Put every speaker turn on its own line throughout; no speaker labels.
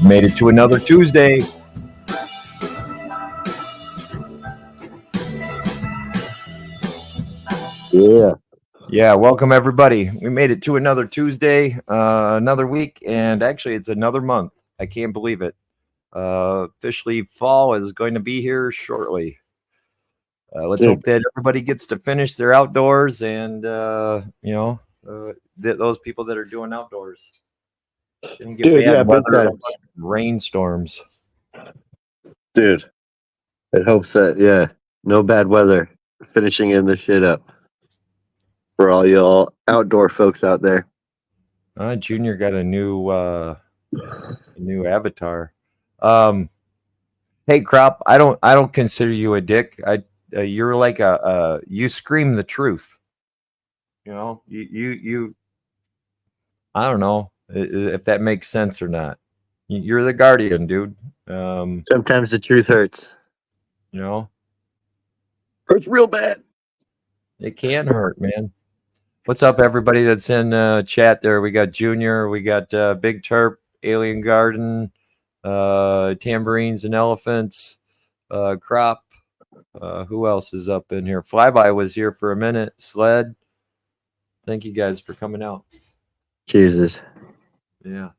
Made it to another Tuesday. Yeah, welcome everybody. We made it to another Tuesday, another week, and actually it's another month. I can't believe it. Officially fall is going to be here shortly. Let's hope that everybody gets to finish their outdoors and, those people that are doing outdoors. Didn't get bad weather, rainstorms.
Dude, it hopes that, no bad weather finishing in this shit up for all y'all outdoor folks out there.
Junior got a new avatar. Hey, Crop, I don't consider you a dick. You're like you scream the truth. You know, you I don't know if that makes sense or not. You're the guardian, dude.
Sometimes the truth hurts.
You know,
hurts real bad.
It can hurt, man. What's up, everybody that's in chat there? We got Junior, we got Big Terp, Alien Garden, Tambourines and Elephants, Crop. Who else is up in here? Flyby was here for a minute. Sled. Thank you guys for coming out.
Jesus.
Yeah.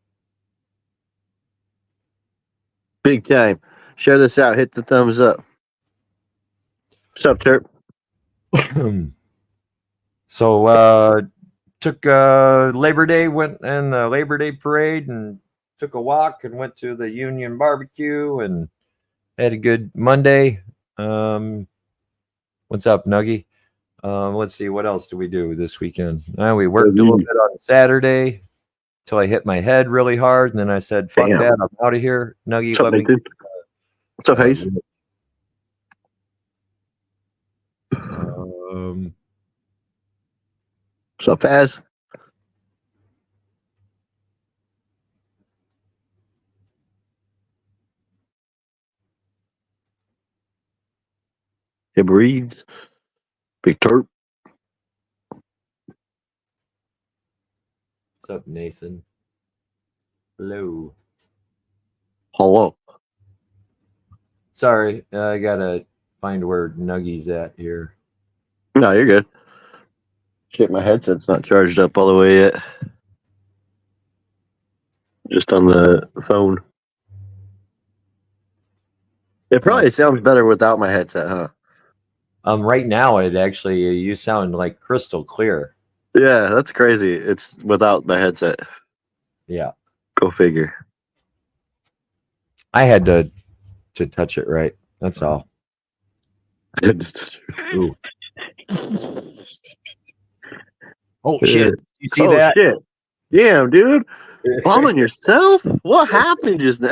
Big time. Share this out. Hit the thumbs up. What's up, Terp?
So took Labor Day, went in the Labor Day parade and took a walk and went to the Union Barbecue and had a good Monday. What's up, Nuggy? Let's see, what else do we do this weekend? We worked a little bit on Saturday till I hit my head really hard, and then I said, "Fuck that, I'm out of here." Nuggy, let me.
What's up, Hayes? What's up, Paz? Hey, breeds. Big Terp.
What's up, Nathan? Hello.
Hello.
Sorry, I gotta find where Nuggy's at here.
No, you're good. Shit, my headset's not charged up all the way yet. Just on the phone. It probably sounds better without my headset, huh?
Right now, you sound like crystal clear.
Yeah, that's crazy. It's without my headset.
Yeah.
Go figure.
I had to touch it right. That's all. Ooh. Oh shit! You see that?
Shit. Damn, dude. Bombing yourself? What happened just now?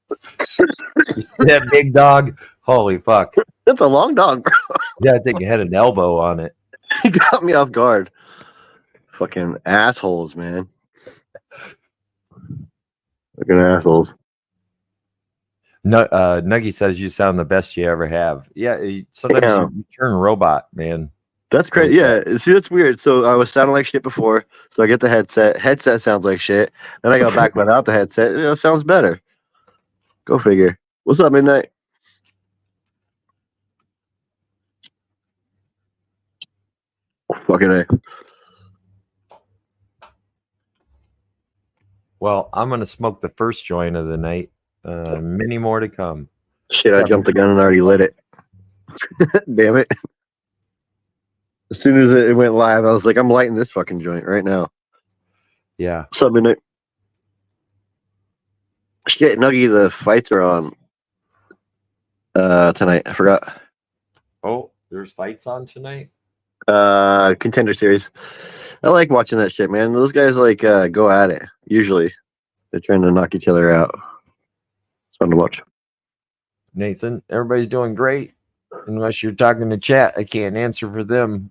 You see that big dog? Holy fuck.
That's a long dog, bro.
Yeah, I think it had an elbow on it.
He got me off guard. Fucking assholes, man. Fucking assholes.
No, Nuggy says you sound the best you ever have. Yeah, sometimes you turn robot, man.
That's crazy. Yeah, see, that's weird. So I was sounding like shit before. So I get the headset. Headset sounds like shit. Then I go back without the headset. It sounds better. Go figure. What's up, Midnight? Fucking A.
Well, I'm gonna smoke the first joint of the night. Many more to come.
Shit, I jumped the gun and already lit it. Damn it. As soon as it went live, I was like, I'm lighting this fucking joint right now.
Yeah.
What's up, Midnight? Shit, Nuggy, the fights are on tonight. I forgot.
Oh, there's fights on tonight?
Contender series. I like watching that shit, man. Those guys go at it. Usually, they're trying to knock each other out. It's fun to watch.
Nathan, everybody's doing great. Unless you're talking to chat, I can't answer for them.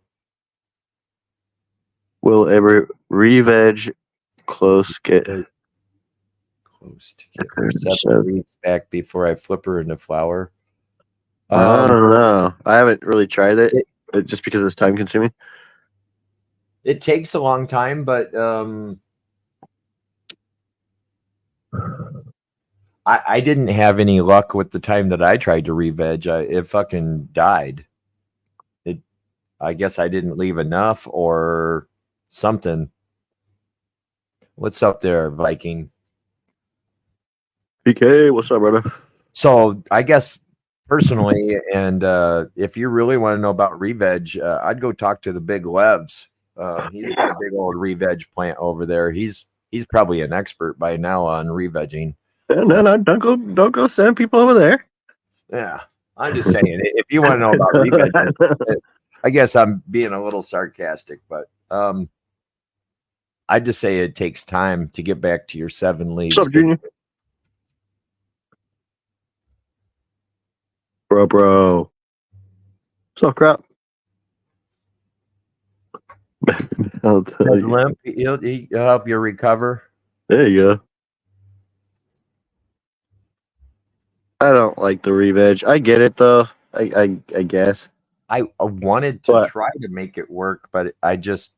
Will ever reveg close get
her 7 weeks back before I flip her into flour?
I don't know. I haven't really tried it just because it's time consuming.
It takes a long time, but I didn't have any luck with the time that I tried to re-veg. It fucking died. I guess I didn't leave enough or something. What's up there, Viking?
PK, what's up, brother?
So I guess personally, and if you really want to know about re-veg, I'd go talk to the big Levs. He's got a big old re-veg plant over there. He's probably an expert by now on re-vegging.
No, don't go send people over there.
Yeah, I'm just saying, if you want to know about re-vegging, I guess I'm being a little sarcastic, but I'd just say it takes time to get back to your 7 leaves.
What's up, Junior? Bro. What's up, crap? I'll tell you.
Limp, he'll help you recover.
There you go. I don't like the re-veg. I get it though. I guess.
I wanted to try to make it work, but I just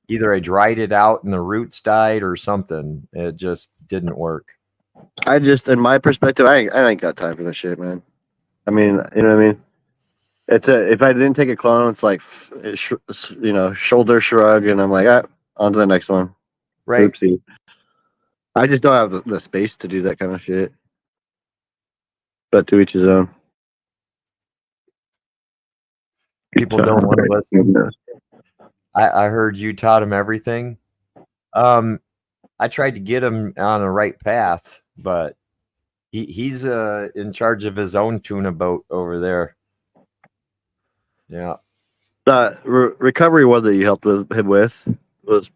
either I dried it out and the roots died or something. It just didn't work.
In my perspective, I ain't got time for this shit, man. I mean, you know what I mean? If I didn't take a clone, it's like, shoulder shrug, and I'm like, on to the next one.
Right.
Oopsie. I just don't have the space to do that kind of shit. But to each his own.
People don't want to listen. I heard you taught him everything. I tried to get him on a right path, but he's in charge of his own tuna boat over there. Yeah.
The recovery one that you helped him with was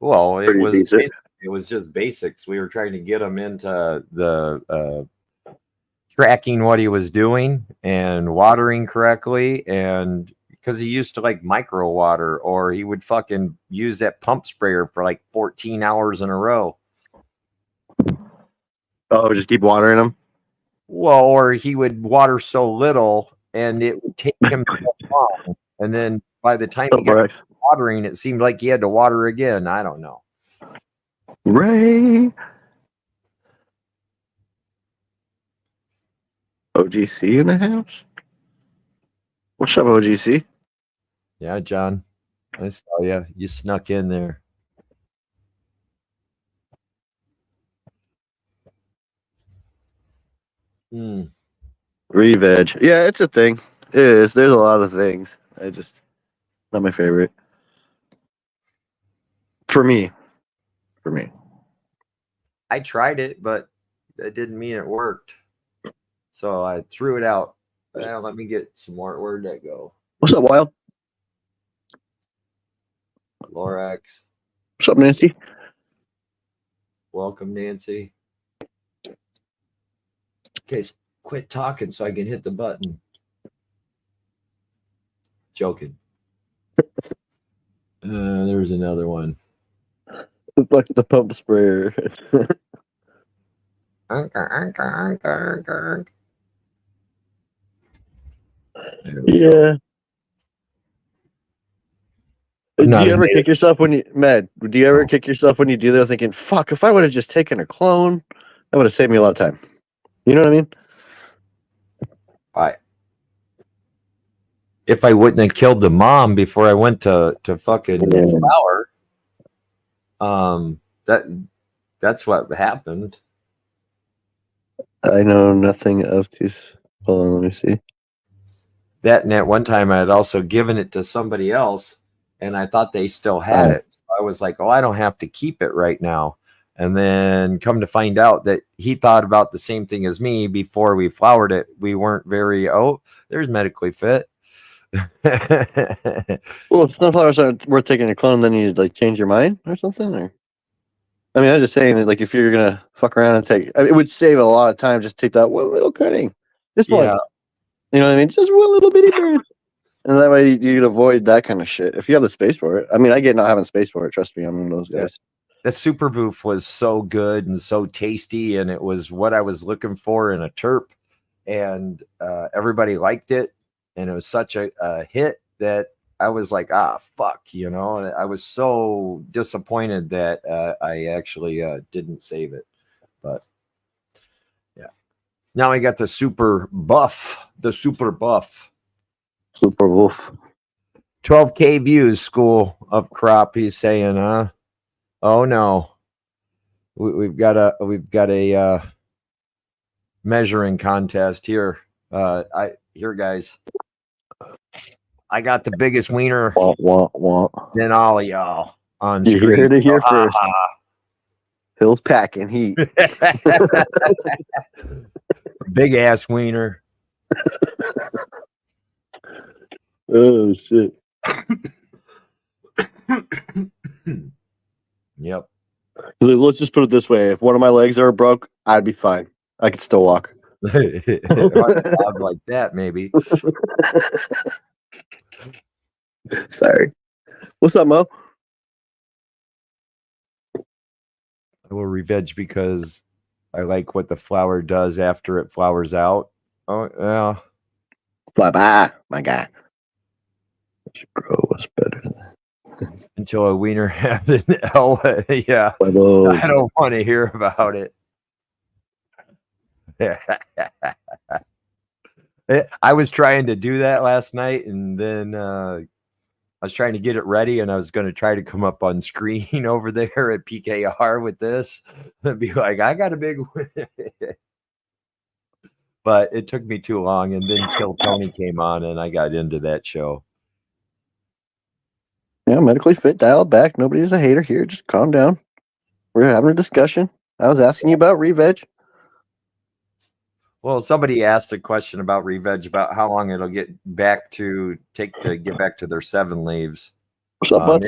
it was just basics. We were trying to get him into the tracking what he was doing and watering correctly, and because he used to like micro water, or he would fucking use that pump sprayer for like 14 hours in a row.
Oh, just keep watering them?
Well, or he would water so little and it would take him so long. And then by the time he got watering, it seemed like he had to water again. I don't know.
Ray. OGC in the house? What's up, OGC?
Yeah, John. I saw you. You snuck in there.
Re-veg. Yeah, it's a thing. It is. There's a lot of things. Not my favorite. For me.
I tried it, but that didn't mean it worked. So I threw it out. Let me get some more. Where'd that go?
What's up, Wild?
Lorax.
What's up, Nancy?
Welcome, Nancy. Okay, quit talking so I can hit the button. Joking. There's another one.
Like the pump sprayer. Yeah. Do you ever kick yourself when you kick yourself when you do that thinking, fuck, if I would have just taken a clone, that would have saved me a lot of time. You know what I mean?
If I wouldn't have killed the mom before I went to fucking flower, that's what happened.
I know nothing of this. Hold on, let me see.
That and at one time I had also given it to somebody else, and I thought they still had it. So I was like, oh, I don't have to keep it right now. And then come to find out that he thought about the same thing as me before we flowered it. We weren't very, there's medically fit.
Well, if sunflowers aren't worth taking a clone, then you like change your mind or something? Or I mean, I'm just saying that, like, if you're gonna fuck around and it would save a lot of time. Just take that one little cutting, just one. You know what I mean? Just one little bitty burn, and that way you could avoid that kind of shit if you have the space for it. I mean, I get not having space for it. Trust me, I'm one of those guys.
The super boof was so good and so tasty, and it was what I was looking for in a terp, and everybody liked it, and it was such a hit that I was like, fuck, I was so disappointed that I actually didn't save it. But yeah, now I got the super buff. 12K views, school of crop. He's saying, huh? Oh no, we've got a measuring contest here. Guys. I got the biggest wiener than all of y'all on screen.
You heard it here first. Phil's packing heat.
Big ass wiener.
Oh shit.
Yep.
Let's just put it this way: if one of my legs are broke, I'd be fine. I could still walk.
Like that, maybe.
Sorry. What's up, Mo?
I will re-veg because I like what the flower does after it flowers out. Oh, yeah.
Bye-bye, my guy. Bro, what's better than that?
Until a wiener has an L. Yeah. I don't want to hear about it. I was trying to do that last night, and then I was trying to get it ready, and I was going to try to come up on screen over there at PKR with this and be like, I got a big win. But it took me too long, and then Kill Tony came on, and I got into that show.
Yeah, medically fit, dialed back. Nobody's a hater here. Just calm down. We're having a discussion. I was asking you about re-veg.
Well, somebody asked a question about re-veg, about how long it'll get back to get back to their 7 leaves.
What's up, bud?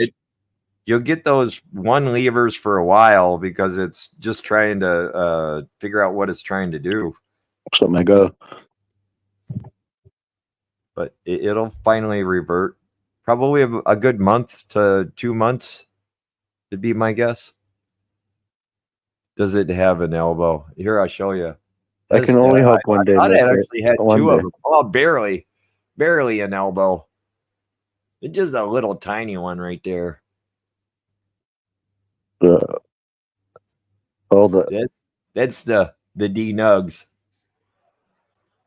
You'll get those 1 levers for a while because it's just trying to figure out what it's trying to do.
What's up, my guy?
But it'll finally revert. Probably a good month to 2 months would be my guess. Does it have an elbow? Here, I'll show you.
I can only hope one day.
I actually had 2 of them. Oh, barely an elbow. It's just a little tiny one right there. That's the D Nugs.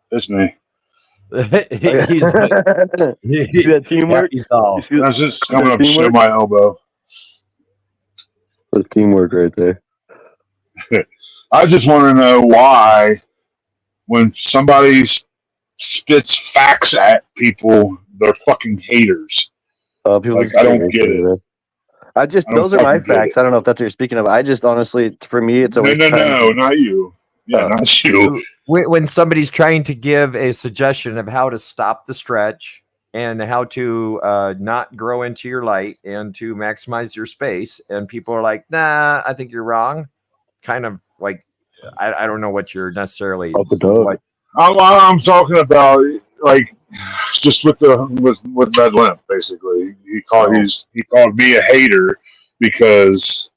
That's me.
See that teamwork?
That's just coming up to show my elbow.
That's teamwork right there.
I just want to know why, when somebody spits facts at people, they're fucking haters. I don't get it.
Those are my facts. I don't know if that's what you're speaking of. I just honestly, for me, it's a waste of time.
No, not you. Yeah, not you.
When somebody's trying to give a suggestion of how to stop the stretch and how to not grow into your light and to maximize your space, and people are like, nah, I think you're wrong. Kind of like, I don't know what you're necessarily.
I'm talking about, like, just with Red Limp, basically. He called me a hater because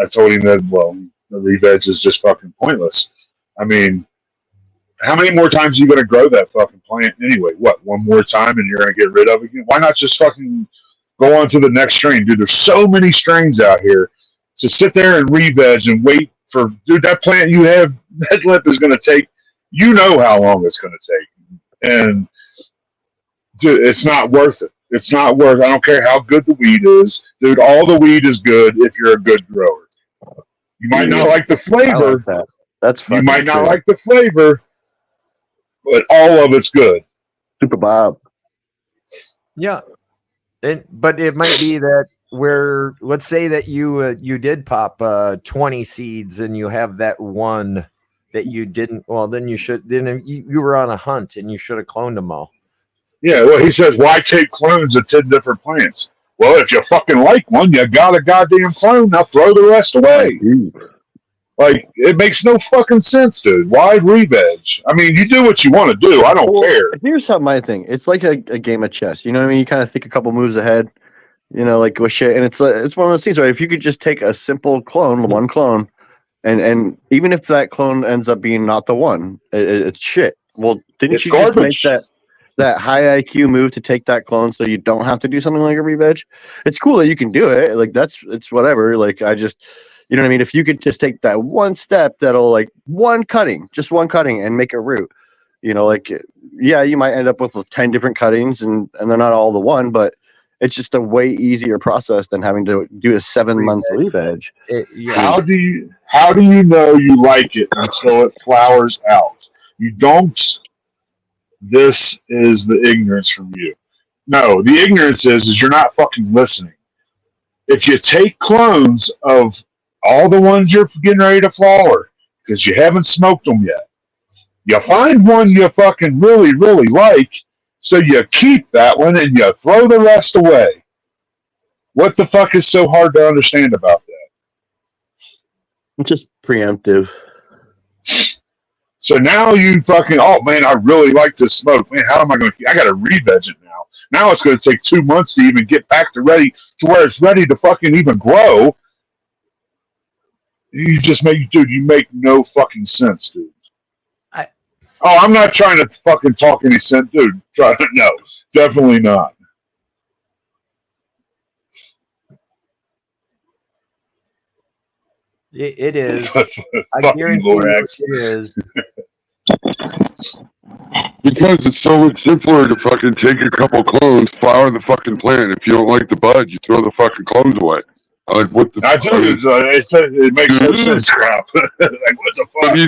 I told him that, well, the re-veg is just fucking pointless. I mean, how many more times are you going to grow that fucking plant anyway? What, one more time and you're going to get rid of it again? Why not just fucking go on to the next strain? Dude, there's so many strains out here. To sit there and re-veg and wait for, dude, that plant you have, that lip is going to take, you know how long it's going to take. And, dude, it's not worth it. It's not worth it. I don't care how good the weed is. Dude, all the weed is good if you're a good grower. You might not like the flavor. You might not like the flavor, but all of it's good.
Super Bob.
Yeah. But it might be that where, let's say that you did pop 20 seeds and you have that one that you didn't. Well, then you were on a hunt and you should have cloned them all.
Yeah, well, he says, why take clones of 10 different plants? Well, if you fucking like one, you got a goddamn clone. Now throw the rest away. Like, it makes no fucking sense, dude. Why re-veg? I mean, you do what you want to do. I don't care.
Here's how my thing. It's like a game of chess. You know what I mean? You kind of think a couple moves ahead. You know, like with shit. And it's one of those things where if you could just take a simple clone, one clone, and even if that clone ends up being not the one, it's shit. Well, didn't you just make that high IQ move to take that clone so you don't have to do something like a re-veg? It's cool that you can do it. Like, it's whatever. Like, You know what I mean? If you could just take that one step, that'll like just one cutting and make a root. You know, like, yeah, you might end up with 10 different cuttings and they're not all the one, but it's just a way easier process than having to do a 7-month leaf edge.
How do you know you like it until it flowers out? You don't. This is the ignorance from you. No, the ignorance is you're not fucking listening. If you take clones of all the ones you're getting ready to flower, because you haven't smoked them yet, you find one you fucking really, really like, so you keep that one and you throw the rest away. What the fuck is so hard to understand about that?
Just preemptive.
So now you fucking, oh man, I really like this smoke. Man, how am I going to, I got to re-veg it now. Now it's going to take 2 months to even get back to where it's ready to fucking even grow. You just you make no fucking sense, dude. I'm not trying to fucking talk any sense, dude. No, definitely not.
It is. I
Fucking
guarantee it is.
Because it's so much simpler to fucking take a couple clones, flower the fucking plant. If you don't like the bud, you throw the fucking clones away. Like, what the fuck?
It makes no sense, crap. Like, what the fuck?
But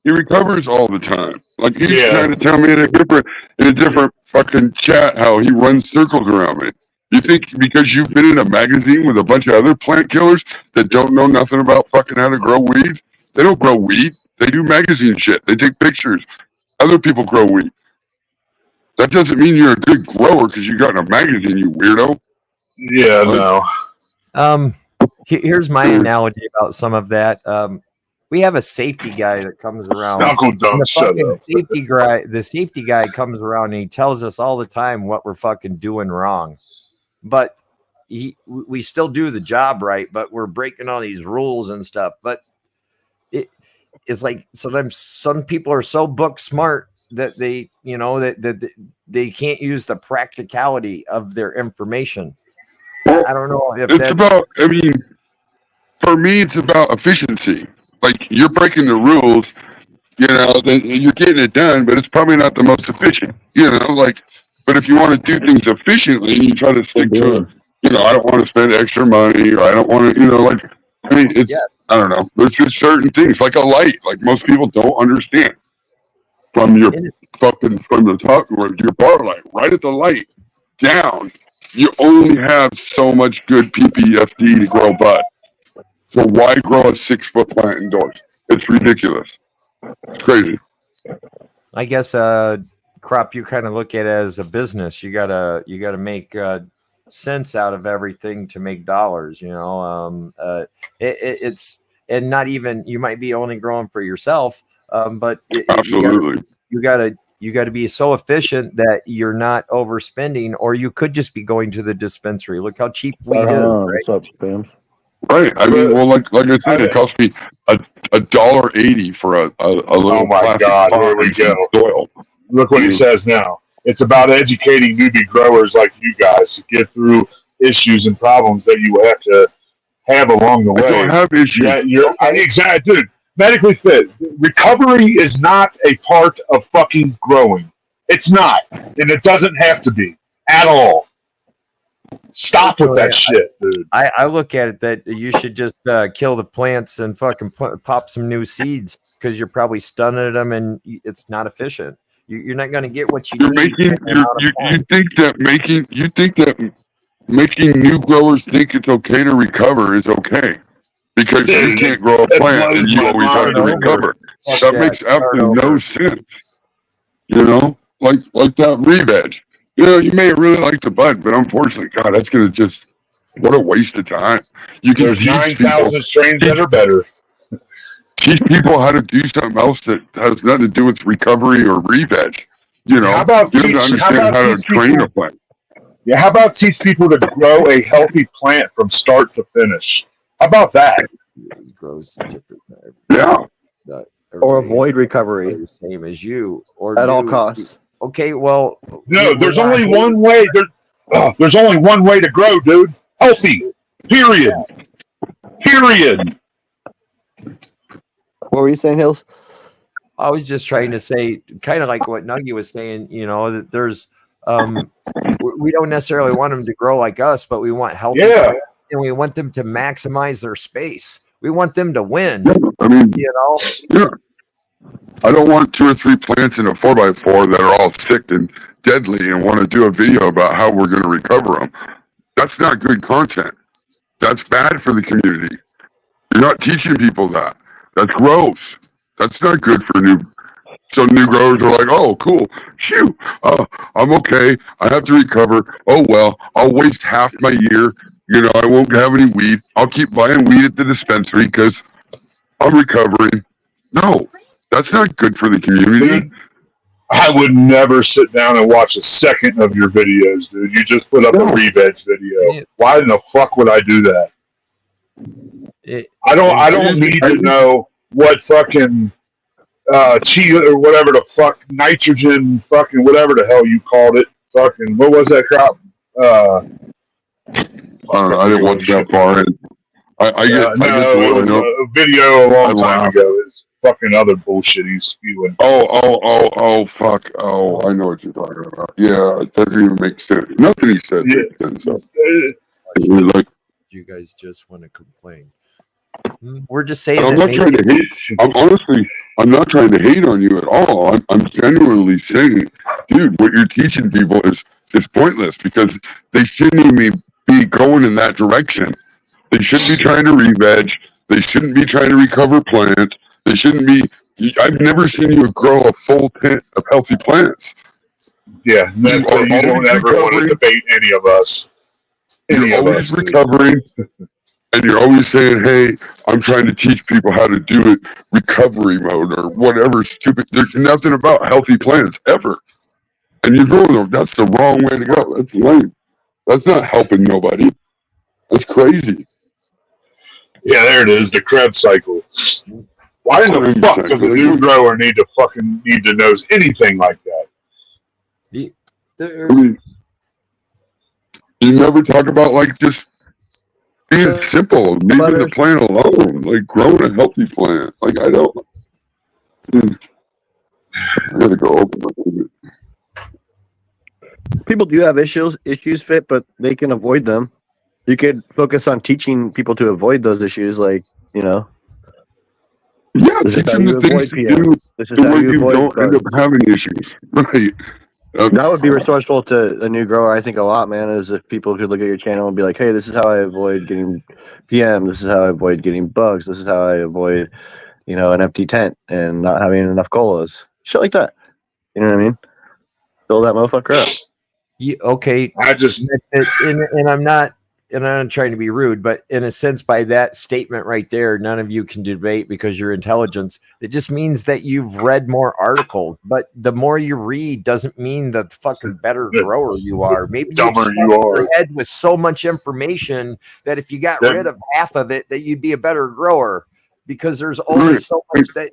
he recovers all the time. Like, he's trying to tell me in a different fucking chat how he runs circles around me. You think because you've been in a magazine with a bunch of other plant killers that don't know nothing about fucking how to grow weed? They don't grow weed. They do magazine shit. They take pictures. Other people grow weed. That doesn't mean you're a good grower because you got in a magazine, you weirdo.
Yeah, no.
Here's my analogy about some of that. We have a safety guy that comes around.
Uncle Dumb, shut up.
The safety guy comes around and he tells us all the time what we're fucking doing wrong. But we still do the job right, but we're breaking all these rules and stuff. But it's like some people are so book smart that they, that they can't use the practicality of their information. I don't know if
it's about. I mean, for me, it's about efficiency. Like, you're breaking the rules, then you're getting it done, but it's probably not the most efficient. But if you want to do things efficiently, you try to stick to, I don't want to spend extra money, or I don't want to, I don't know. There's just certain things, like a light, like most people don't understand. From the top, your bar light, right at the light, down, you only have so much good PPFD to grow bud. So why grow a 6-foot plant indoors? It's ridiculous. It's crazy.
I guess crop you kind of look at it as a business. You gotta make sense out of everything to make dollars. It's and not even, you might be only growing for yourself, but
absolutely
you gotta be so efficient that you're not overspending, or you could just be going to the dispensary. Look how cheap weed is. Right?
What's up, Spams?
Right. I mean, well, like I said, it cost me $1.80 for a little.
Oh my God! Here we go. Soil. Look what he says now. It's about educating newbie growers like you guys to get through issues and problems that you have to have along the way.
I don't have issues.
Yeah, exactly, dude. Medically fit. Recovery is not a part of fucking growing. It's not, and it doesn't have to be at all. Stop with that shit, dude.
I look at it that you should just kill the plants and fucking pop some new seeds, because you're probably stunning them and it's not efficient. You're not going to get what you need.
You think that making new growers think it's okay to recover is okay because you can't grow a plant and you always have to recover. That makes absolutely no sense. Like that re-veg. You may really like the bud, but unfortunately, God, that's going to just, what a waste of time.
There's 9,000 strains that are better.
Teach people how to do something else that has nothing to do with recovery or re-veg.
How about
you have to understand how to train a plant.
Yeah, how about teach people to grow a healthy plant from start to finish? How about that?
It grows different.
Yeah.
Or avoid recovery.
The same as you. Or
at all costs.
Okay, well.
No, there's only one way. There's only one way to grow, dude. Healthy. Period. Period.
What were you saying, Hills?
I was just trying to say, kind of like what Nuggy was saying, that there's, we don't necessarily want them to grow like us, but we want healthy plants, and we want them to maximize their space. We want them to win.
Yeah, I mean,
Yeah.
I don't want 2 or 3 plants in a 4x4 that are all sick and deadly and want to do a video about how we're going to recover them. That's not good content. That's bad for the community. You're not teaching people that. That's gross. That's not good for new. So new growers are like, oh, cool. Phew. I'm okay. I have to recover. Oh, well, I'll waste half my year. I won't have any weed. I'll keep buying weed at the dispensary because I'm recovering. No, that's not good for the community.
Dude, I would never sit down and watch a second of your videos, dude. You just put up a re-veg video. Why in the fuck would I do that? I don't need to know what fucking cheese or whatever the fuck, nitrogen fucking whatever the hell you called it. Fucking, what was that crop?
I didn't watch that far in. I get
it was a video a long time ago. It's fucking other bullshit he's spewing.
Fuck. Oh, I know what you're talking about. Yeah, it doesn't even make sense. Nothing he said makes sense. So. Like,
you guys just want to complain. We're just saying.
I'm not trying to hate. I'm not trying to hate on you at all. I'm genuinely saying, dude, what you're teaching people is pointless because they shouldn't even be going in that direction. They shouldn't be trying to re-veg. They shouldn't be trying to recover plants. They shouldn't be. I've never seen you grow a full tent of healthy plants.
Yeah, you don't ever want to debate any of us.
You're always recovering. And you're always saying, hey, I'm trying to teach people how to do it recovery mode or whatever stupid. There's nothing about healthy plants ever. And you're growing them. That's the wrong way to go. That's lame. That's not helping nobody. That's crazy.
Yeah, there it is. The Krebs cycle. Why in the fuck does a new grower need to know anything like that?
I mean, you never talk about like just being simple, leaving the plant alone, like growing a healthy plant. Like I don't. I gotta go open my.
People do have issues, Fit, but they can avoid them. You could focus on teaching people to avoid those issues, like
Yeah, teach them the things to do the way you don't end up having issues. Right.
That would be resourceful to a new grower, I think, a lot, man, is if people could look at your channel and be like, hey, this is how I avoid getting PM, this is how I avoid getting bugs, this is how I avoid, an empty tent and not having enough colas. Shit like that. You know what I mean? Fill that motherfucker up.
Okay. And I'm not trying to be rude, but in a sense, by that statement right there, none of you can debate because your intelligence. It just means that you've read more articles. But the more you read doesn't mean the fucking better grower you are. Maybe
dumber you are.
Your head with so much information that if you got rid of half of it, that you'd be a better grower because there's only so much that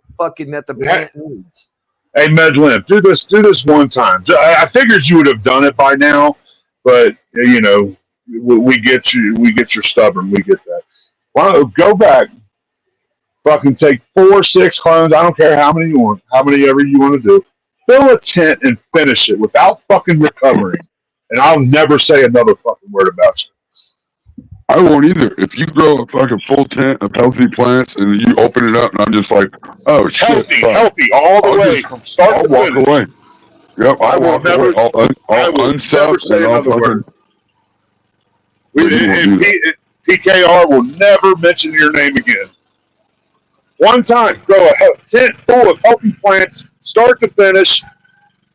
the plant needs.
Hey, Medlin, do this one time. I figured you would have done it by now, but we get you. We get you're stubborn. We get that. Why don't go back? Fucking take 4 or 6 clones. I don't care how many you want. How many ever you want to do. Fill a tent and finish it without fucking recovering. And I'll never say another fucking word about you.
I won't either. If you grow a fucking full tent of healthy plants and you open it up and I'm just like, oh shit,
healthy all the way from start to finish.
I'll walk away. Yep, I'll walk away. I'll unsub and I'll fucking.
PKR will never mention your name again. One time, grow a tent full of healthy plants, start to finish,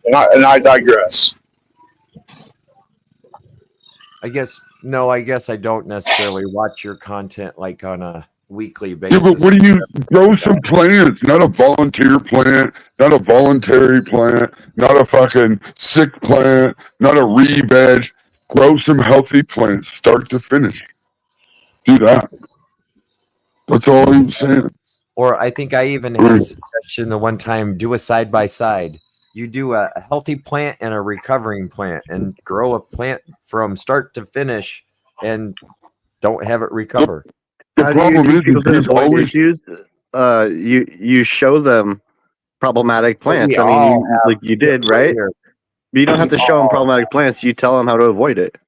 and I digress.
I guess I don't necessarily watch your content like on a weekly basis.
Yeah, but what do you grow some plants? Not a volunteer plant, not a voluntary plant, not a fucking sick plant, not a re-veg. Grow some healthy plants, start to finish. Do that. That's all I'm saying.
Or I think I even had a suggestion the one time, do a side by side. You do a healthy plant and a recovering plant and grow a plant from start to finish and don't have it recover.
The
How do
problem
you
is
teach people to
he's
avoid
always
issues? You show them problematic plants.
We
I mean,
all
like you did, right?
here.
But you don't have to show them problematic plants. You tell them how to avoid it.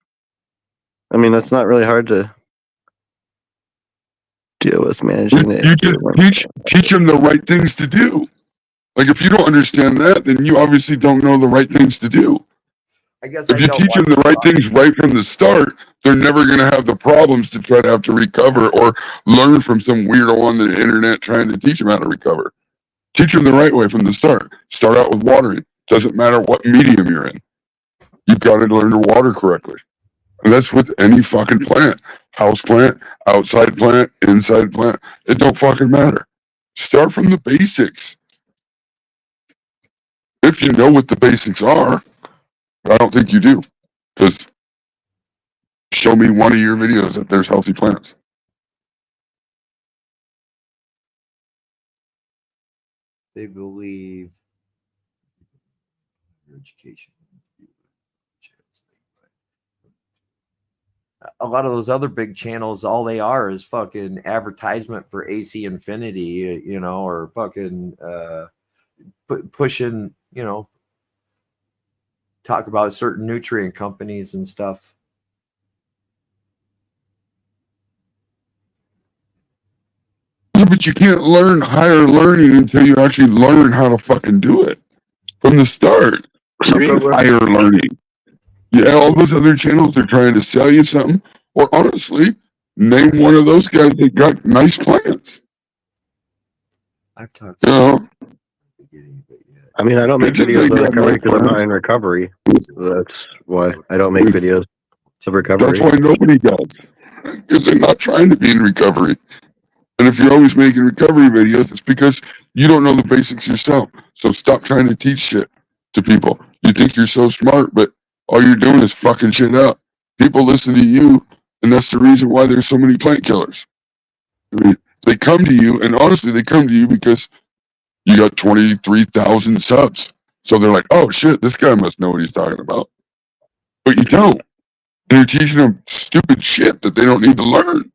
I mean, that's not really hard to deal with managing it.
you just teach them the right things to do. Like if you don't understand that, then you obviously don't know the right things to do.
I guess
If you teach them the right things right from the start, they're never going to have the problems to try to have to recover or learn from some weirdo on the internet trying to teach them how to recover. Teach them the right way from the start. Start out with watering. Doesn't matter what medium you're in. You've got to learn to water correctly. And that's with any fucking plant. House plant, outside plant, inside plant. It don't fucking matter. Start from the basics. If you know what the basics are, I don't think you do. Because show me one of your videos that there's healthy plants.
They believe education. A lot of those other big channels, all they are is fucking advertisement for AC Infinity, you know, or fucking pushing, you know, talk about certain nutrient companies and stuff.
Yeah, but you can't learn higher learning until you actually learn how to fucking do it from the start. What do you mean higher learning? Yeah, all those other channels are trying to sell you something. Or honestly, name one of those guys that got nice plants.
I've talked
You know?
I mean, I don't make videos on recovery because I'm not in recovery. That's why I don't make videos of recovery.
That's why nobody does. Because they're not trying to be in recovery. And if you're always making recovery videos, it's because you don't know the basics yourself. So stop trying to teach shit to people. You think you're so smart, but all you're doing is fucking shit up. People listen to you, and that's the reason why there's so many plant killers. I mean, they come to you, and honestly, they come to you because you got 23,000 subs. So they're like, oh shit, this guy must know what he's talking about. But you don't. And you're teaching them stupid shit that they don't need to learn.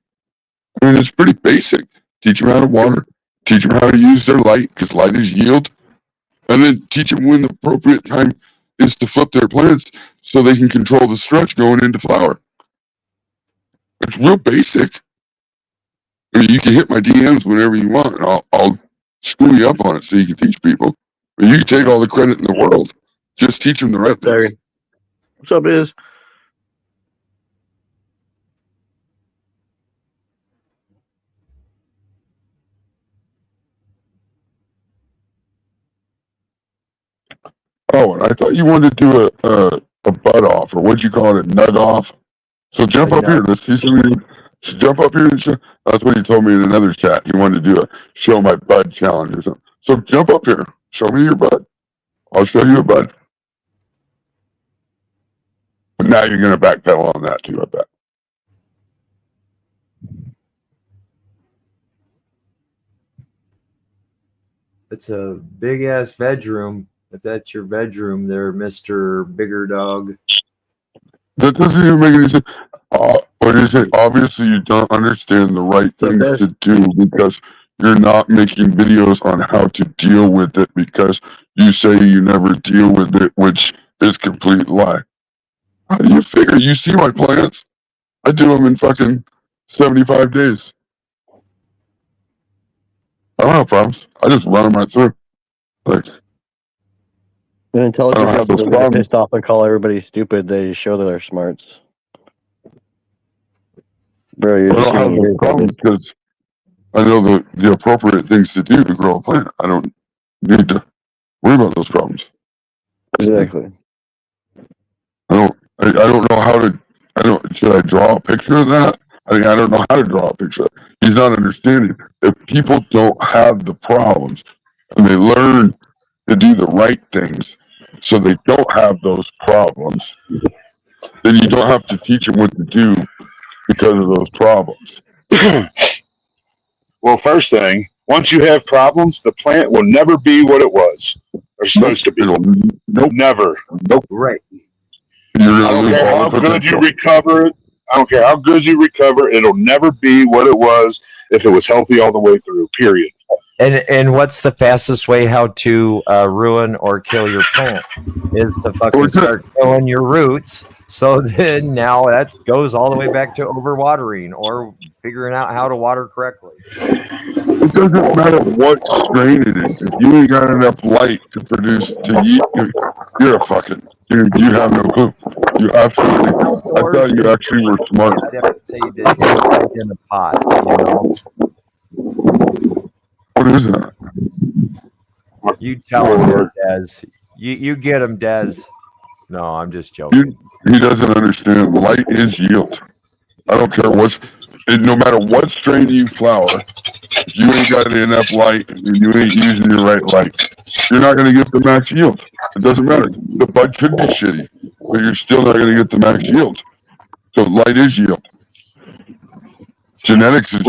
I mean, it's pretty basic. Teach them how to water. Teach them how to use their light, because light is yield. And then teach them when the appropriate time is to flip their plants so they can control the stretch going into flower. It's real basic. I mean, you can hit my DMs whenever you want, and I'll screw you up on it so you can teach people. But you can take all the credit in the world. Just teach them the right things.
What's up, Iz?
Oh, and I thought you wanted to do a butt off, or what'd you call it, a nut off? So jump up here. Let's see something. Jump up here and show. That's what he told me in another chat. He wanted to do a show my bud challenge or something. So jump up here. Show me your bud. I'll show you a bud. But now you're going to backpedal on that too, I bet.
It's a big ass bedroom. If that's your bedroom there, Mr. Bigger Dog.
That doesn't even make any sense. What is it? Obviously, you don't understand the right things to do because you're not making videos on how to deal with it because you say you never deal with it, which is complete lie. How do you figure? You see my plants? I do them in fucking 75 days. I don't have problems. I just run them right through. Like,
an intelligent people don't get pissed off and call everybody stupid. They show their smarts. Bro, you're just
have those problems because I know the appropriate things to do to grow a plant. I don't need to worry about those problems.
Exactly.
I don't know how to. Should I draw a picture of that? I don't know how to draw a picture. He's not understanding. If people don't have the problems and they learn to do the right things, so they don't have those problems, then you don't have to teach them what to do because of those problems.
Well, first thing, once you have problems, the plant will never be what it was. Or supposed to be.
Nope.
Never.
Nope.
Right.
I don't care how good you recover it. I don't care how good you recover. It'll never be what it was if it was healthy all the way through. Period.
And what's the fastest way how to ruin or kill your plant is to fucking start killing your roots. So then now that goes all the way back to overwatering or figuring out how to water correctly.
It doesn't matter what strain it is. If you ain't got enough light to produce to eat, you're a fucking. You have no clue. You absolutely. I thought you actually were smart.
I'd have to say that in a pot, you know.
What is that?
You tell him, Des. You get him, Des. No, I'm just joking.
He doesn't understand. Light is yield. I don't care no matter what strain you flower, if you ain't got enough light and you ain't using your right light, you're not going to get the max yield. It doesn't matter. The bud could be shitty, but you're still not going to get the max yield. So light is yield. Genetics is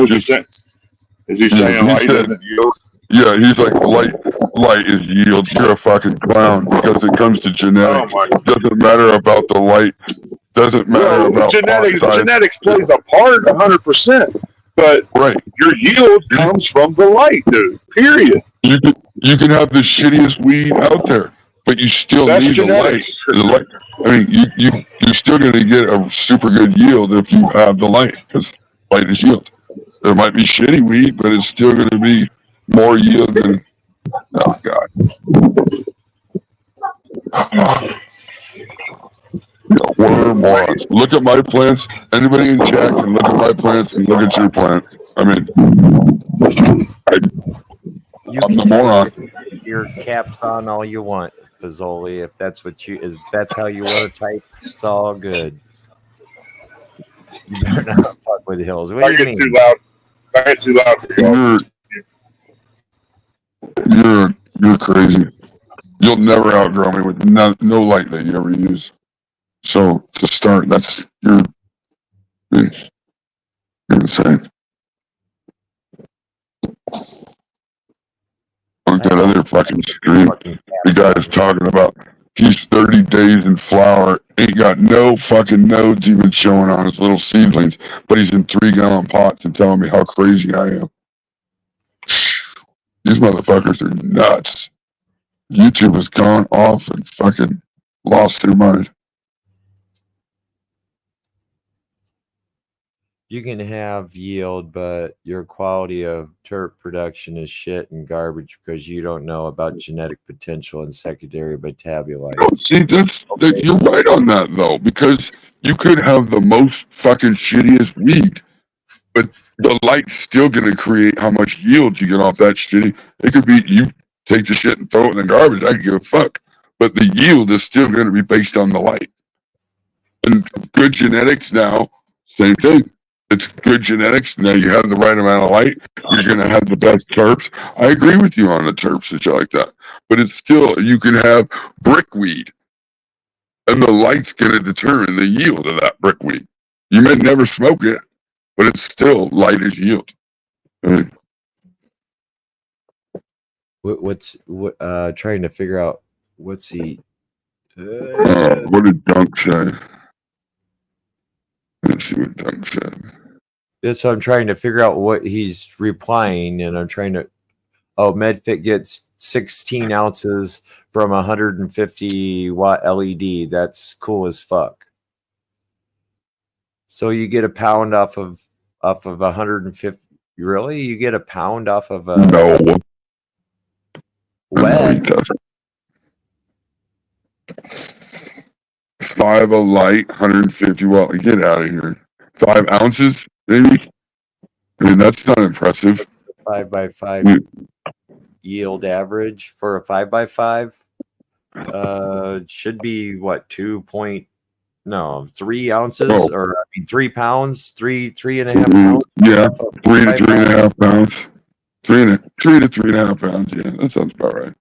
Is he saying light isn't yield?
Yeah, he's like, light is yield. You're a fucking clown because it comes to genetics. It doesn't matter about the light. Doesn't matter about
genetics. Genetics plays a part 100%, but your yield comes from the light, dude. Period.
You can have the shittiest weed out there, but you still need genetics. The light. I mean, you're still going to get a super good yield if you have the light, because light is yield. There might be shitty weed, but it's still going to be more yield than. Oh God. We're morons. Look at my plants. Anybody in chat can look at my plants and look at your plants. I mean, I'm the moron.
Your caps on all you want, Fazoli. If that's that's how you want to type, it's all good. You better not fuck with Hills. What do you mean?
Too loud. I get too loud for
you. You're crazy. You'll never outgrow me with no light that you ever use. So to start, you're insane. Look at that other fucking stream. The guy is talking about he's 30 days in flower, ain't got no fucking nodes even showing on his little seedlings, but he's in 3-gallon pots and telling me how crazy I am. These motherfuckers are nuts. YouTube has gone off and fucking lost their mind.
You can have yield, but your quality of terp production is shit and garbage because you don't know about genetic potential and secondary metabolites.
See, you're right on that though, because you could have the most fucking shittiest weed, but the light's still gonna create how much yield you get off that shitty. It could be you take the shit and throw it in the garbage. I could give a fuck, but the yield is still gonna be based on the light. And good genetics now, same thing. It's good genetics. Now you have the right amount of light. You're going to have the best terps. I agree with you on the terps and shit like that. But it's still, you can have brickweed. And the light's going to determine the yield of that brickweed. You may never smoke it, but it's still light is yield.
Trying to figure out what's he.
What did Dunk say? Let's see what Dunk said.
That's what I'm trying to figure out what he's replying, and I'm trying to. Oh, MedFit gets 16 ounces from 150 watt LED. That's cool as fuck. So you get a pound off of 150. Really, you get a pound off of a
no.
What?
5 a light, 150 watt. Get out of here. 5 ounces, maybe. I mean, that's not impressive.
5x5 yield average for a 5x5 should be what 3 ounces or 3 pounds, 3.5 pounds.
Yeah, 3 to 3.5 pounds. 3 to 3.5 pounds. Yeah, that sounds about right.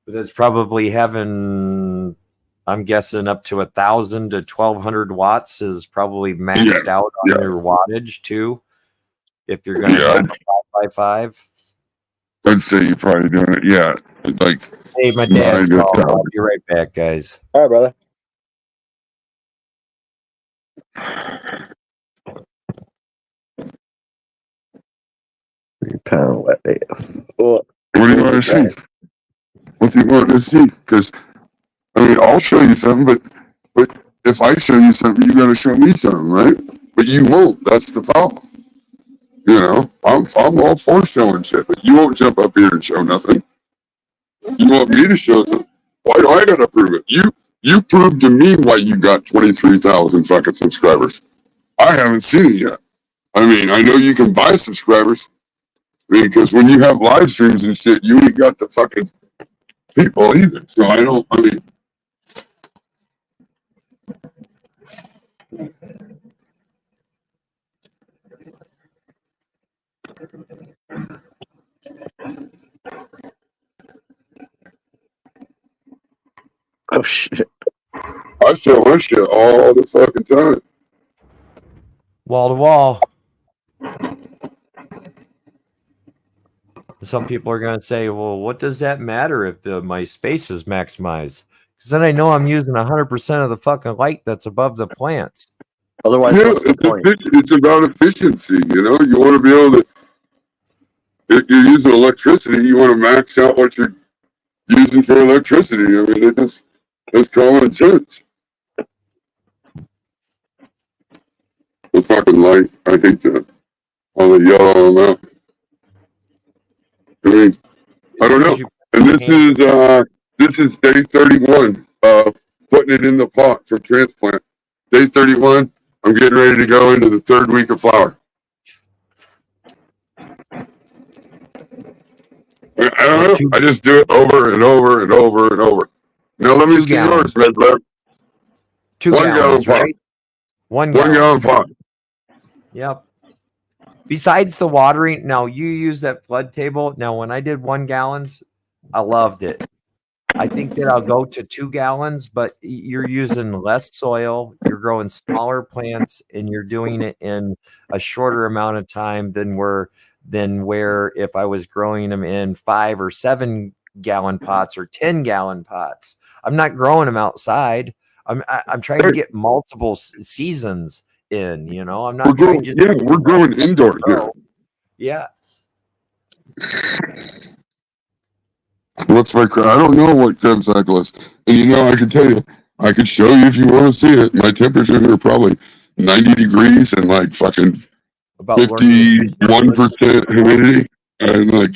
But that's probably having, I'm guessing, up to 1,000 to 1,200 watts is probably maxed out on your wattage too. If you're going to have a 5x5,
I'd say you're probably doing it. Yeah, like.
Hey, my dad's calling. I'll be right back, guys.
All right, brother. £3 wet AF. Oh,
What do you want to see? What do you want to see? Because I mean, I'll show you something, but if I show you something, you got to show me something, right? But you won't. That's the problem. You know, I'm all for showing shit, but you won't jump up here and show nothing. You want me to show something? Why do I gotta prove it? You proved to me why you got 23,000 fucking subscribers. I haven't seen it yet. I mean, I know you can buy subscribers. I mean, because when you have live streams and shit, you ain't got the fucking people either. So I don't. I mean,
oh shit.
I show my shit all the fucking time.
Wall to wall. Some people are going to say, well, what does that matter if my space is maximized? Because then I know I'm using 100% of the fucking light that's above the plants.
Otherwise,
Yeah,
what's the point?
it's about efficiency. You know, you want to be able to. If you're using electricity, you want to max out what you're using for electricity. I mean, it's common sense. The fucking light, I hate that. All the yellow on that. I mean, I don't know. And this is day 31 of putting it in the pot for transplant. Day 31, I'm getting ready to go into the 3rd week of flower. I don't know. I just do it over and over and over and over. Now let me see yours, Red Blair.
2
1
gallons,
gallon pot.
right? 1
1
gallon.
gallon pot.
Yep. Besides the watering, now you use that flood table. Now, when I did 1 gallons, I loved it. I think that I'll go to 2 gallons, but you're using less soil, you're growing smaller plants, and you're doing it in a shorter amount of time than where if I was growing them in 5 or 7 gallon pots or 10 gallon pots. I'm not growing them outside. I'm trying to get multiple seasons in. You know, I'm not trying to.
We're growing indoors here.
Yeah.
What's my I don't know what Krebs cycle is. And you know, I can tell you, I could show you if you want to see it. My temperatures are probably 90 degrees and like fucking
About
51% humidity. And like,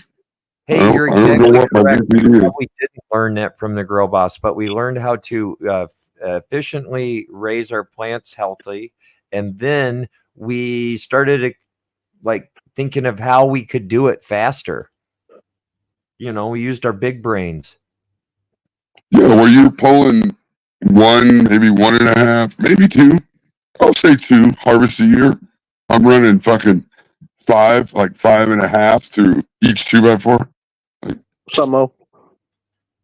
hey, you're
I don't know what
correct.
my BPD is.
We didn't learn that from the Grow Boss, but we learned how to efficiently raise our plants healthy. And then we started like thinking of how we could do it faster. You know, we used our big brains.
Yeah, were you pulling 1, maybe 1.5, maybe 2? I'll say 2 harvests a year. I'm running fucking 5, like 5.5 through each 2x4. Like,
some more.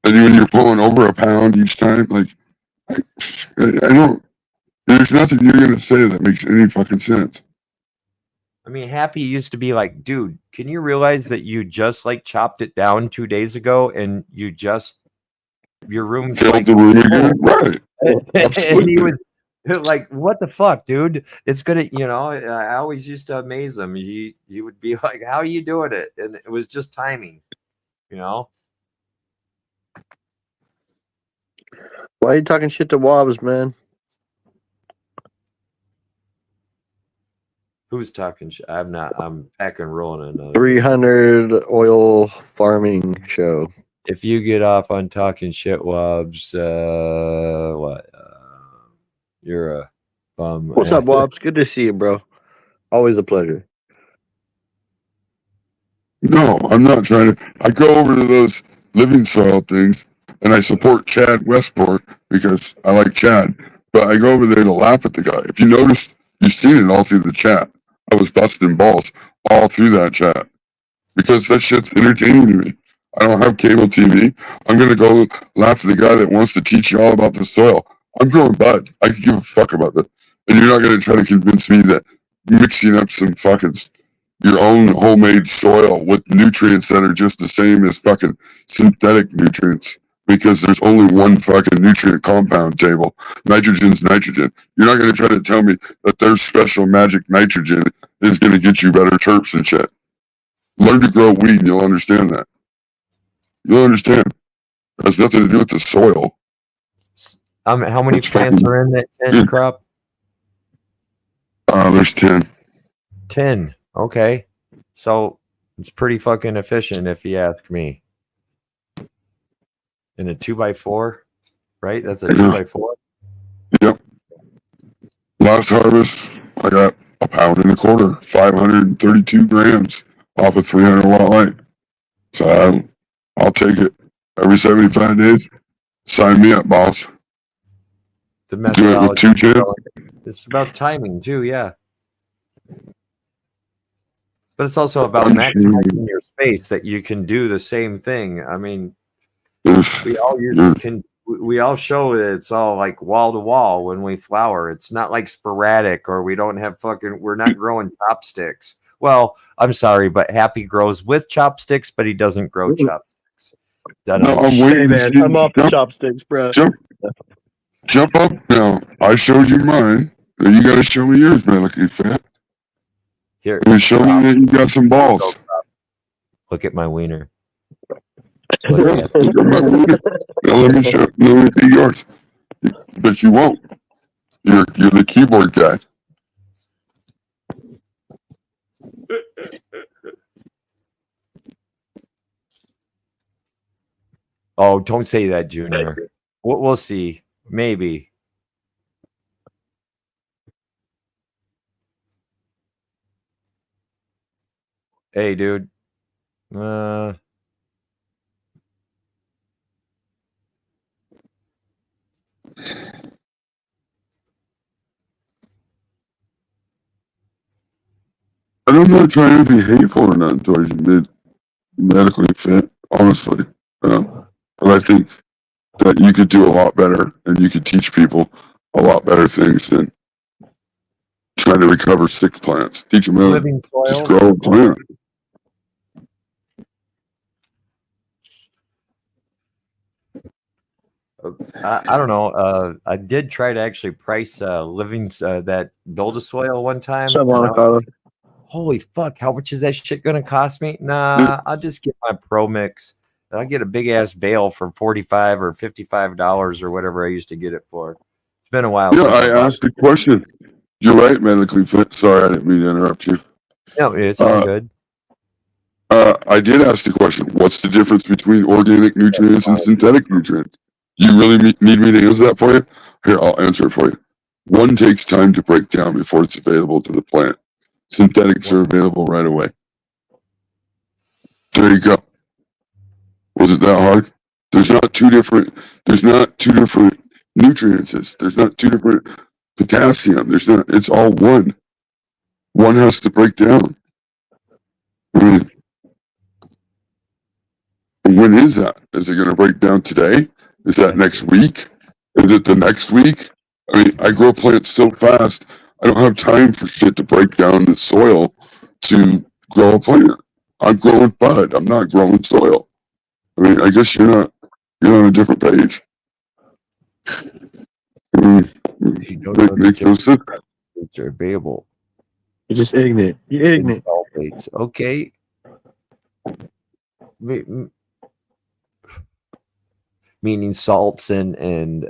And when you're pulling over a pound each time, like, I don't. There's nothing you're gonna say that makes any fucking sense.
I mean, Happy used to be like, dude, can you realize that you just like chopped it down 2 days ago and you just your room
filled
like,
the room again, right?
And he was like, what the fuck, dude? It's gonna, you know. I always used to amaze him. He would be like, how are you doing it? And it was just timing, you know.
Why are you talking shit to Wobbs, man?
Who's talking shit? I'm not. I'm packing rolling in
300 oil farming show.
If you get off on talking shit, Wobbs, what? You're a bum.
What's up, Wobbs? Good to see you, bro. Always a pleasure.
No, I'm not trying to. I go over to those living soil things, and I support Chad Westport because I like Chad. But I go over there to laugh at the guy. If you noticed, you've seen it all through the chat. I was busting balls all through that chat because that shit's entertaining to me. I don't have cable TV. I'm gonna go laugh at the guy that wants to teach you all about the soil. I'm growing bud. I could give a fuck about that. And you're not gonna try to convince me that mixing up some fucking your own homemade soil with nutrients that are just the same as fucking synthetic nutrients because there's only one fucking nutrient compound table. Nitrogen's nitrogen. You're not going to try to tell me that their special magic nitrogen is going to get you better terps and shit. Learn to grow weed and you'll understand that. You'll understand. It has nothing to do with the soil.
How many
It's
plants
fucking-
are in that 10 crop?
There's 10.
10. Okay. So it's pretty fucking efficient if you ask me. In a 2x4, right? That's a 2x4.
Yep. Last harvest, I got a pound and a quarter, 532 grams off a 300 watt light. So I'll take it every 75 days. Sign me up, boss.
The
Do it with
methodology.
2 chips.
It's about timing too, yeah. But it's also about
I'm
maximizing your space that you can do the same thing. I mean, we all show that it's all like wall to wall when we flower. It's not like sporadic, or we don't have we're not growing chopsticks. Well, I'm sorry, but Happy grows with chopsticks, but he doesn't grow chopsticks.
No, I'm waiting to see.
I'm off the chopsticks, bro.
Jump up now. I showed you mine. Now you got to show me yours, man. Look, you fat.
Here,
And show me that you got some balls.
look at my wiener.
Look at my wiener. Now let me see yours. But you won't. You're the keyboard guy.
Oh, don't say that, Junior. We'll see. Maybe. Hey, dude.
And I'm not trying to be hateful or nothing towards you, medically fit, honestly. But I think that you could do a lot better, and you could teach people a lot better things than trying to recover sick plants. Teach them how to
Living
just
soil.
grow a plant.
I don't know. I did try to actually price living that Build a Soil one time. Holy fuck, how much is that shit gonna cost me? Nah, I'll just get my Pro Mix. And I'll get a big ass bale for $45 or $55 or whatever I used to get it for. It's been a while.
Yeah, I asked the question. You're right, medically fit. Sorry, I didn't mean to interrupt you.
No, it's all good.
I did ask the question, what's the difference between organic nutrients and synthetic nutrients? You really need me to answer that for you? Here, I'll answer it for you. One takes time to break down before it's available to the plant. Synthetics are available right away. There you go. Was it that hard? There's not two different nutrients. There's not two different potassium. It's all one. One has to break down. I mean, when is that? Is it going to break down today? Is that next week? Is it the next week? I mean, I grow plants so fast, I don't have time for shit to break down the soil to grow a plant. I'm growing bud. I'm not growing soil. I mean, I guess you're on a different page. Make no sense.
They're available.
You're just ignorant. You're ignorant.
Sulfates. Okay. Meaning salts and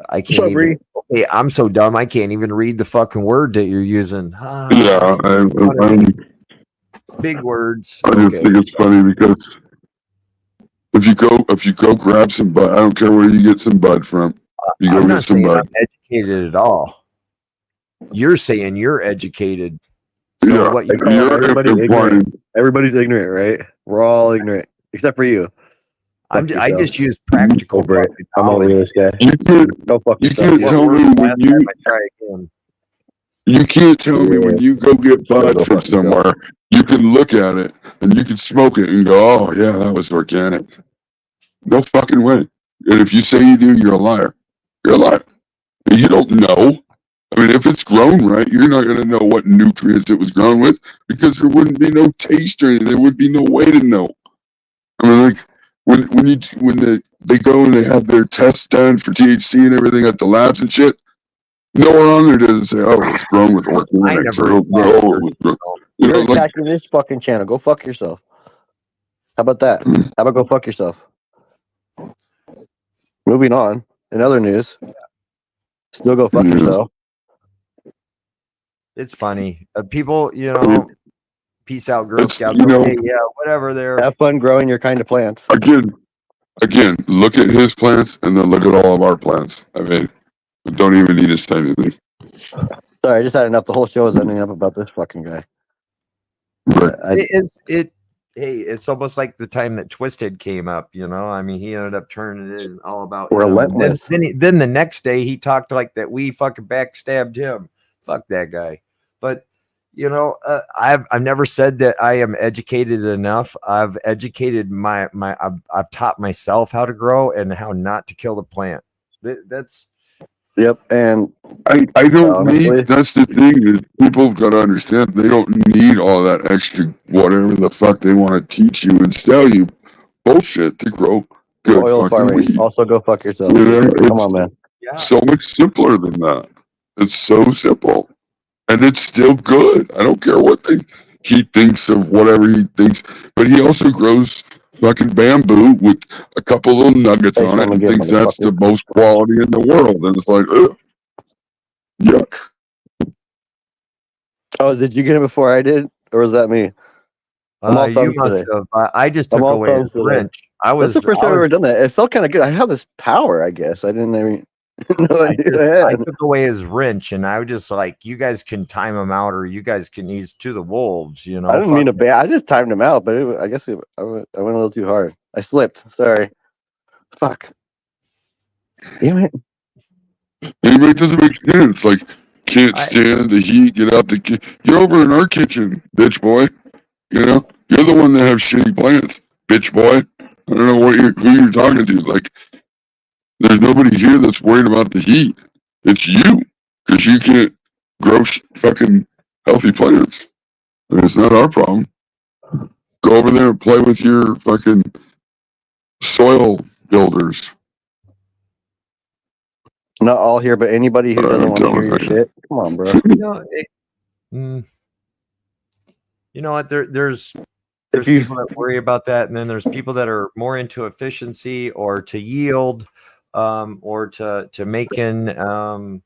I can't even. Okay, I'm so dumb. I can't even read the fucking word that you're using.
Yeah,
big words.
I just think it's funny because if you go grab some bud, I don't care where you get some bud from. You go
I'm
get
not
some
saying
bud.
I'm educated at all. You're saying you're educated. So
Yeah,
what you
everybody's ignorant. Everybody's ignorant, right? We're all ignorant except for you.
I just use practical.
I'm over this guy.
You can't
Go fuck yourself.
tell me when you can't tell me when you go get bud from somewhere. You can look at it and you can smoke it and go, "Oh yeah, that was organic." No fucking way. And if you say you do, you're a liar. You're a liar. You don't know. I mean, if it's grown right, you're not going to know what nutrients it was grown with because there wouldn't be no taste or anything. There would be no way to know. I mean, like, when they go and they have their tests done for THC and everything at the labs and shit, no one on there doesn't say, "Oh, it's grown with organics."
never
Or, "Oh, it was grown." You know,
You're
like
attacking this fucking channel. Go fuck yourself. How about that? How about go fuck yourself? Moving on. In other news, still go fuck
Yeah.
yourself.
It's funny. People, peace out, Girl
It's,
Scouts.
you know,
Okay, yeah, whatever. There.
Have fun growing your kind of plants.
again, look at his plants and then look at all of our plants. I mean, we don't even need to say anything.
Sorry, I just had enough. The whole show is ending up about this fucking guy.
But
It's almost like the time that Twisted came up. I mean, he ended up turning it all about
Relentless.
Then the next day he talked like that we fucking backstabbed him. Fuck that guy. But I've never said that I am educated enough. I've educated I've taught myself how to grow and how not to kill the plant. That's
Yep, and
I don't
honestly,
need. That's the thing is people have got to understand they don't need all that extra whatever the fuck they want to teach you and tell you bullshit to grow good
oil
fucking
farming.
weed.
Also, go fuck yourself.
You know,
Come on, man.
yeah.
so much simpler than that. It's so simple, and it's still good. I don't care what he thinks of whatever he thinks, but he also grows fucking bamboo with a couple little nuggets
Thanks,
on it
I'm
and
again,
thinks that's the
motherfucker.
most quality in the world. And it's like, ugh, yuck.
Oh, did you get it before I did, or was that me? I'm all
You
thumbs
must
today.
have. I just
I'm
took
all
away
thumbs
his
today.
wrench.
That's the first time I've ever done that. It felt kind of good. I have this power, I guess. I didn't even know I
I
had.
took away his wrench, and I was just like, "You guys can time him out, or you guys can. He's to the wolves."
I didn't mean to ban. I just timed him out, but I guess I went a little too hard. I slipped. Sorry. Fuck. Damn it.
Anyway, it doesn't make sense. Like, can't stand the heat. Get out the kitchen. You're over in our kitchen, bitch boy. You know, you're the one that have shitty plants, bitch boy. I don't know who you're talking to. Like, there's nobody here that's worried about the heat. It's you, because you can't grow fucking healthy plants. And it's not our problem. Go over there and play with your fucking soil builders.
Not all here, but anybody who doesn't want to hear your shit. Come on, bro.
You know what? There's people that worry about that, and then there's people that are more into efficiency or to yield, or to making, not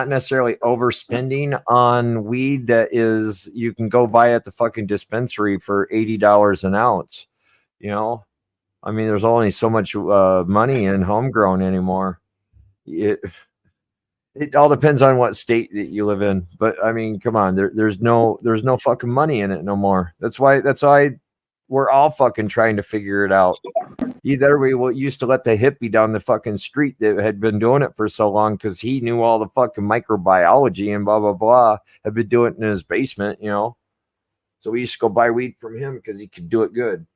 necessarily overspending on weed that is you can go buy at the fucking dispensary for $80 an ounce. I mean, there's only so much money in homegrown anymore. It all depends on what state that you live in, but I mean, come on, there's no fucking money in it no more. That's why we're all fucking trying to figure it out. Either we used to let the hippie down the fucking street that had been doing it for so long because he knew all the fucking microbiology and blah blah blah, had been doing it in his basement, So we used to go buy weed from him because he could do it good.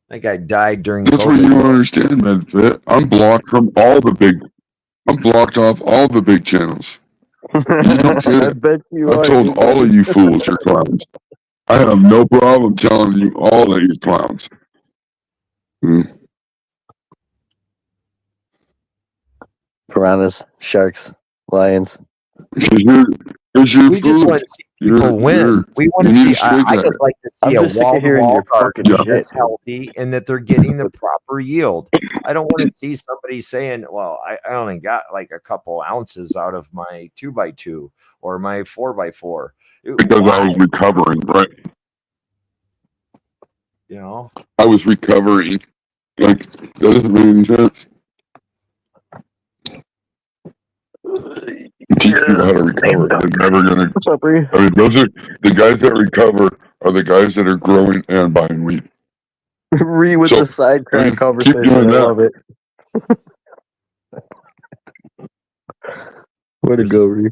That guy died during
That's
COVID.
what you don't understand, man. I'm blocked from I'm blocked off all the big channels. You don't get it. I told all of you fools you're clowns. I have no problem telling you all that you're clowns.
Piranhas, sharks, lions.
Because you're
We just want to see people win. We want to see. I just like to see a wall-to-wall garden that's healthy and that they're getting the proper yield. I don't want to see somebody saying, "Well, I only got like a couple ounces out of my 2x2 or my 4x4."
Because I was recovering, right? I was recovering. Like, that doesn't make any sense. Teach people how to recover. They're never gonna. I mean, those are the guys that recover are the guys that are growing and buying weed.
With the sidetrack conversation. I love it. Way to go, Ree.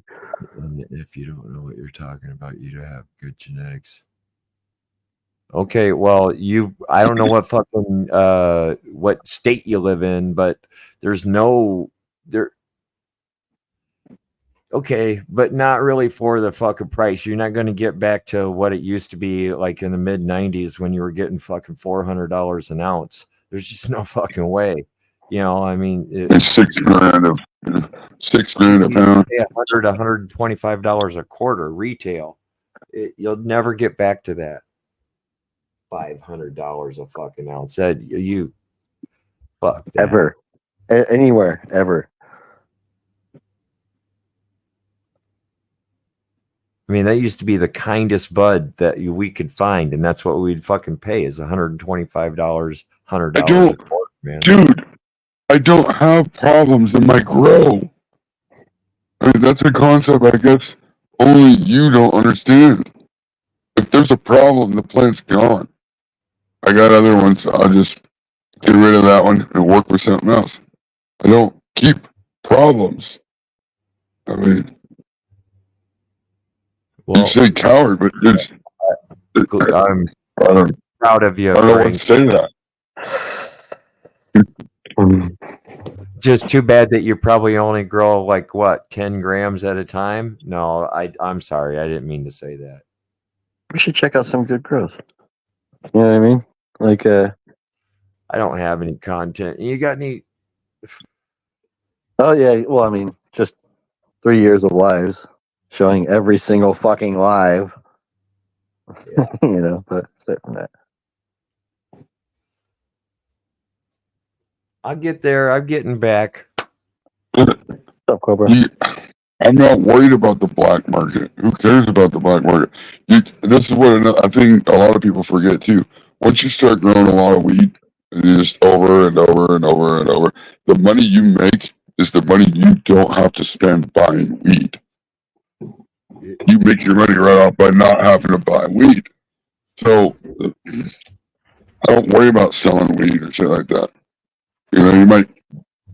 If you don't know what you're talking about, you have good genetics. Okay, well, I don't know what fucking what state you live in, but there's no there. Okay, but not really for the fucking price. You're not going to get back to what it used to be like in the mid 90s when you were getting fucking $400 an ounce. There's just no fucking way. You know, I mean,
It's $6,000 $6,000 a
you
pound.
pay $125 a quarter retail. You'll never get back to that. $500 a fucking ounce. That you fuck that.
Ever. Anywhere, ever.
I mean, that used to be the kindest bud that we could find, and that's what we'd fucking pay is $125, $100 a quarter, man.
Dude, I don't have problems in my grow. I mean, that's a concept I guess only you don't understand. If there's a problem, the plant's gone. I got other ones. I'll just get rid of that one and work with something else. I don't keep problems. I mean,
Well,
you say coward, but it's,
I'm
I don't
proud of you.
know what
Frank.
to say to that.
Just too bad that you probably only grow like what 10 grams at a time. No, I'm sorry, I didn't mean to say that.
We should check out some good growth. You know what I mean? Like,
I don't have any content. You got any?
oh yeah. Well, I mean, just 3 years of lives, showing every single fucking live.
Yeah.
You know, but aside from that,
I'll get there. I'm getting back.
what's up, Cobra?
I'm not worried about the black market. Who cares about the black market? This is what I think a lot of people forget too. Once you start growing a lot of weed, and you just over and over and over and over, the money you make is the money you don't have to spend buying weed. You make your money right off by not having to buy weed. So I don't worry about selling weed or shit like that. You know, you might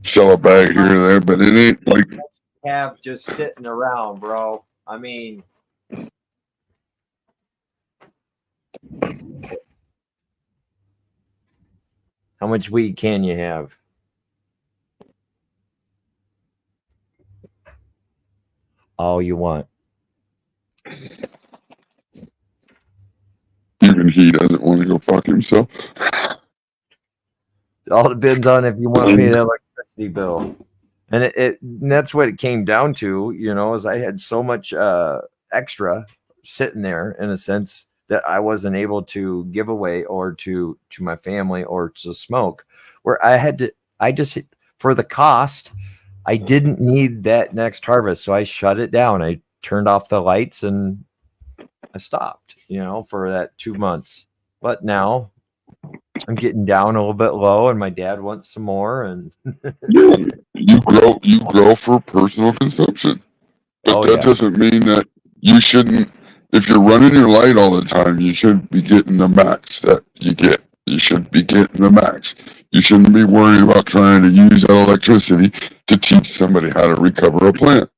sell a bag here and there, but it ain't like
Have just sitting around, bro. I mean, how much weed can you have? All you want.
even he doesn't want to go fuck himself.
It all depends on if you want to pay the electricity bill. And and that's what it came down to, you know, is I had so much extra sitting there in a sense that I wasn't able to give away or to my family or to smoke, where I just for the cost, I didn't need that next harvest. So I shut it down. I turned off the lights and I stopped, you know, for that 2 months. But now I'm getting down a little bit low and my dad wants some more. And
You grow for personal consumption. But that doesn't mean that you shouldn't, if you're running your light all the time, you should be getting the max that you get. You should be getting the max. You shouldn't be worried about trying to use that electricity to teach somebody how to recover a plant.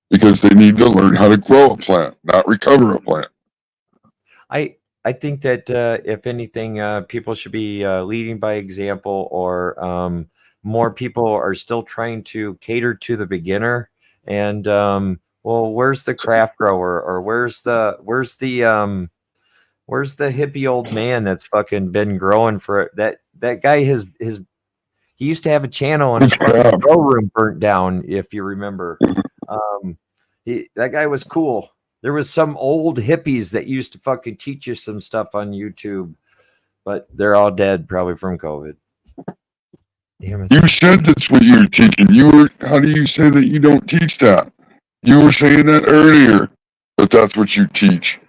Because they need to learn how to grow a plant, not recover a plant.
I think that if anything, people should be leading by example, or more people are still trying to cater to the beginner. And well, where's the craft grower, or where's the hippie old man that's fucking been growing for that guy? He used to have a channel and his fucking grow room burnt down, if you remember. That guy was cool. There was some old hippies that used to fucking teach you some stuff on YouTube, but they're all dead probably from COVID. Damn it.
You said that's what you were teaching. How do you say that you don't teach that? You were saying that earlier, that that's what you teach.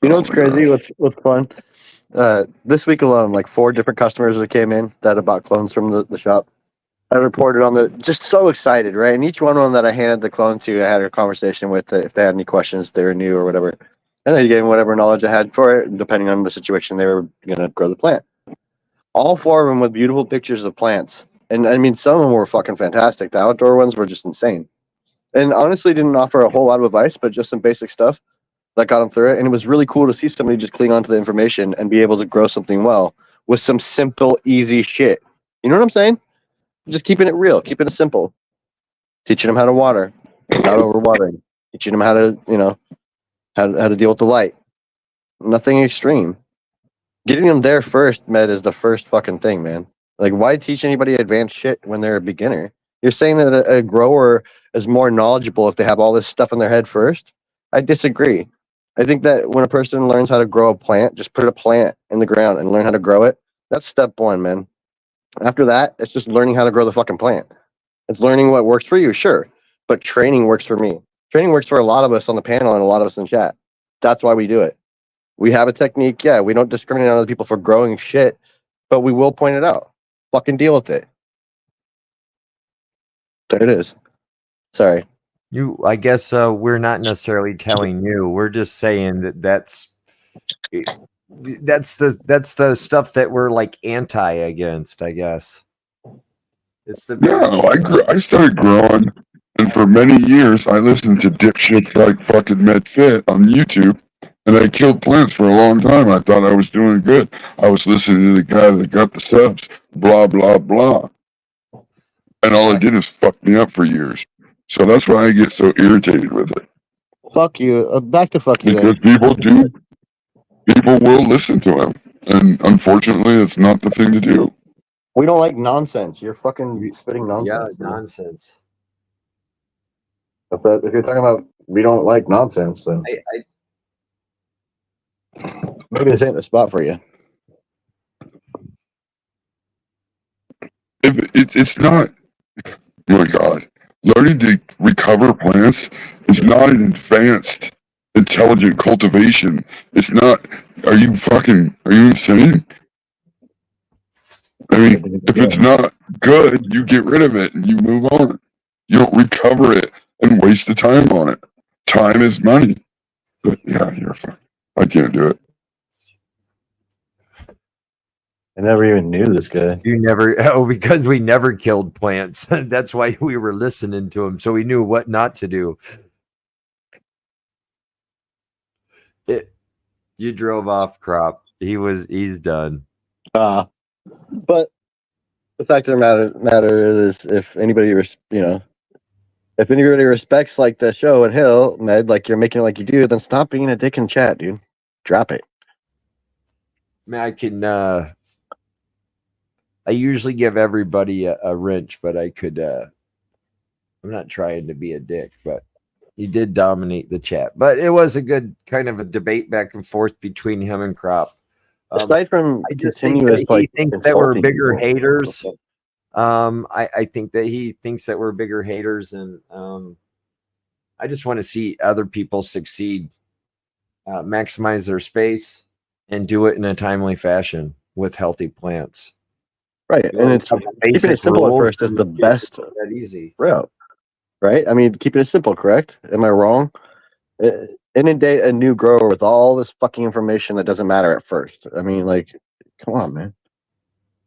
You know what's crazy? What's fun? This week alone, like 4 different customers that came in that had bought clones from the shop. I reported on just so excited, right? And each one of them that I handed the clone to, I had a conversation with if they had any questions, if they were new or whatever. And I gave them whatever knowledge I had for it, depending on the situation they were going to grow the plant. All 4 of them with beautiful pictures of plants. And I mean, some of them were fucking fantastic. The outdoor ones were just insane. And honestly, didn't offer a whole lot of advice, but just some basic stuff that got them through it. And it was really cool to see somebody just cling onto the information and be able to grow something well with some simple, easy shit. You know what I'm saying? Just keeping it real, keeping it simple, teaching them how to water, without overwatering, teaching them how to, how to deal with the light. Nothing extreme. Getting them there first, Med, is the first fucking thing, man. Like, why teach anybody advanced shit when they're a beginner? You're saying that a grower is more knowledgeable if they have all this stuff in their head first? I disagree. I think that when a person learns how to grow a plant, just put a plant in the ground and learn how to grow it. That's step one, man. After that, it's just learning how to grow the fucking plant. It's learning what works for you, sure. But training works for me. Training works for a lot of us on the panel and a lot of us in chat. That's why we do it. We have a technique. Yeah, we don't discriminate on other people for growing shit, but we will point it out. Fucking deal with it. There it is. Sorry.
I guess we're not necessarily telling you. We're just saying that's the stuff that we're like anti against, I guess. It's the
No, I started growing, and for many years I listened to dipshits like fucking MedFit on YouTube, and I killed plants for a long time. I thought I was doing good. I was listening to the guy that got the subs, blah blah blah, and all it did is fuck me up for years. So that's why I get so irritated with it.
Fuck you. Back to fuck you.
Because people will listen to him, and unfortunately, it's not the thing to do.
We don't like nonsense. You're fucking spitting nonsense.
Yeah, nonsense.
If you're talking about we don't like nonsense, then maybe this ain't the spot for you.
It's not. Oh my God, learning to recover plants is not an advanced, intelligent cultivation. It's not. Are you insane? I mean, if it's not good, you get rid of it and you move on. You don't recover it and waste the time on it. Time is money. But yeah, you're fine. I can't do it.
I never even knew this guy.
Because we never killed plants. That's why we were listening to him, so we knew what not to do. You drove off, Crop. He's done.
But the fact of the matter is if anybody respects like the show and Hill, Med, like you're making it like you do, then stop being a dick in chat, dude. Drop it.
Man, I can I usually give everybody a wrench, but I could I'm not trying to be a dick, but he did dominate the chat. But it was a good kind of a debate back and forth between him and Crop.
Aside from
I just think that he thinks that we're bigger haters. I think that he thinks that we're bigger haters, and I just want to see other people succeed, maximize their space, and do it in a timely fashion with healthy plants.
Right, and it's keeping it simple at first is the best
that easy
route. Right, I mean, keeping it simple. Correct? Am I wrong? Inundate a new grower with all this fucking information that doesn't matter at first. I mean, like, come on, man.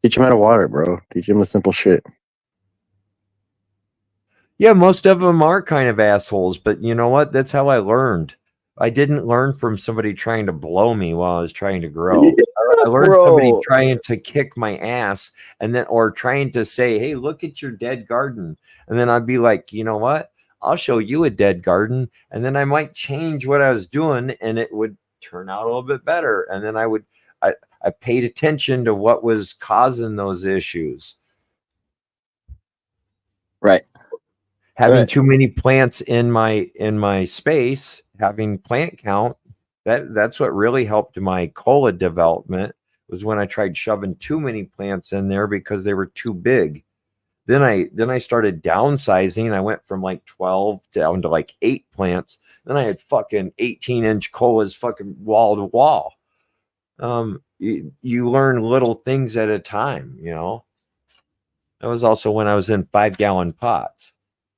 Teach him how to water, bro. Teach him the simple shit.
Yeah, most of them are kind of assholes, but you know what? That's how I learned. I didn't learn from somebody trying to blow me while I was trying to grow. I learned somebody trying to kick my ass or trying to say, hey, look at your dead garden. And then I'd be like, you know what? I'll show you a dead garden. And then I might change what I was doing and it would turn out a little bit better. And then I paid attention to what was causing those issues.
Right.
Having too many plants in my space, having plant count, that's what really helped my cola development, was when I tried shoving too many plants in there because they were too big. Then I started downsizing. I went from like 12 down to like 8 plants. Then I had fucking 18-inch colas fucking wall to wall. You learn little things at a time, you know. That was also when I was in 5-gallon pots.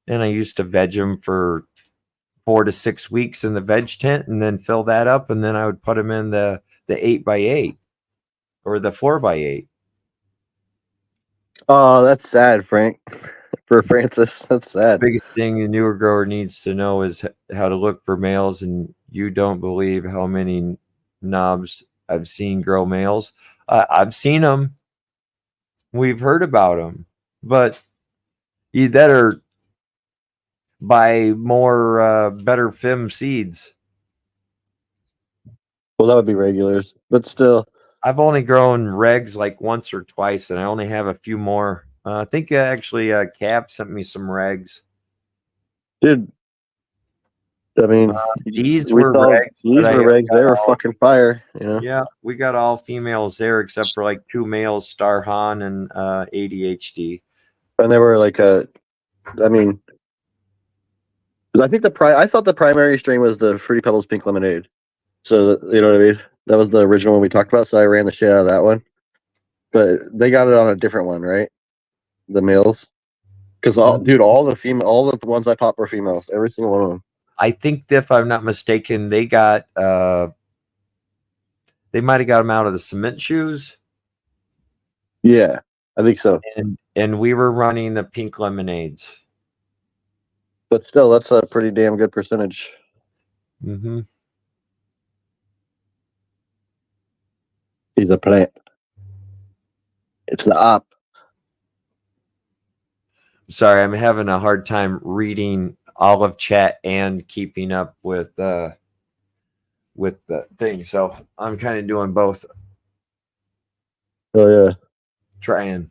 And I used to veg them for 4 to 6 weeks in the veg tent and then fill that up. And then I would put them in the 8x8 or the 4x8.
Oh, that's sad, Frank. For Francis, that's sad.
The biggest thing the newer grower needs to know is how to look for males. And you don't believe how many knobs I've seen grow males. I've seen them. We've heard about them. But buy more better FIM seeds.
Well, that would be regulars, but still.
I've only grown regs like once or twice, and I only have a few more. I think actually Cav sent me some regs.
Dude, I mean,
These
we
were
saw
regs.
these were regs. They were fucking fire, you know.
Yeah, we got all females there except for like 2 males, Starhan and ADHD.
And they were like I mean, I think I thought the primary strain was the Fruity Pebbles Pink Lemonade. So you know what I mean? That was the original one we talked about. So I ran the shit out of that one. But they got it on a different one, right? The males. Because all the ones I popped were females. Every single one of them.
I think if I'm not mistaken, they got they might have got them out of the cement shoes.
Yeah, I think so.
And we were running the pink lemonades.
But still, that's a pretty damn good percentage.
Mm-hmm.
He's a plant. It's the op.
Sorry, I'm having a hard time reading all of chat and keeping up with the thing. So I'm kind of doing both.
Oh yeah.
Trying.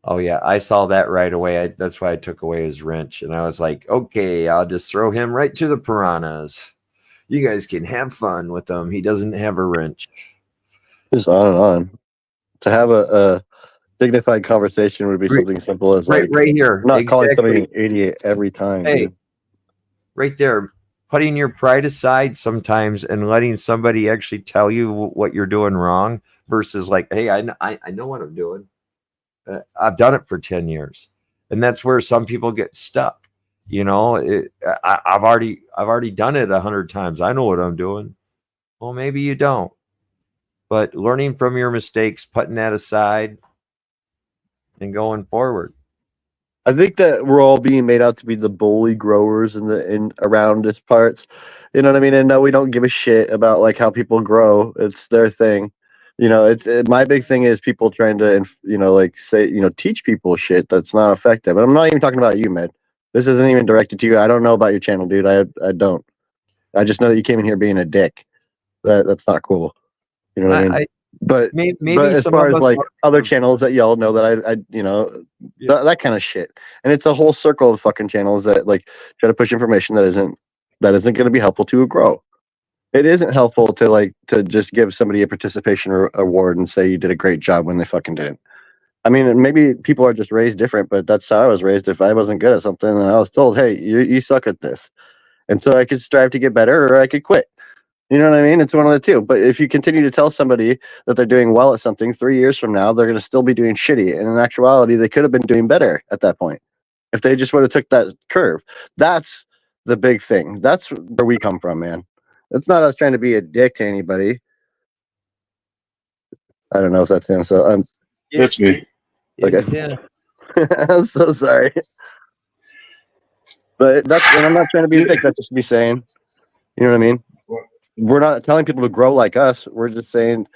Oh yeah, I saw that right away. That's why I took away his wrench, and I was like, okay, I'll just throw him right to the piranhas. You guys can have fun with him. He doesn't have a wrench.
Just on and on. To have a dignified conversation would be something simple as
right here.
Not calling somebody an idiot every time.
Hey,
dude.
Right there. Putting your pride aside sometimes and letting somebody actually tell you what you're doing wrong versus like, hey, I know what I'm doing. I've done it for 10 years. And that's where some people get stuck. You know, I've already done it 100 times. I know what I'm doing. Well, maybe you don't. But learning from your mistakes, putting that aside and going forward.
I think that we're all being made out to be the bully growers in around this parts. You know what I mean? And no, we don't give a shit about like how people grow. It's their thing. You know, my big thing is people trying to, you know, like say, you know, teach people shit that's not effective. And I'm not even talking about you, Med. This isn't even directed to you. I don't know about your channel, dude. I don't. I just know that you came in here being a dick. That's not cool. You know what I mean? But
maybe
as far as like other channels that y'all know that I you know, that kind of shit. And it's a whole circle of fucking channels that like try to push information that isn't going to be helpful to grow. It isn't helpful to just give somebody a participation award and say you did a great job when they fucking didn't. I mean, maybe people are just raised different, but that's how I was raised. If I wasn't good at something and I was told, hey, you suck at this. And so I could strive to get better or I could quit. You know what I mean? It's one of the two. But if you continue to tell somebody that they're doing well at something, 3 years from now, they're going to still be doing shitty. And in actuality, they could have been doing better at that point if they just would have took that curve. That's the big thing. That's where we come from, man. It's not us trying to be a dick to anybody. I don't know if that's him. So
it's me.
Okay. I'm so sorry. But and I'm not trying to be a dick. That's just me saying. You know what I mean? We're not telling people to grow like us. We're just saying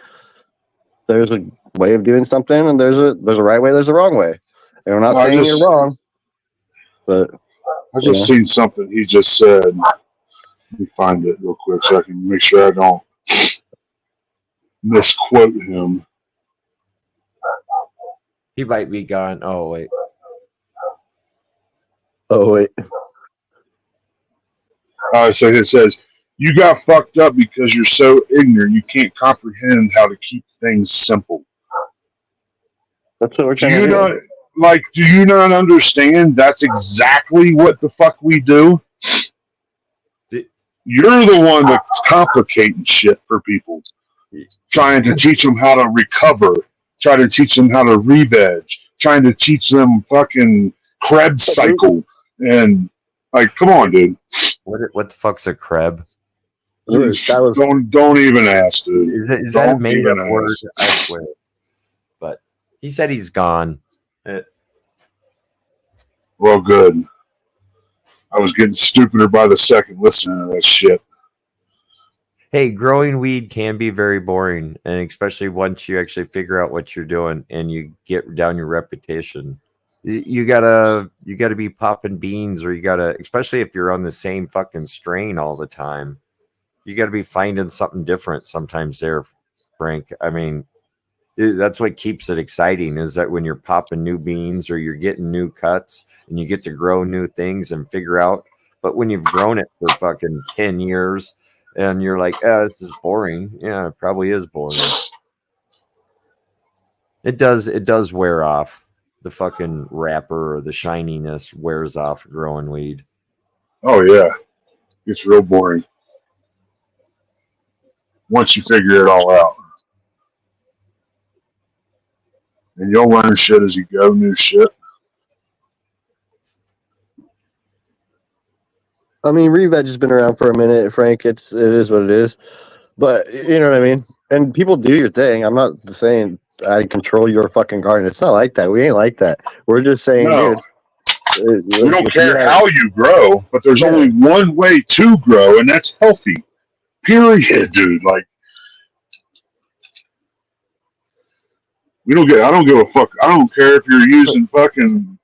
there's a way of doing something, and there's a right way, there's a wrong way. And we're not saying you're wrong. But
I just seen something he just said. Let me find it real quick so I can make sure I don't misquote him.
He might be gone. Oh wait.
So it says, you got fucked up because you're so ignorant you can't comprehend how to keep things simple.
That's what we're trying to do.
Do you not understand that's exactly what the fuck we do? You're the one that's complicating shit for people. Trying to teach them how to recover. Trying to teach them how to re-veg. Trying to teach them fucking Krebs cycle. And, like, come on, dude.
What the fuck's a Krebs?
Don't even ask, dude.
Is that a made-up word? I swear. But he said he's gone.
Well, good. I was getting stupider by the second listening to that shit.
Hey, growing weed can be very boring, and especially once you actually figure out what you're doing and you get down your reputation. You gotta be popping beans, or you gotta, especially if you're on the same fucking strain all the time, you gotta be finding something different sometimes there, Frank. I mean, that's what keeps it exciting, is that when you're popping new beans or you're getting new cuts and you get to grow new things and figure out. But when you've grown it for fucking 10 years and you're like, this is boring. Yeah, it probably is boring. It does wear off. The fucking wrapper or the shininess wears off growing weed.
Oh yeah, it's real boring once you figure it all out. And you'll learn shit as you go, new shit.
I mean, re-veg has been around for a minute, Frank. It is what it is. But you know what I mean? And people do your thing. I'm not saying I control your fucking garden. It's not like that. We ain't like that. We're just saying,
No.
dude.
We don't care how you grow, but there's only one way to grow, and that's healthy. Period, dude. Like, I don't give a fuck. I don't care if you're using fucking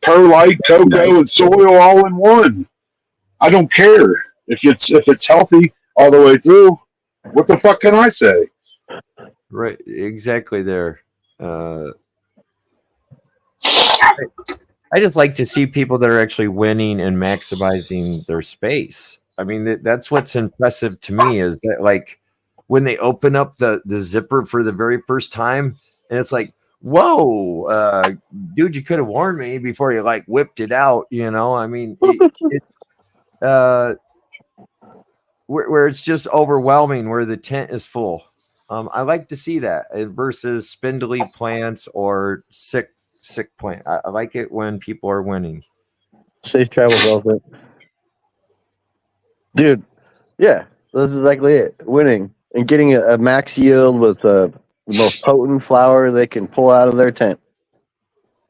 perlite, cocoa, and soil all in one. I don't care if it's healthy all the way through. What the fuck can I say?
Right, exactly. There. I just like to see people that are actually winning and maximizing their space. I mean, that's what's impressive to me, is that, like, when they open up the zipper for the very first time, and it's like, whoa, dude, you could have warned me before you like whipped it out. You know, I mean, where it's just overwhelming, where the tent is full. I like to see that versus spindly plants or sick plant. I like it when people are winning.
Safe travels, Velvet. Dude, yeah, that's exactly it. Winning and getting a max yield with the most potent flower they can pull out of their tent.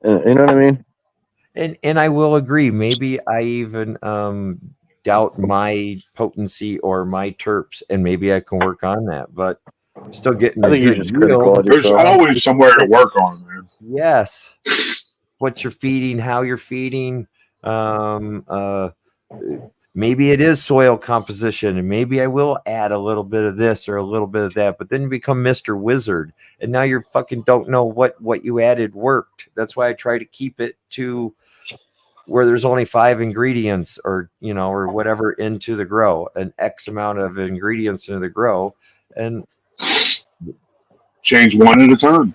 You know what I mean?
And I will agree. Maybe I even doubt my potency or my terps, and maybe I can work on that. But still getting.
I think you're just critical of
There's
yourself.
always somewhere to work on, man.
Yes. What you're feeding, how you're feeding. Maybe it is soil composition, and maybe I will add a little bit of this or a little bit of that. But then you become Mr. Wizard, and now you fucking don't know what you added worked. That's why I try to keep it to where there's only 5 ingredients, or or whatever into the grow, an X amount of ingredients into the grow, and
change one at a time.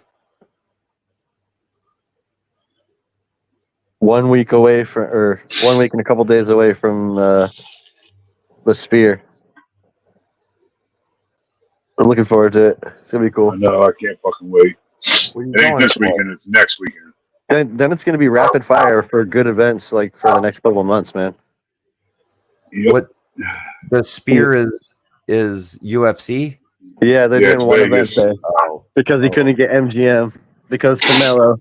1 week away from, or 1 week and a couple days away from the Sphere. I'm looking forward to it. It's gonna be cool.
I know. I can't fucking wait. It ain't this weekend. It's next weekend.
Then it's gonna be rapid fire for good events, like for the next couple of months, man.
Yep.
What the Spear is UFC?
Yeah, they're doing one event
Vegas.
there because he couldn't get MGM because Canelo.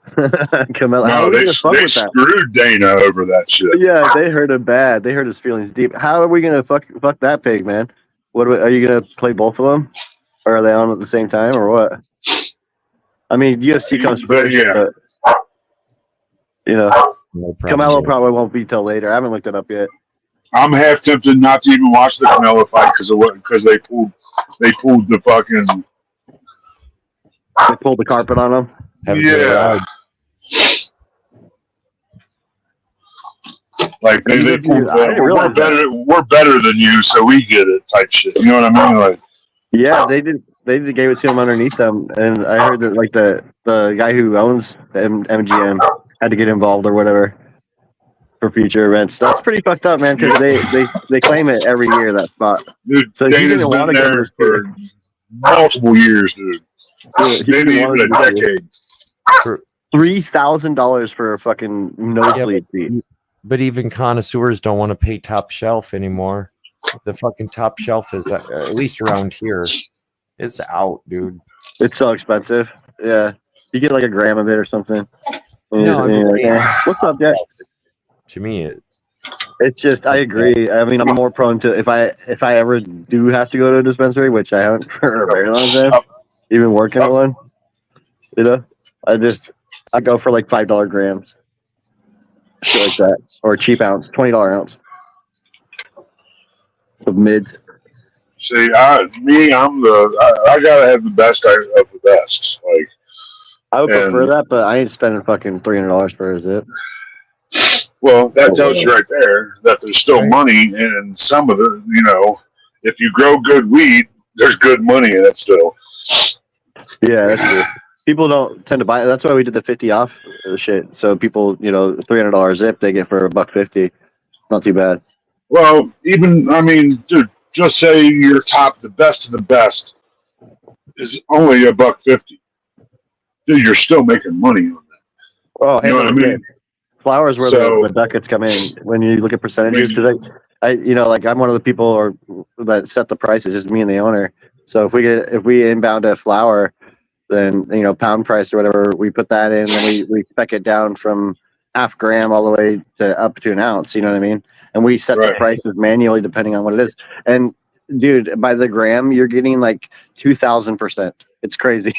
Canelo.
No, they screwed Dana over that shit.
Yeah, they hurt him bad. They hurt his feelings deep. How are we gonna fuck that pig, man? Are you gonna play both of them, or are they on at the same time, or what? I mean, UFC comes first, but Canelo probably won't be till later. I haven't looked it up yet.
I'm half tempted not to even watch the Canelo fight because they pulled the fucking.
They pulled the carpet on him.
Yeah. Like they pulled we're better than you, so we get it type shit. You know what I mean? Like,
yeah, they did. They gave it to him underneath them, and I heard that like the guy who owns MGM had to get involved or whatever for future events. That's pretty fucked up, man. Because they claim it every year, that spot.
Dude, so Dana's been there for multiple years, dude. Maybe even a decade.
$3,000 for a fucking nosebleed seat.
But even connoisseurs don't want to pay top shelf anymore. The fucking top shelf is at least around here. It's out, dude.
It's so expensive. Yeah, you get like a gram of it or something. What's up, Jack?
To me,
it's just, I agree. I mean, I'm more prone to if I ever do have to go to a dispensary, which I haven't for a very long time, even working at one. I just I go for like $5 grams, shit like that, or a cheap ounce, $20 ounce of mids.
See, I gotta have the best of the best. Like,
I would prefer
and
that, but I ain't spending fucking $300 for a zip.
well, that tells you right there that there's still money in some of the. If you grow good weed, there's good money in it still.
Yeah, that's true. People don't tend to buy it. That's why we did the 50 off shit. So people, $300 zip they get for $150. Not too bad.
Well, dude, just say your the best of the best is only $150. Dude, you're still making money on that.
Oh,
You know what I mean?
Flour is where
So-
the ducats come in when you look at percentages. Because I'm one of the people that set the prices. Just me and the owner. So if we inbound a flour, then pound price or whatever, we put that in, and we spec it down from half gram all the way to up to an ounce. You know what I mean? And we set the prices manually depending on what it is. And dude, by the gram, you're getting like 2,000%. It's crazy.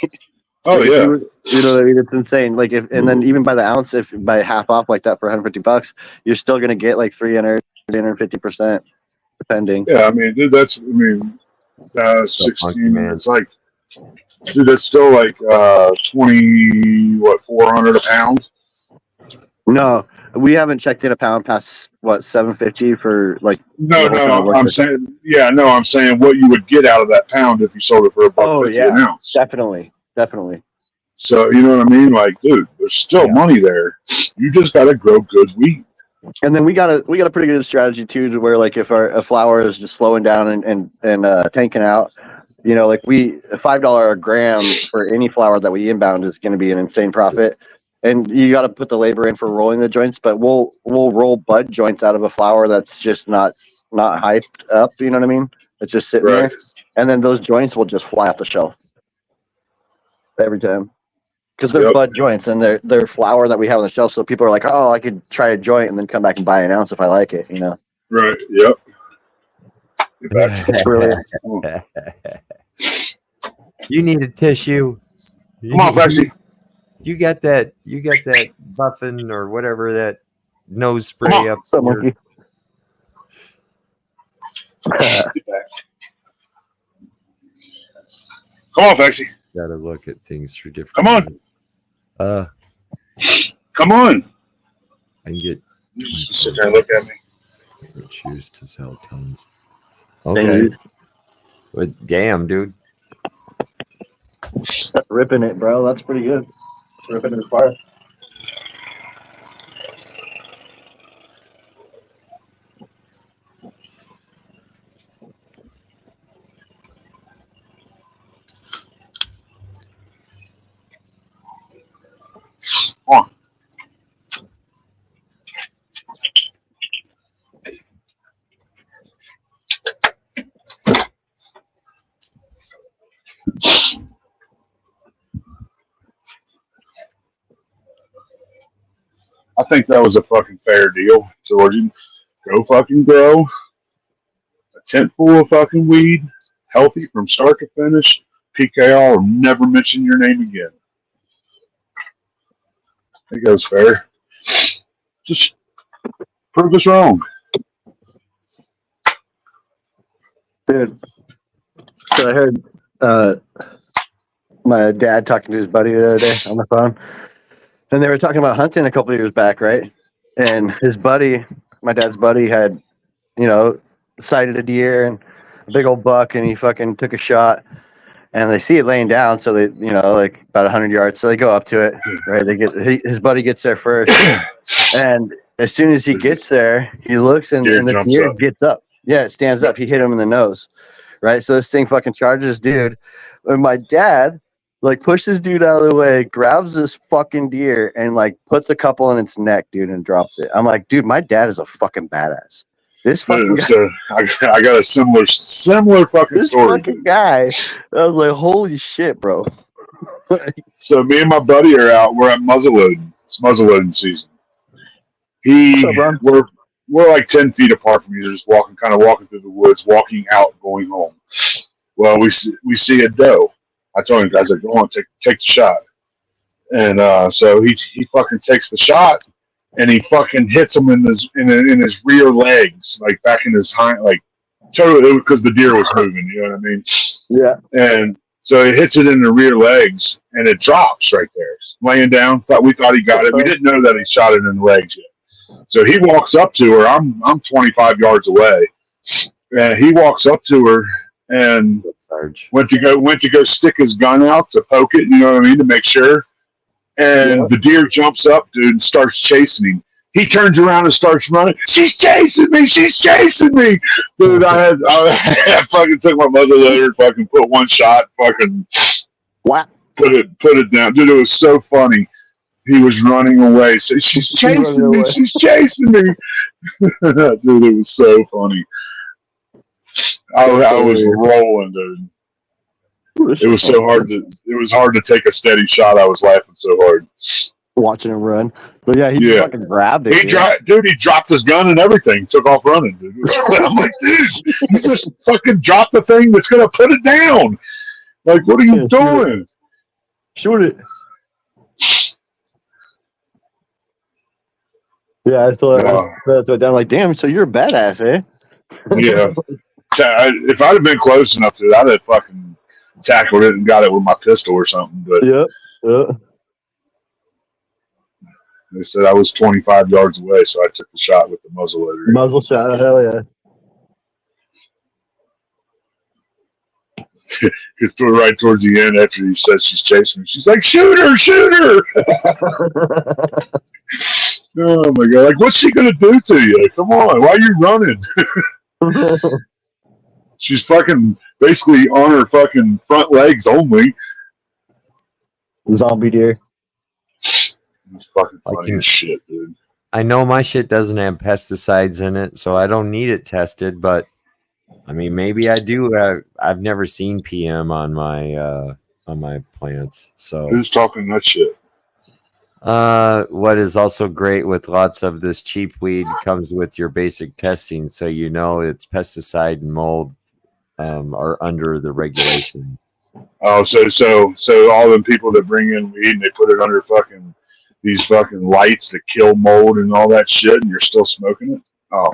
Oh yeah.
You know what I mean? It's insane. And then even by the ounce, if by half off like that for $150, you're still gonna get like 350%, depending.
Yeah, dude, that's 16. It's like, dude, that's still like 400 a pound.
No, we haven't checked in a pound past $750 for like.
No, I'm saying what you would get out of that pound if you sold it for $1.50 an ounce.
Definitely.
So you know what I mean? Like, dude, there's still money there. You just gotta grow good wheat.
And then we got a pretty good strategy too, to where like if a flour is just slowing down and tanking out, like $5 a gram for any flour that we inbound is going to be an insane profit. And you got to put the labor in for rolling the joints, but we'll roll bud joints out of a flour that's just not hyped up. You know what I mean? It's just sitting there, and then those joints will just fly off the shelf every time. Because they're bud joints and they're flour that we have on the shelf, so people are like, "Oh, I could try a joint and then come back and buy an ounce if I like it."
Right. Yep.
It's brilliant.
You need a tissue.
Come on, Flexi.
You got that muffin or whatever, that nose spray up.
Monkey.
Come on, Flexi.
Gotta look at things through different.
Come on. Come on.
I can get.
Just sit there and look at me.
Choose to sell tons. Okay. But damn, dude.
Ripping it, bro. That's pretty good. Ripping it apart.
Come on. I think that was a fucking fair deal, Georgian. Go fucking grow a tent full of fucking weed, healthy from start to finish. PKR will never mention your name again. I think that was fair. Just prove us wrong.
Dude, so I heard my dad talking to his buddy the other day on the phone, and they were talking about hunting a couple of years back, right? And his buddy, my dad's buddy, had, sighted a deer and a big old buck, and he fucking took a shot, and they see it laying down, so they, like about 100 yards, so they go up to it, right? His buddy gets there first, and as soon as he gets there, he looks and the deer gets up. Yeah, it stands up. He hit him in the nose, right? So this thing fucking charges dude. And my dad, pushes dude out of the way, grabs this fucking deer, and, puts a couple in its neck, dude, and drops it. I'm like, dude, my dad is a fucking badass. This fucking guy.
I got a similar fucking story.
This fucking guy, I was like, holy shit, bro.
So me and my buddy are out. We're at muzzleloading. It's muzzleloading season. We're like 10 feet apart from you, just walking through the woods, walking out, going home. Well, we see a doe. I told him, guys, go on, take the shot. And so he fucking takes the shot, and he fucking hits him in his rear legs, like back in his hind, like totally, because the deer was moving. You know what I mean?
Yeah.
And so he hits it in the rear legs, and it drops right there, laying down. We thought he got it. We didn't know that he shot it in the legs yet. So he walks up to her. I'm 25 yards away, and he walks up to her and went to go stick his gun out to poke it. You know what I mean, to make sure. And the deer jumps up, dude, and starts chasing him. He turns around and starts running. She's chasing me! She's chasing me! Dude, I fucking took my muzzleloader, fucking put one shot, fucking
what?
Put it down. Dude, it was so funny. He was running away. So she's chasing me. She's chasing me. Dude, it was so funny. I was rolling, dude. It was so hard to take a steady shot. I was laughing so hard
watching him run. But yeah, he just fucking grabbed it.
He dropped his gun and everything, took off running, dude. I'm like, dude, you just fucking dropped the thing that's gonna put it down. Like, what are you doing?
Shoot it. Yeah, I still that's what I'm like, damn, so you're a badass, eh?
Yeah. If I'd have been close enough to it, I'd have fucking tackled it and got it with my pistol or something. But they said I was 25 yards away, so I took the shot with the muzzleloader.
Muzzle shot, hell yeah.
Because right towards the end, after he says she's chasing me, she's like, "Shoot her! Shoot her!" Oh my god! Like, what's she gonna do to you? Come on, why are you running? She's fucking basically on her fucking front legs only.
Zombie deer.
It's fucking funny as shit, dude.
I know my shit doesn't have pesticides in it, so I don't need it tested. But I mean, maybe I do. I've never seen PM on my plants. So
who's talking that shit?
What is also great with lots of this cheap weed comes with your basic testing, so you know it's pesticide and mold are under the regulation.
Oh, so all them people that bring in weed and they put it under fucking these fucking lights that kill mold and all that shit, and you're still smoking it? Oh,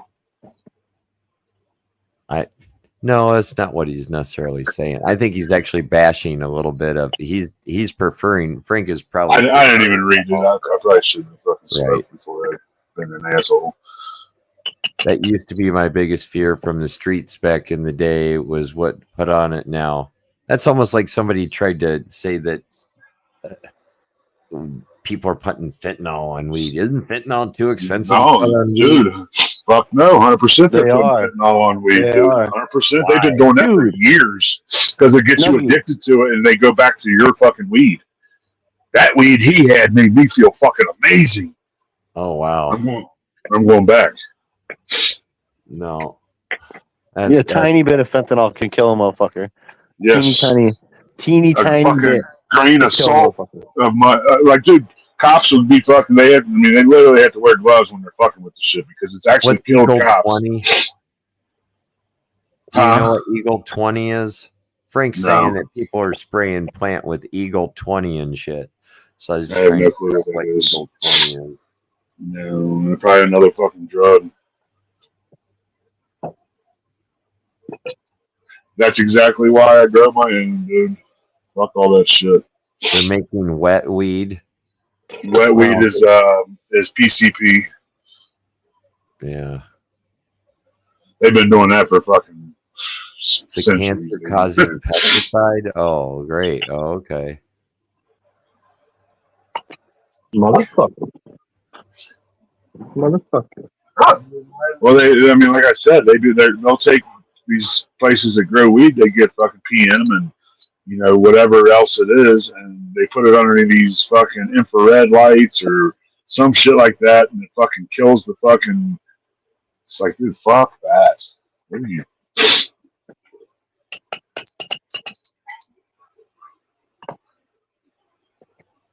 no, that's not what he's necessarily saying. I think he's actually bashing a little bit of he's preferring. Frank is probably.
I didn't even read it. I probably shouldn't have fucking smoked before I've been an asshole.
That used to be my biggest fear from the streets back in the day was what put on it now. That's almost like somebody tried to say that people are putting fentanyl on weed. Isn't fentanyl too expensive?
No, dude. Fuck no, 100% they're putting fentanyl on weed, dude. 100%. They've been doing that for years because it gets you addicted to it and they go back to your fucking weed. That weed he had made me feel fucking amazing.
Oh, wow.
I'm going back.
No.
A tiny bit of fentanyl can kill a motherfucker.
Yes.
Teeny tiny bit.
Grain of salt of my like, dude. Cops would be fucking. They literally have to wear gloves when they're fucking with the shit because it's actually killed cops.
20? Do you know what Eagle 20 is? Frank's saying that people are spraying plant with Eagle 20 and shit. So I was just trying to figure out what Eagle 20 is.
No, probably another fucking drug. That's exactly why I grow my own, dude. Fuck all that shit.
They're making wet weed.
Wet weed is PCP.
Yeah.
They've been doing that for fucking
it's a cancer-causing pesticide? Oh, great. Oh, okay.
Motherfucker.
Well, like I said, they'll take these places that grow weed, they get fucking PM and whatever else it is, and they put it under these fucking infrared lights or some shit like that, and it fucking kills the fucking. It's like, dude, fuck that. What are you?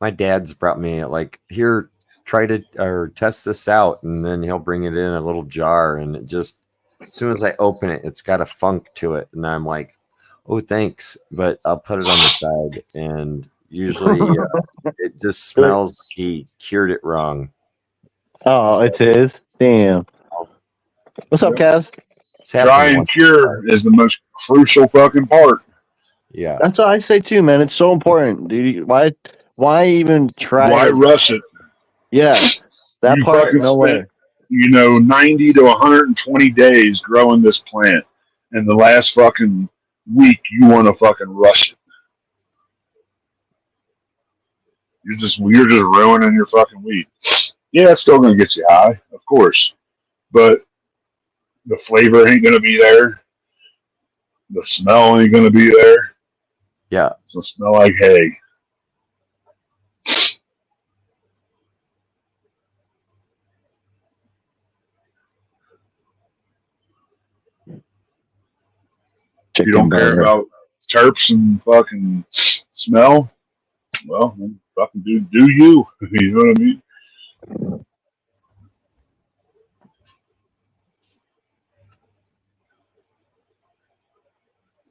My dad's brought me here, try to or test this out, and then he'll bring it in a little jar, and it just as soon as I open it, it's got a funk to it, and I'm like, oh, thanks, but I'll put it on the side, and Usually, it just smells like he cured it wrong.
Oh, it's his. Damn. What's up, Kaz?
It's
Dry
happened
and
once.
cure is the most crucial fucking part.
Yeah.
That's what I say too, man. It's so important, dude. Why even try?
Why rush it?
Yeah, that
You
part.
fucking
No way.
spent, 90 to 120 days growing this plant, and the last fucking week you want to fucking rush it. You're just ruining your fucking weed. Yeah, it's still gonna get you high, of course, but the flavor ain't gonna be there. The smell ain't gonna be there.
Yeah.
It's gonna smell like hay. If you don't care about terps and fucking smell, well, then fucking do you. You know what I mean?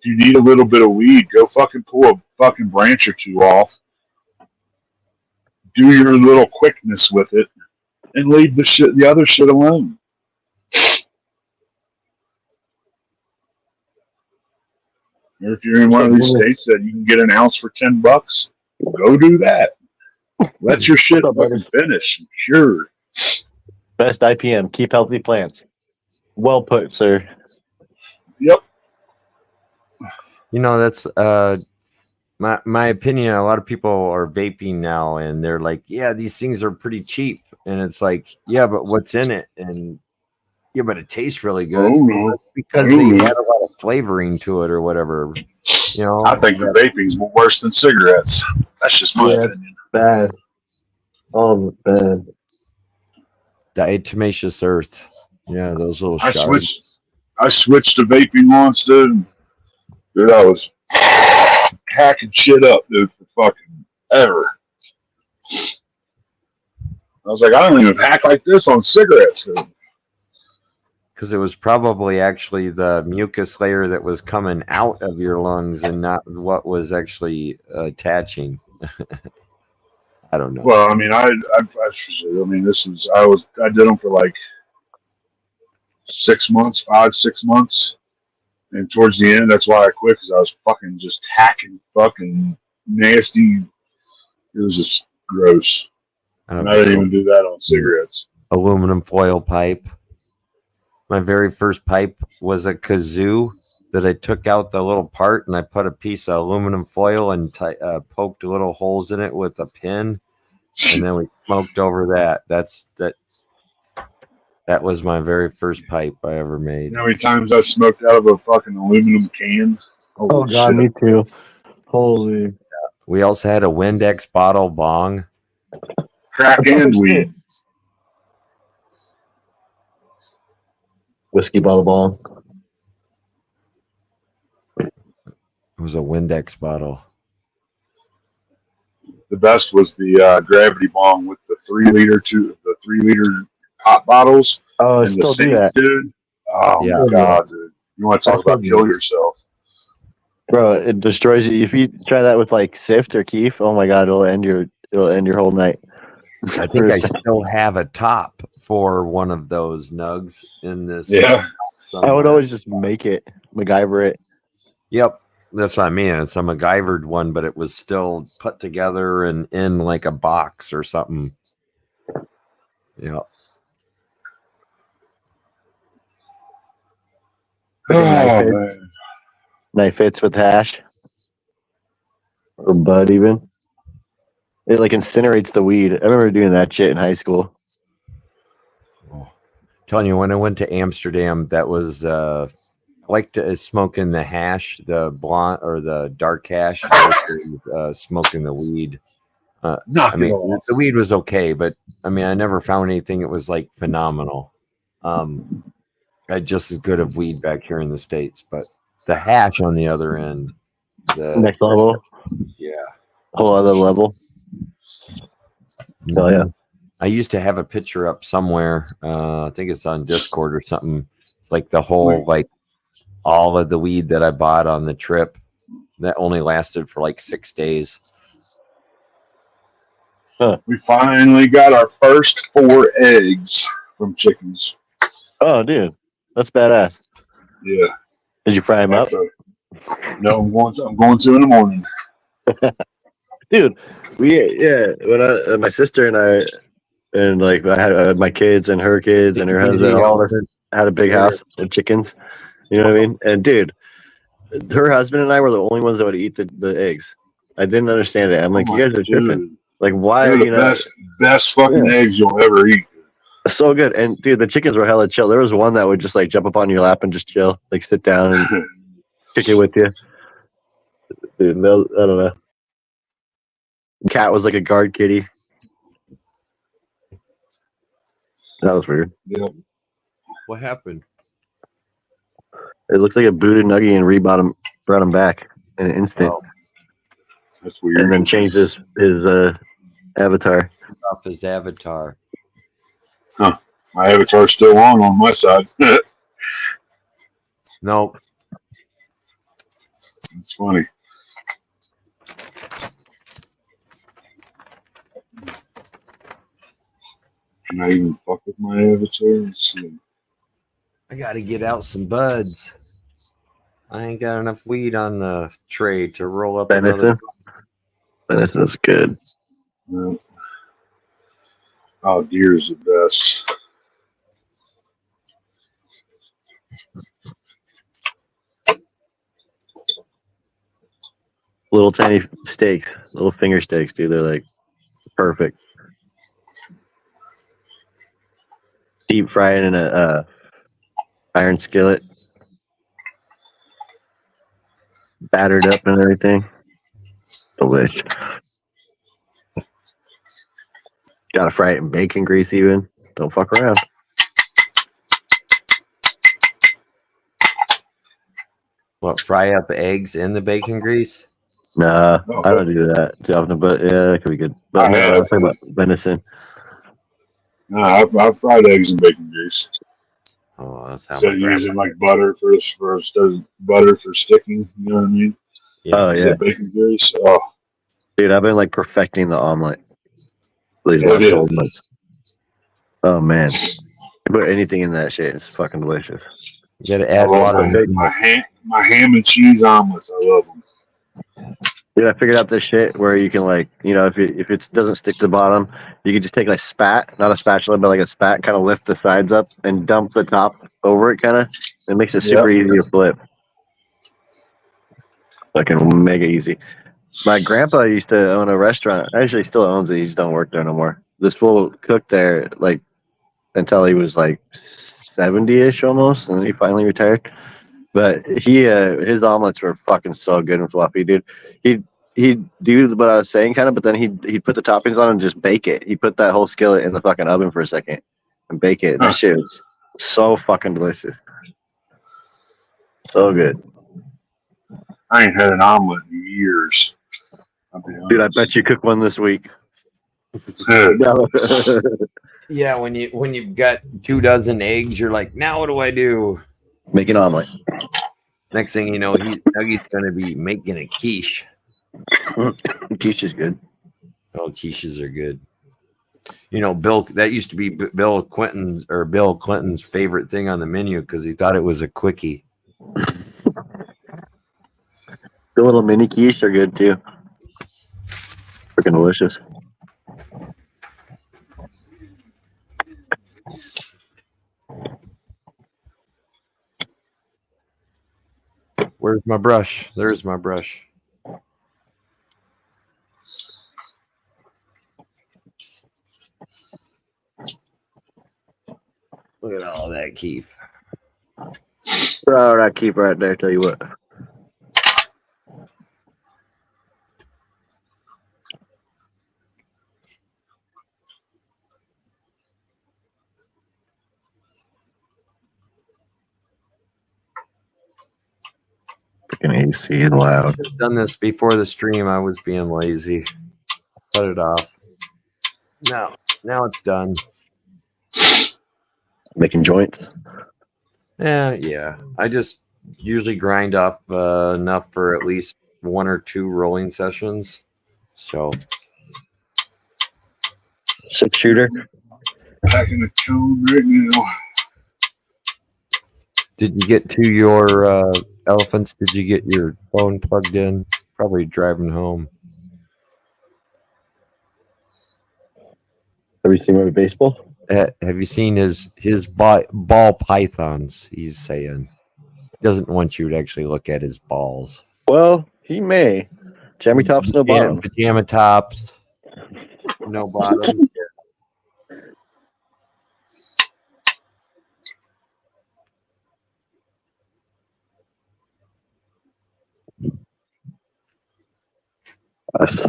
If you need a little bit of weed, go fucking pull a fucking branch or two off. Do your little quickness with it, and leave the other shit alone. Or if you're in one of these states that you can get an ounce for $10, go do that. Let your shit fucking finish. Sure.
Best IPM. Keep healthy plants. Well put, sir.
Yep.
That's my opinion. A lot of people are vaping now, and they're like, "Yeah, these things are pretty cheap," and it's like, "Yeah, but what's in it?" And yeah, but it tastes really good.
Oh, no.
Because they add a lot of flavoring to it or whatever.
I think the vaping's worse than cigarettes. That's just my opinion.
Bad. All bad.
Diatomaceous earth. Yeah, those little shards.
I switched to vaping once, dude. Dude, I was hacking shit up, dude, for fucking ever. I was like, I don't even hack like this on cigarettes, dude.
Because it was probably actually the mucus layer that was coming out of your lungs and not what was actually attaching. I don't know.
Well, I mean, I did them for like 6 months, 5-6 months, and towards the end, that's why I quit, because I was fucking just hacking, fucking nasty. It was just gross. And I didn't even do that on cigarettes.
Aluminum foil pipe. My very first pipe was a kazoo that I took out the little part and I put a piece of aluminum foil and poked little holes in it with a pin, and then we smoked over that. That was my very first pipe I ever made.
You know how many times I smoked out of a fucking aluminum can?
Holy God, shit. Me too. Holy.
We also had a Windex bottle bong.
Crack and weed.
Whiskey bottle bong.
It was a Windex bottle.
The best was the gravity bong with the 3-liter pop bottles.
Oh,
and
still do that,
dude. Oh
yeah.
my God, dude! You want to talk about kill yourself,
bro? It destroys you. If you try that with like Sift or Keef, oh my God, it'll end your whole night.
I think I still have a top for one of those nugs in this.
Yeah,
I would always just make it, MacGyver it.
Yep, that's what I mean. It's a MacGyvered one, but it was still put together and in like a box or something. Yep.
man.
Knife hits with hash or bud, even. It like incinerates the weed. I remember doing that shit in high school.
Telling you, when I went to Amsterdam, that was I liked smoking the hash, the blonde or the dark hash, smoking the weed. I mean, the weed was okay, but I mean, I never found anything that was like phenomenal. I had just as good of weed back here in the States, but the hash on the other end, the
next level,
yeah,
whole other level. Oh yeah.
I used to have a picture up somewhere. I think it's on Discord or something. It's like the whole, like all of the weed that I bought on the trip that only lasted for like 6 days.
We finally got our first 4 eggs from chickens.
Oh, dude, that's badass.
Yeah.
Did you fry them up?
No, I'm going to in the morning.
Dude, when my sister and I and like I had my kids and her kids and her husband, all of us had a big house of chickens. You know what I mean? And dude, her husband and I were the only ones that would eat the eggs. I didn't understand it. I'm like, you guys are tripping. Like, why?
They're the best fucking eggs you'll ever eat.
So good. And dude, the chickens were hella chill. There was one that would just like jump up on your lap and just chill, like sit down and kick it with you. Dude, no, I don't know. Cat was like a guard kitty. That was weird.
Yep.
What happened?
It looked like a booted nugget and brought him back in an instant.
Oh,
that's weird.
And then changed his avatar.
off his avatar.
Huh. My avatar's still on my side.
Nope.
It's funny. Can I even fuck with my avatar? Let's see.
I gotta get out some buds. I ain't got enough weed on the tray to roll up
Venison.
another.
Venison's good.
Yeah. Oh, deer's the best.
Little tiny steaks, little finger steaks, dude. They're like perfect. Deep fried in a iron skillet, battered up and everything. Delish. Gotta fry it in bacon grease even. Don't fuck around.
What, fry up eggs in the bacon grease?
Nah, I don't do that too often, but yeah, that could be good. But I was talking about venison.
No, I've fried eggs in bacon grease.
Oh, that's how.
Instead of using like butter for sticking, you know what I mean?
Yeah.
Oh yeah,
bacon grease. Oh,
dude, I've been like perfecting the omelet these
Yeah,
last
it
couple
is.
months. Oh man, you put anything in that shit, it's fucking delicious.
You gotta
I
add
love
water.
my ham and cheese omelets. I love them.
Dude, I figured out this shit where you can like, you know, if it doesn't stick to the bottom, you can just take like spat, not a spatula, but like a spat, kind of lift the sides up and dump the top over it, kind of. It makes it super easy to flip. Fucking mega easy. My grandpa used to own a restaurant. Actually, still owns it. He just don't work there no more. This fool cooked there like until he was like 70-ish almost, and he finally retired. But he his omelets were fucking so good and fluffy, dude. He'd do what I was saying kind of, but then he'd put the toppings on and just bake it. He put that whole skillet in the fucking oven for a second and bake it. That shit was so fucking delicious. So good.
I ain't had an omelet in years.
Dude, I bet you cook one this week.
Yeah, when you've got 24 eggs, you're like, now what do I do?
Make an omelet.
Next thing you know, Dougie's gonna be making a quiche.
Quiche is good.
Oh, quiches are good. You know, that used to be Bill Clinton's favorite thing on the menu because he thought it was a quickie.
The little mini quiche are good too. Freaking delicious.
Where's my brush? There's my brush. Look at all that keef.
Throw that keep right there, tell you what. Freaking AC and loud.
Should have done this before the stream. I was being lazy. Cut it off. Now it's done.
Making joints.
Yeah. I just usually grind up enough for at least 1 or 2 rolling sessions. So
6-shooter.
Packing the cone right now.
Did you get to your elephants? Did you get your phone plugged in? Probably driving home.
Have you seen him at baseball?
Have you seen his ball pythons? He's saying he doesn't want you to actually look at his balls.
Well, he may. Jammy tops, no bottom.
Pajama tops, no bottom.
That's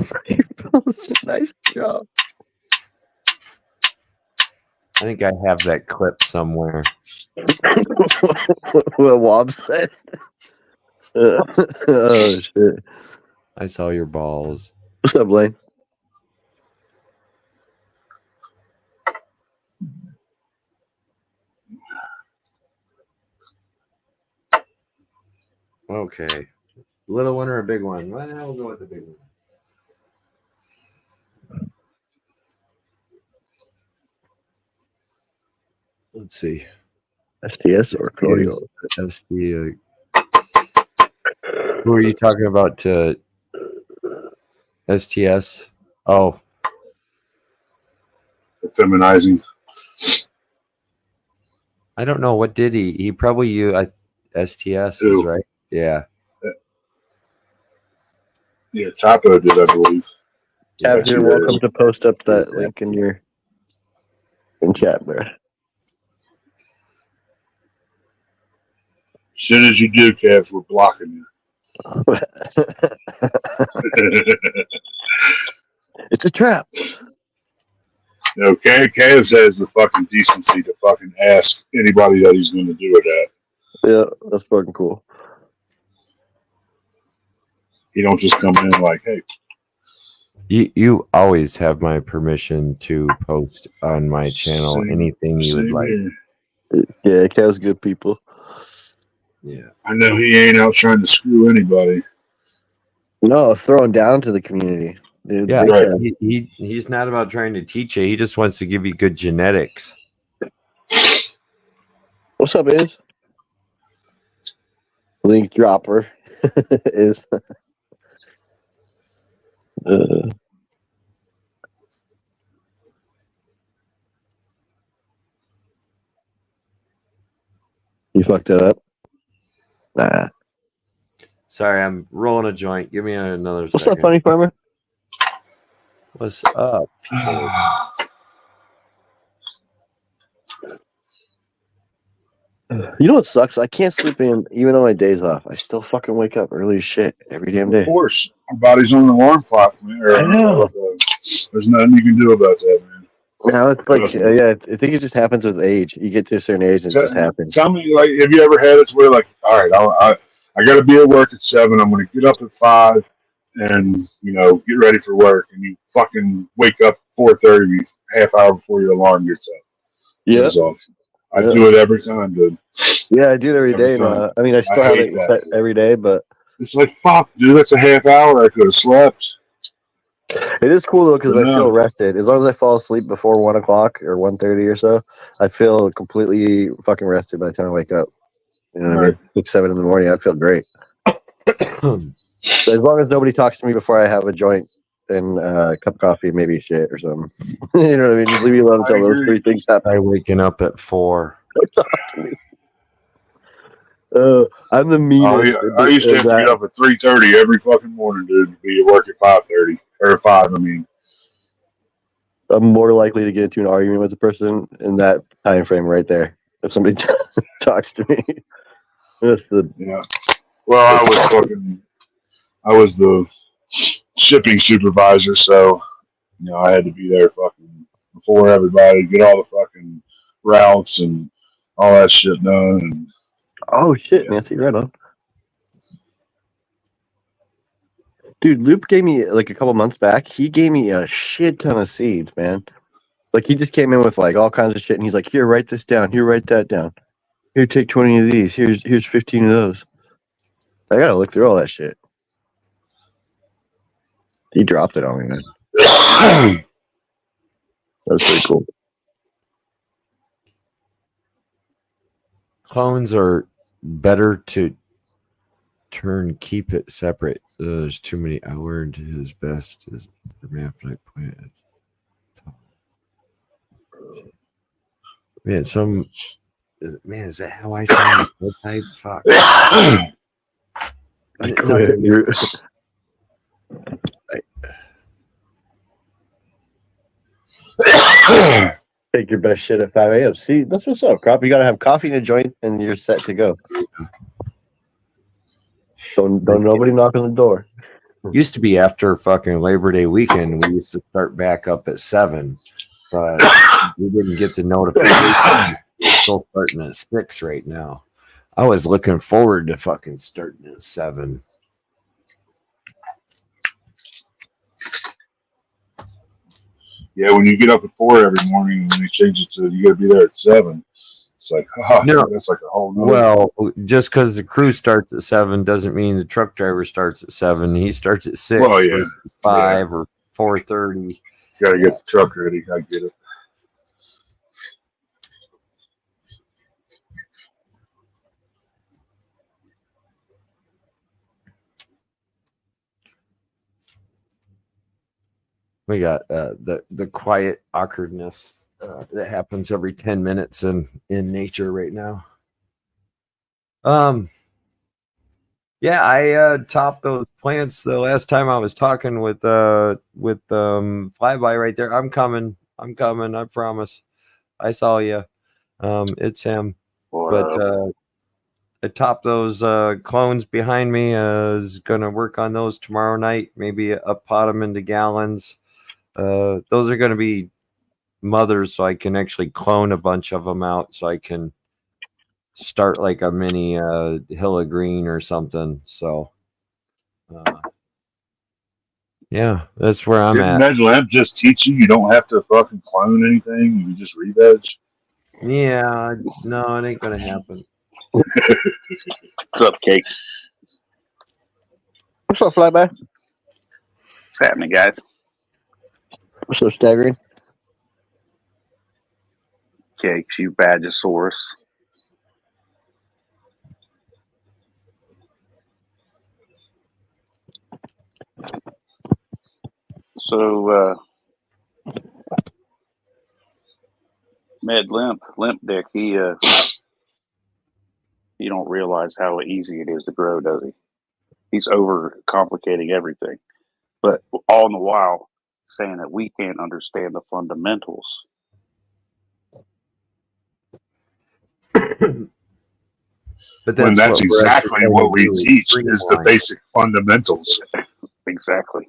nice job.
I think I have that clip somewhere.
What Wob said. Oh shit!
I saw your balls.
What's up, Blaine?
Okay. Little one or a big one? Well, we'll go with the big one. Let's see.
STS or Colonial?
SD. Who are you talking about? STS? Oh,
Feminizing.
I don't know. What did he? He probably STS is right. Yeah.
Yeah, Tapo did, I believe.
Tabs, you're welcome to post up that link in your chat, bro.
As soon as you do, Cavs, we're blocking you.
It's a trap.
Okay, Cavs has the fucking decency to fucking ask anybody that he's going to do it at.
Yeah, that's fucking cool.
He don't just come in like, hey.
You always have my permission to post on my channel anything you would like.
Yeah, Cavs good people.
Yeah.
I know he ain't out trying to screw anybody.
No, throwing down to the community. Dude,
Yeah,
Right.
he's not about trying to teach you. He just wants to give you good genetics.
What's up, Iz? Link dropper is. You fucked it up? Nah.
Sorry, I'm rolling a joint. Give me another
What's
second.
up, Funny Farmer?
What's up, people?
You know what sucks? I can't sleep in even on my days off. I still fucking wake up early as shit every damn day.
Of course. Our body's on an alarm clock, man.
I know.
There's nothing you can do about that, man.
Now it's like, yeah, I think it just happens with age. You get to a certain age and it just happens.
Tell me, like, have you ever had it where, like, all right, I got to be at work at 7. I'm going to get up at 5 and, you know, get ready for work. And you fucking wake up 4:30, half hour before your alarm gets up.
Yeah.
Off. I do it every time, dude.
Yeah, I do it every day now. I mean, I still have it set every day, but
it's like, fuck, dude, that's a half hour I could have slept.
It is cool though because I feel rested. As long as I fall asleep before 1 o'clock or 1:30 or so, I feel completely fucking rested by the time I wake up. You know what I mean? 6, 7 in the morning, I feel great. So as long as nobody talks to me before I have a joint and a cup of coffee, maybe shit or something. You know what I mean? Just leave me alone until those 3 things happen.
I'm waking up at 4.
I'm the meanest.
I used to have to get up at 3:30 every fucking morning, dude, to be at work at 5:30 or 5. I mean,
I'm more likely to get into an argument with a person in that time frame right there if somebody talks to me.
Yeah. Well, I was the shipping supervisor, so you know I had to be there fucking before everybody, get all the fucking routes and all that shit done. And,
oh shit, yeah. Nancy, right on. Dude, Loop gave me, like, a couple months back, he gave me a shit ton of seeds, man. Like, he just came in with, like, all kinds of shit, and he's like, here, write this down. Here, write that down. Here, take 20 of these. Here's 15 of those. I gotta look through all that shit. He dropped it on me, man. That's pretty cool.
Clones are better to keep it separate. There's too many. I learned his best is hermaphrodite plant. Man, is that how I sound? What type? Fuck.
Take your best shit at 5 a.m. See, that's what's up, Crop. You gotta have coffee and a joint, and you're set to go. Don't nobody knock on the door.
Used to be after fucking Labor Day weekend, we used to start back up at 7, but we didn't get the notification. We're still starting at 6 right now. I was looking forward to fucking starting at 7.
Yeah, when you get up at 4 every morning, when they change it to you got to be there at 7, it's like,
No.
that's like a whole.
Well, just because the crew starts at 7 doesn't mean the truck driver starts at 7. He starts at 6,
Well, yeah.
5, or 4:30.
Got to get the truck ready. I get it.
We got the quiet awkwardness that happens every 10 minutes in nature right now. Yeah, I topped those plants the last time I was talking with Flyby right there. I'm coming, I promise. I saw you. It's him. But I topped those clones behind me. Is gonna work on those tomorrow night. Maybe pot them into gallons. Those are going to be mothers, so I can actually clone a bunch of them out, so I can start like a mini hill of green or something. So, yeah, that's where I'm at.
Didn't Ned just teach you don't have to fucking clone anything? You just re-veg?
Yeah, no, it ain't going to happen.
What's up, Cakes?
What's up, Flyby?
What's happening, guys?
What's up, Staggering?
Cakes, you Badgosaurus. So, Med Limp Dick, he don't realize how easy it is to grow, does he? He's overcomplicating everything, but all in the while saying that we can't understand the fundamentals.
But
that's exactly what we teach is the basic fundamentals.
Exactly.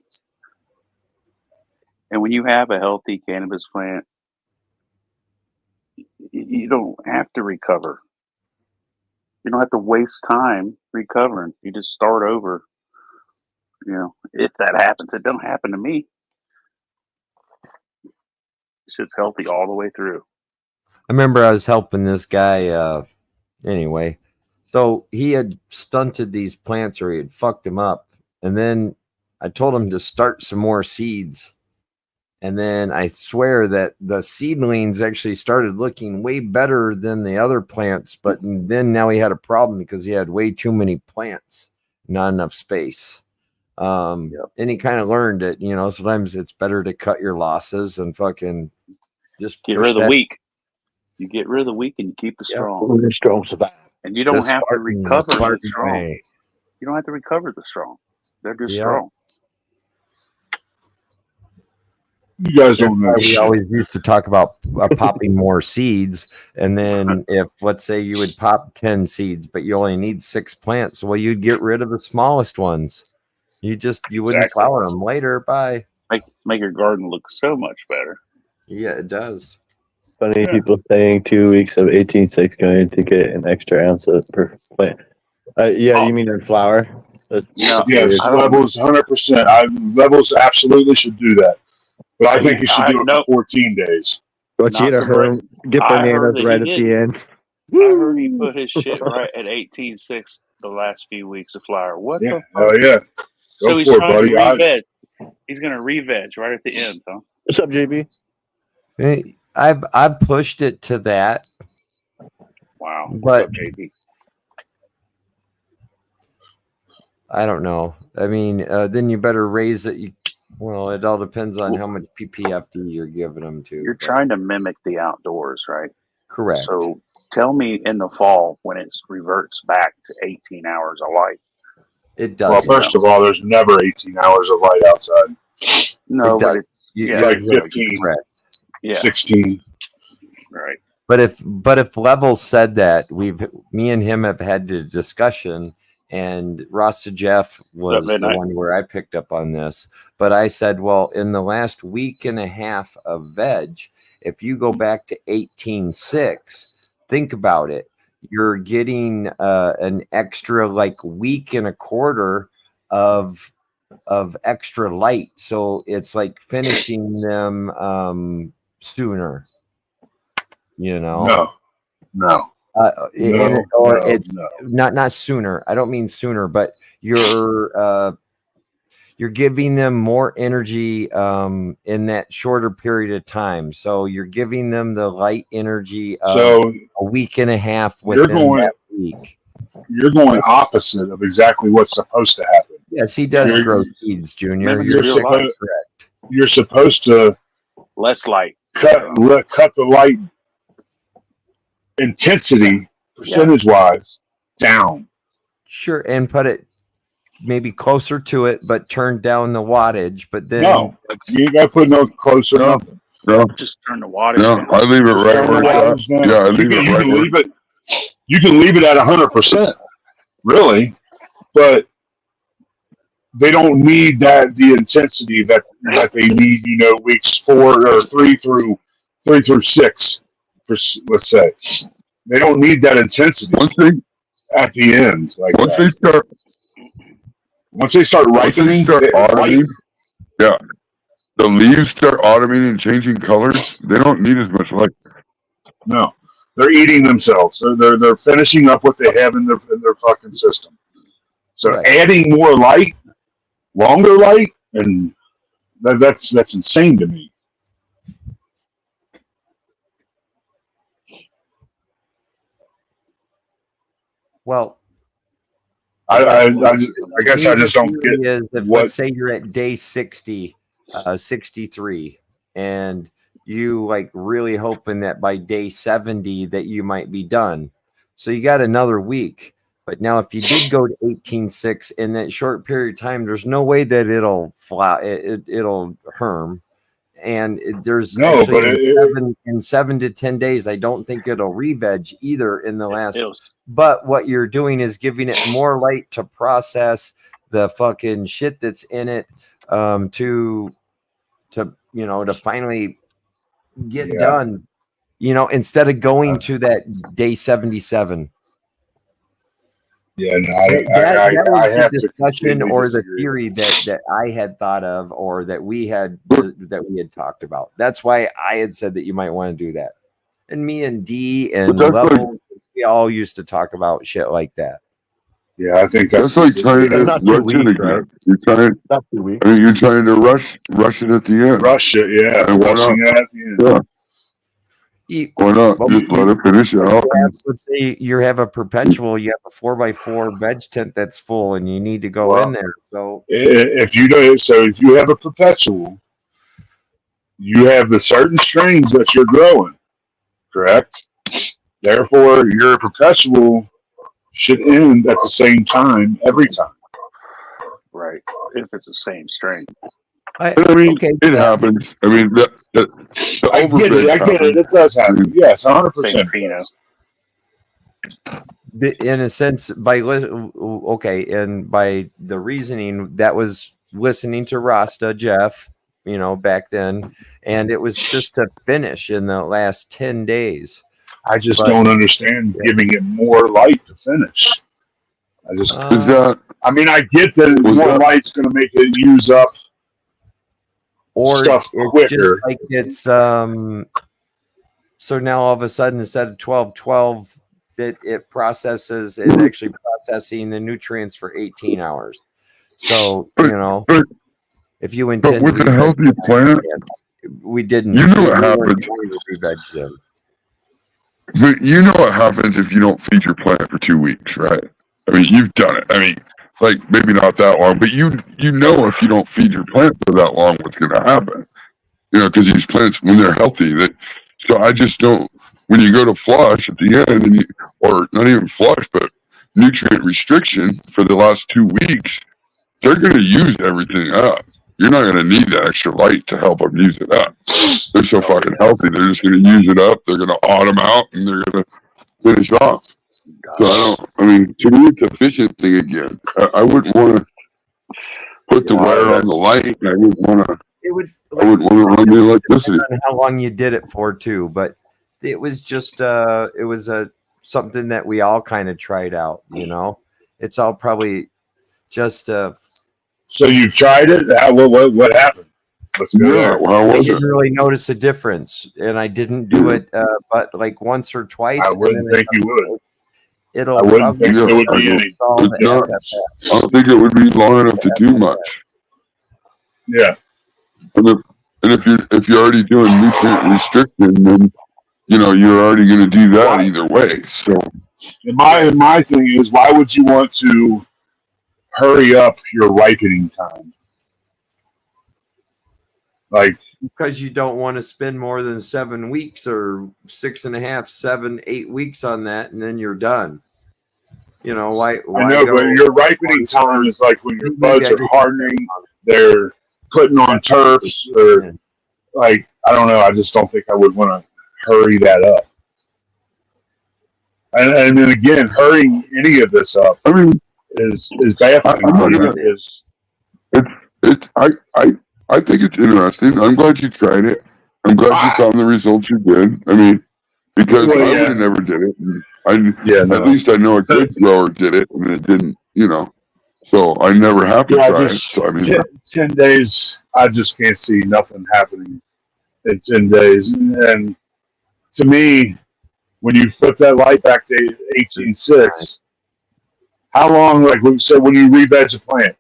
And when you have a healthy cannabis plant, you don't have to recover. You don't have to waste time recovering. You just start over. You know, if that happens, it don't happen to me. Shit's healthy all the way through.
I remember I was helping this guy. Anyway, so he had stunted these plants, or he had fucked them up, and then I told him to start some more seeds. And then I swear that the seedlings actually started looking way better than the other plants. But then now he had a problem because he had way too many plants, not enough space. And he kind of learned that, sometimes it's better to cut your losses and fucking just
get rid of the weak. You get rid of the weak and you keep the strong.
The strong survive.
And you don't have to recover the strong. You don't have to recover the strong. They're just strong.
You guys don't know.
We always used to talk about popping more seeds, and then if, let's say, you would pop 10 seeds, but you only need 6 plants, well, you'd get rid of the smallest ones. You wouldn't flower them later. Bye.
Make your garden look so much better.
Yeah, it does.
Funny people saying 2 weeks of 18.6 going to get an extra ounce per plant. You mean in flower?
Yes, levels 100%. Levels absolutely should do that. But I think you should do it for 14 days.
But you get bananas right at the end.
I heard he put his shit right at 18.6 the last few weeks of flower. What the fuck?
Oh, yeah.
So he's trying to re-veg. He's going to re-veg right at the end, huh?
What's up, JB?
I've pushed it to that,
Wow.
but
JB.
I don't know. I mean, then you better raise it. Well, it all depends on how much PPFD you're giving them to.
You're
but-
trying to mimic the outdoors, right?
Correct.
So tell me in the fall when it reverts back to 18 hours of light.
It
Well,
does.
first of all, there's never 18 hours of light outside.
No,
It
but
does.
it's
You're
yeah,
like
exactly
15.
correct.
yeah,
16.
right.
But if Levels said that, me and him have had the discussion, and Rasta Jeff was the
midnight.
one where I picked up on this. But I said, well, in the last week and a half of veg, if you go back to 18.6, think about it. You're getting an extra like week and a quarter of extra light, so it's like finishing them sooner.
No.
It's
No.
not sooner. I don't mean sooner, but you're giving them more energy in that shorter period of time. So you're giving them the light energy of
So
a week and a half
you're
within
going
that week.
you're going opposite of exactly what's supposed to happen.
Yes, he does
You're-
grow seeds, Junior.
Mimic
You're
real life.
supposed
correct.
you're supposed to
Less light.
cut the light intensity percentage wise down.
Sure, and put it maybe closer to it, but turn down the wattage. But then
No, you ain't got to put no closer.
No.
Nothing.
No,
Just turn the wattage
no,
down.
I leave it right
Turn
where
the
it's at.
wattage down.
Yeah, I
You
leave
can,
it
you
right
can
where.
leave it. You can leave it at 100%, really, but they don't need the intensity that they need. Weeks 4 or 3 through 6. Let's say they don't need that intensity
Once they
at the end like
once
that.
they start
Once they start ripening, it's light.
autumning, yeah, the leaves start autumning and changing colors. They don't need as much light.
No, they're eating themselves. They're finishing up what they have in their fucking system. So
Right.
adding more light, longer light, and that's insane to me.
Well,
I guess I just don't
theory
get
is if
what.
let's say you're at day 60, 63, and you like really hoping that by day 70 that you might be done. So you got another week. But now if you did go to 18.6 in that short period of time, there's no way that it'll fly. It'll herm. And there's
No,
actually
but
in 7 to 10 days, I don't think it'll re-veg either in the last.
But
What you're doing is giving it more light to process the fucking shit that's in it, to finally get done. Instead of going to that day 77.
Yeah, no,
That
I
was
have
the
to
discussion
completely
or the
disagree.
theory that I had thought of, or that we had talked about. That's why I had said that you might want to do that. And me and D and
But that's
Level, we all used to talk about shit like that.
Yeah, I think
That's like trying to
Not 2
rush it
weeks,
again.
right?
You're trying.
Not 2 weeks.
I mean, you're trying to rush it at the end.
Rush it, yeah.
And why
Rushing
not?
it at the end.
Yeah. Why not?
Well,
Just let it finish it out.
Let's say you have a perpetual, you have a 4x4 veg tent that's full, and you need to go
Well,
in there. So
If you have a perpetual, you have the certain strains that you're growing, correct? Therefore, your perpetual should end at the same time every time.
right, if it's the same strain.
But I mean,
okay,
it happens. I mean, the
I get it.
overveg
I get
happens.
it. It does happen. Yes, 100%.
Same pheno.
in a sense, and by the reasoning that was listening to Rasta Jeff, back then, and it was just to finish in the last 10 days.
I just don't understand giving it more light to finish. I just,
Is that
I mean, I get that more light's going to make it use up
or
stuff
it's
quicker.
just like it's so now all of a sudden instead of 12 that it processes, it's actually processing the nutrients for 18 hours. So
but
if you intend
with
to
a healthy plant,
we didn't.
You know
we
what
weren't
happens.
going to re-veg them.
But you know what happens if you don't feed your plant for 2 weeks, right? I mean, you've done it. I mean, like maybe not that long, but you know if you don't feed your plant for that long, what's going to happen? You know, because these plants, when they're healthy, so I just don't. When you go to flush at the end, and or not even flush, but nutrient restriction for the last 2 weeks, they're going to use everything up. You're not going to need that extra light to help them use it up. They're so fucking healthy. They're just going to use it up. They're going to autumn out, and they're going to finish off. So I mean, to me, it's a efficient thing again. I wouldn't want to put the wear on the light. I wouldn't want to.
It would.
I wouldn't want to run the electricity.
On how long you did it for too, but it was just it was something that we all kind of tried out. You know, it's all probably just.
So you tried it. What happened? Let's go there.
How
I
was
didn't
it?
really notice a difference, and I didn't do it, but like once or twice.
I wouldn't think you would.
It'll.
I wouldn't think
Yeah,
there would be any.
It's not, I don't think it would be long enough to do much.
Yeah.
And if you're already doing nutrient restriction, then you know you're already going to do that either way. So
And my thing is, why would you want to hurry up your ripening time? Like,
because you don't want to spend more than 7 weeks or 6.5, 7, 8 weeks on that, and then you're done. You know why?
I know, but your ripening time is like when your buds are hardening, they're putting on turfs, or like I don't know. I just don't think I would want to hurry that up. And then again, hurrying any of this up,
I mean,
is bad for
I think it's interesting. I'm glad you tried it. I'm glad you found the results you did. I mean, because I would have never did it. At least I know a good grower did it, and it didn't. You know, so I never have to try it. So I mean,
10 days, I just can't see nothing happening in 10 days. And to me, when you flip that light back to 18.6, how long, like we said, when you re-veg a plant,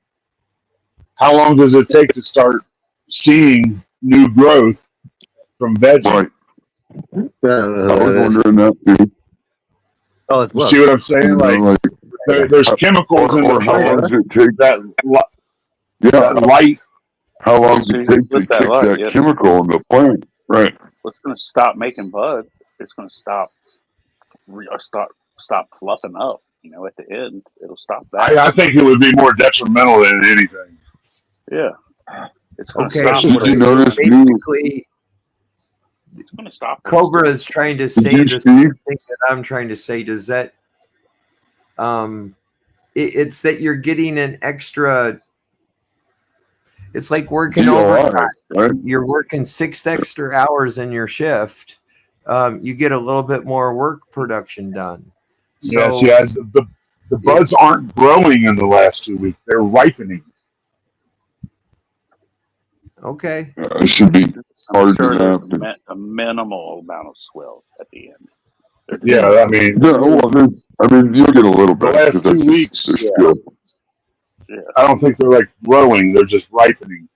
how long does it take to start seeing new growth from vegging?
right. I was wondering that too.
Oh,
You see what I'm saying? Like there's chemicals in the
how long
plant
does it take?
that light.
How long does it take to kick that chemical in the plant? Right.
What's going to stop making bud? It's going to stop fluffing up. You know, at the end, it'll stop that.
I think it would be more detrimental than anything.
Yeah, it's going to
Okay.
stop.
Did you notice
Basically,
It's going to stop.
Cobra is trying to say this thing that I'm trying to say. Does that it's that you're getting an extra. It's like working overtime.
Right?
You're working 6 extra hours in your shift. You get a little bit more work production done. So,
Yes. The buds aren't growing in the last 2 weeks; they're ripening.
Okay.
It should be hard
sure
to
there's a minimal amount of swell at the end.
Yeah, I mean,
you'll get a little bit.
The last 2 weeks,
Yeah.
I don't think they're like growing; they're just ripening.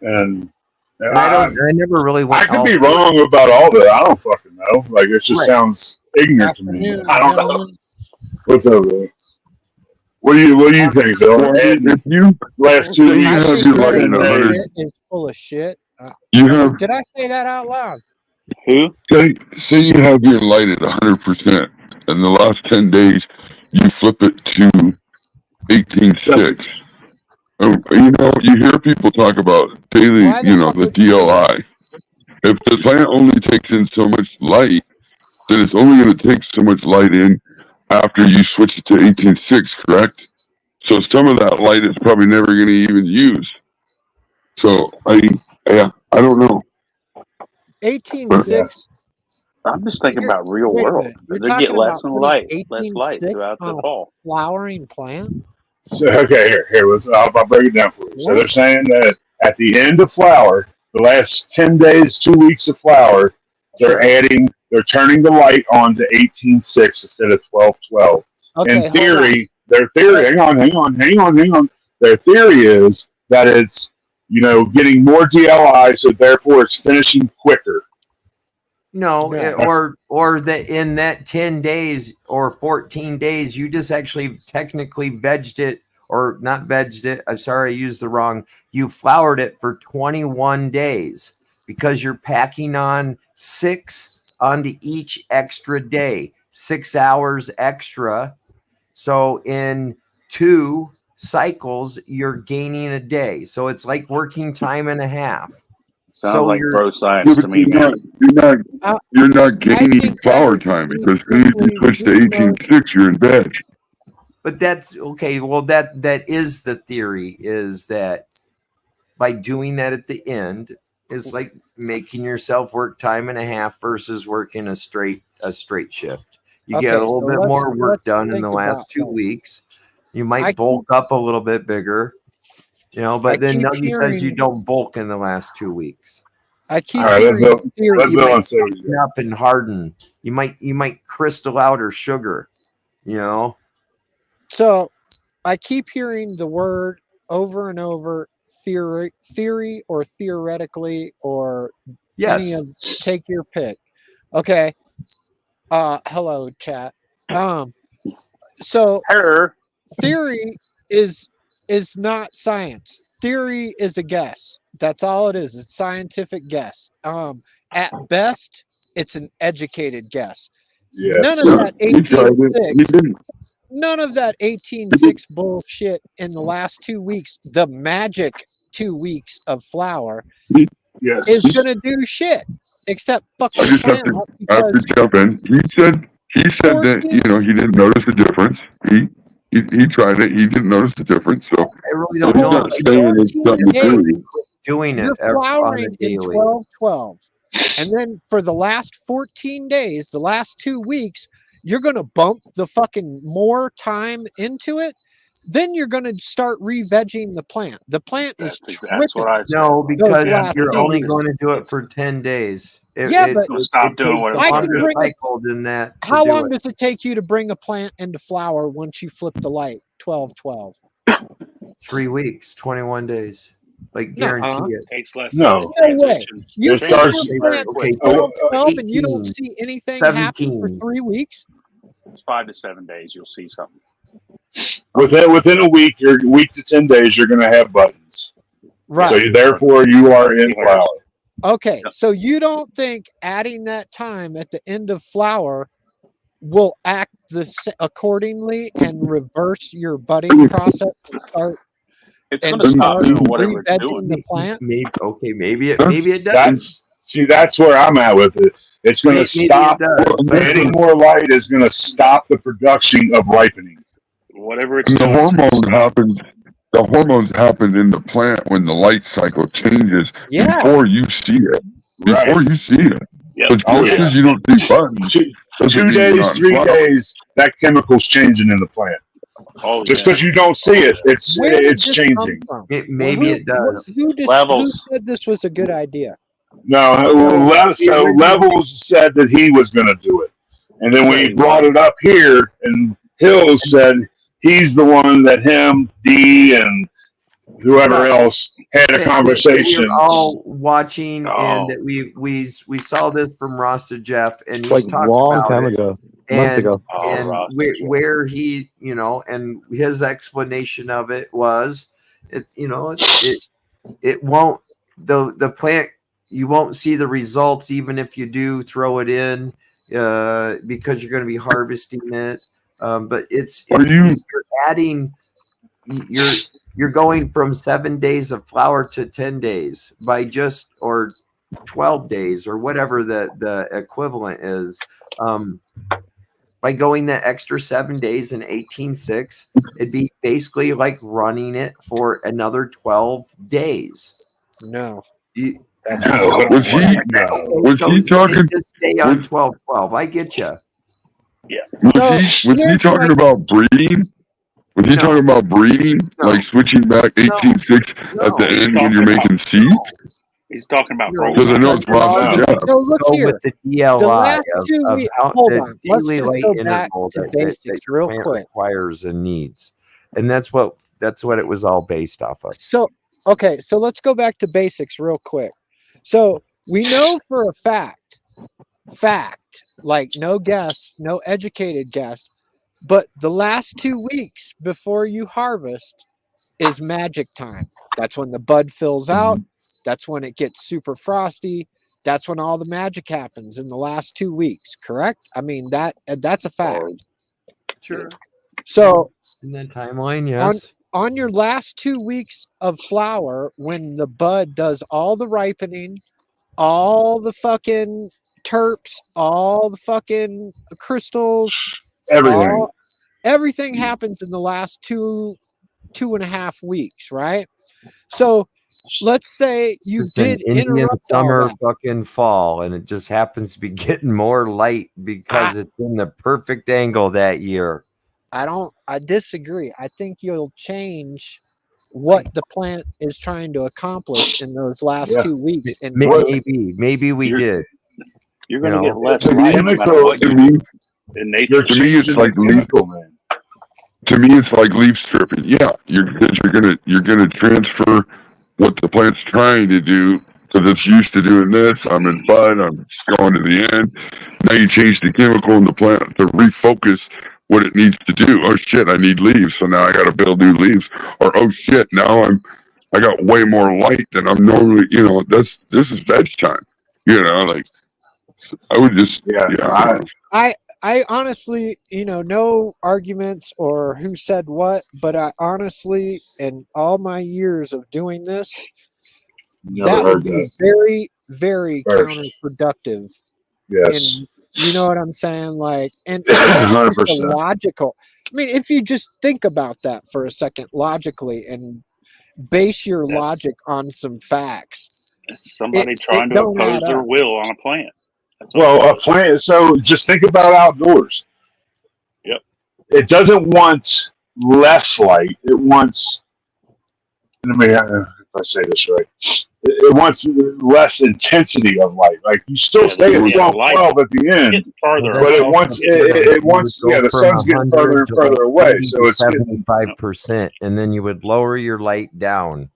And
I never really went.
I could be wrong about all that. I don't fucking know. Like it just sounds ignorant to me. I don't know. What's up, Billy? What do you think, Bill?
If you
last 2
you
weeks,
have your light in 100,
is full of shit.
Did
I say that out loud?
Who?
say you have your light at 100%, and the last 10 days you flip it to 18.6. You know, you hear people talk about daily, the DLI. If the plant only takes in so much light, then it's only going to take so much light in after you switch it to 18.6, correct? So some of that light is probably never going to even use. So, I don't know.
18.6.
I'm just thinking about real world. They get less light throughout the fall.
Flowering plant.
So, okay, here. I'll break it down for you. So they're saying that at the end of flower, the last 10 days, 2 weeks of flower, they're turning the light on to 18.6 instead of 12.12.
Okay,
In theory, hang on. Their theory is that it's getting more DLI, so therefore it's finishing quicker.
No,
No.
or that in that 10 days or 14 days, you just actually technically vegged it, or not vegged it. I'm sorry, I used the wrong. You flowered it for 21 days because you're packing on 6 onto each extra day, 6 hours extra. So in 2 cycles, you're gaining a day. So it's like working time and a half.
Sounds
So
like
you're-
bro
Yeah,
science
but
to me, man.
you're not gaining
think
flower
that
time
we
because as soon as you
simply
switch to
do know-
18.6, you're in bed.
But that's okay. Well, that is the theory, is that by doing that at the end is like making yourself work time and a half versus working a straight shift. You get a
Okay,
little
so
bit
let's-
more work
let's
done in
think
the
about
last 2
this.
weeks. You
I
might bulk up a little bit bigger,
I
but then
keep
Nuggy says you
hearing-
don't bulk in the last 2 weeks.
I keep
All right,
hearing
let
theory.
Bill
You might
say what he
tighten up and harden. You might crystal out or sugar,
So I keep hearing the word over and over, theory or theoretically or any
Yes.
of, take your pick. Okay. Hello chat. So
Her.
theory is not science. Theory is a guess. That's all it is. It's scientific guess. At best, it's an educated guess.
Yes.
None of
Yeah,
that
he tried it. He
18.6
didn't.
none of that 18.6 bullshit in the last 2 weeks, the magic 2 weeks of flower,
Yes.
is going to do shit except fuck
I
your
just have
plant
to
up
I have to
because
jump in. He said that
14
he didn't notice the difference. He tried it. He didn't notice the difference. So
I really
so
don't
he's
know.
not saying it's something to
days,
do.
Doing
you're
it on a
flowering in
daily.
12-12. And then for the last 14 days, the last 2 weeks, you're going to bump the fucking more time into it. Then you're going to start re-vegging the plant. The plant is
That's what I said.
No, because
last
you're
2
only
weeks.
going to do it for 10 days.
Yeah, but-
Stop doing what it
I
was
can
doing.
bring a-
cycle than that. to
How
do
long
it.
does it take you to bring a plant into flower once you flip the light? 12-12.
3 weeks, 21 days. Like
Nuh-uh.
guarantee it.
Takes less.
No.
time.
No way.
Transition.
You
It
flip
starts-
your plant
Okay,
to 12 and you
18,
don't see anything happen for
17.
3 weeks?
It's 5 to 7 days. You'll see something.
Within a week, week to 10 days, you're going to have buttons.
Right.
So therefore, you are in flower.
Okay, so you don't think adding that time at the end of flower will act accordingly and reverse your budding process and start
It's
and
going to stop
start
doing whatever it's
re-vegging
doing.
the plant?
Maybe it does.
That's where I'm at with it. It's going to
Maybe
stop.
it does, but
Adding more light is going to stop the production of ripening.
Whatever it's
And the
doing. it's gonna
hormones
stop.
happens. The hormones happen in the plant when the light cycle changes
Yeah.
before you see it. Before you see it.
Yep.
So just
Oh, yeah.
because you don't see buttons
Two,
doesn't
2
mean you're
days,
not in
3
flower.
days, that chemical's changing in the plant.
Oh,
Just
yeah.
because you don't see it, it's
Where did this
changing.
come from?
maybe it does.
Who
Levels.
said this was a good idea?
No, Levels said that he was going to do it. And then we brought it up here, and Hills said he's the one that him, D, and whoever else had a conversation.
We were all watching, and
Oh.
that we saw this from Ross to Jeff, and he's
Like
talked
long
about
time
it.
ago, months
And,
ago.
Oh,
and
Ross,
where he, and his explanation of it was, it won't, the plant, you won't see the results even if you do throw it in, because you're going to be harvesting it. But you're adding, you're going from 7 days of flower to 10 days or 12 days or whatever the equivalent is. By going that extra 7 days in 18.6, it'd be basically like running it for another 12 days.
No.
Was he talking?
Just stay on 12-12. I get you.
Was he talking about breeding? Was he talking about breeding, like switching back 18.6 at the end when you're making seeds?
He's talking about
Because I know it's Ross and Jeff.
So look
Go
here.
with the
The
DLI
last 2
of
weeks.
how
Hold
the
on. Let's
daily
just
light
go back
interval
to
that
basics real
plant
quick.
requires and needs, and that's what it was all based off of.
So okay, so let's go back to basics real quick. So we know for a fact, like no guess, no educated guess, but the last 2 weeks before you harvest is magic time. That's when the bud fills out. That's when it gets super frosty. That's when all the magic happens in the last 2 weeks, correct? I mean, that's a fact.
Sure.
So
In that timeline,
on
yes.
on your last 2 weeks of flower, when the bud does all the ripening, all the fucking terps, all the fucking crystals,
Everything.
everything happens in the last 2.5 weeks, right? So let's say you
It's an
did
Indian
interrupt all
summer,
that.
fucking fall, and it just happens to be getting more light because it's in the perfect angle that year.
I disagree. I think you'll change what the plant is trying to accomplish in those last
Yeah.
2 weeks. And
Maybe we
You're-
did.
You're going to
You
get less
To
light no matter
chemical,
what
To
you
me,
do in nature.
you're
To me, it's
changing
like
the chemical, man.
to me, it's like leaf stripping. Yeah, you're gonna transfer what the plant's trying to do because it's used to doing this. I'm in bud. I'm going to the end. Now you change the chemical in the plant to refocus what it needs to do. Oh shit, I need leaves, so now I got to build new leaves. Or oh shit, now I got way more light than I'm normally. This is veg time. Like I would just
Yeah.
I honestly, no arguments or who said what, but I honestly, in all my years of doing this,
Never
that would
heard
be
that
very, very
first.
counterproductive.
Yes.
And you know what I'm saying? Like, and that's just a
100%.
logical. I mean, if you just think about that for a second logically and base your
That's-
logic on some facts,
It's somebody trying to
don't
impose
add
their
up.
will on a plant. That's what
Well,
it
a
is.
plant. So just think about outdoors.
Yep.
It doesn't want less light. It wants. Let me, if I say this right, it wants less intensity of light. Like you still
Yeah,
stay at
the
12,
light
12 at the end,
getting farther
but it
away.
wants it wants the sun's getting further and further away, so it's getting
75%, and then you would lower your light down.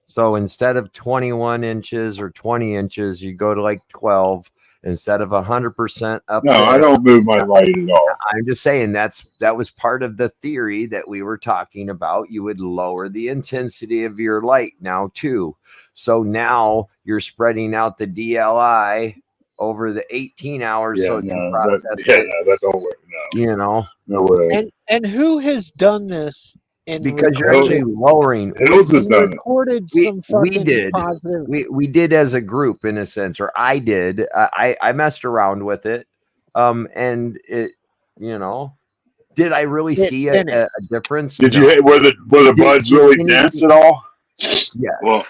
So instead of 21 inches or 20 inches, you go to like 12. Instead of 100% up
no.
there.
I don't move my light at all.
I'm just saying that was part of the theory that we were talking about. You would lower the intensity of your light now too. So now you're spreading out the DLI over the 18 hours, so it can process it.
No, that don't work. No, no way.
And who has done this? And
Because you're actually lowering.
Hills has done it.
recorded
We-
some
we
fucking
did.
positive.
We did as a group in a sense, or I did. I messed around with it, and it, did I really see a difference?
Did
No.
you were the buds really dense at all?
Yes.
Well,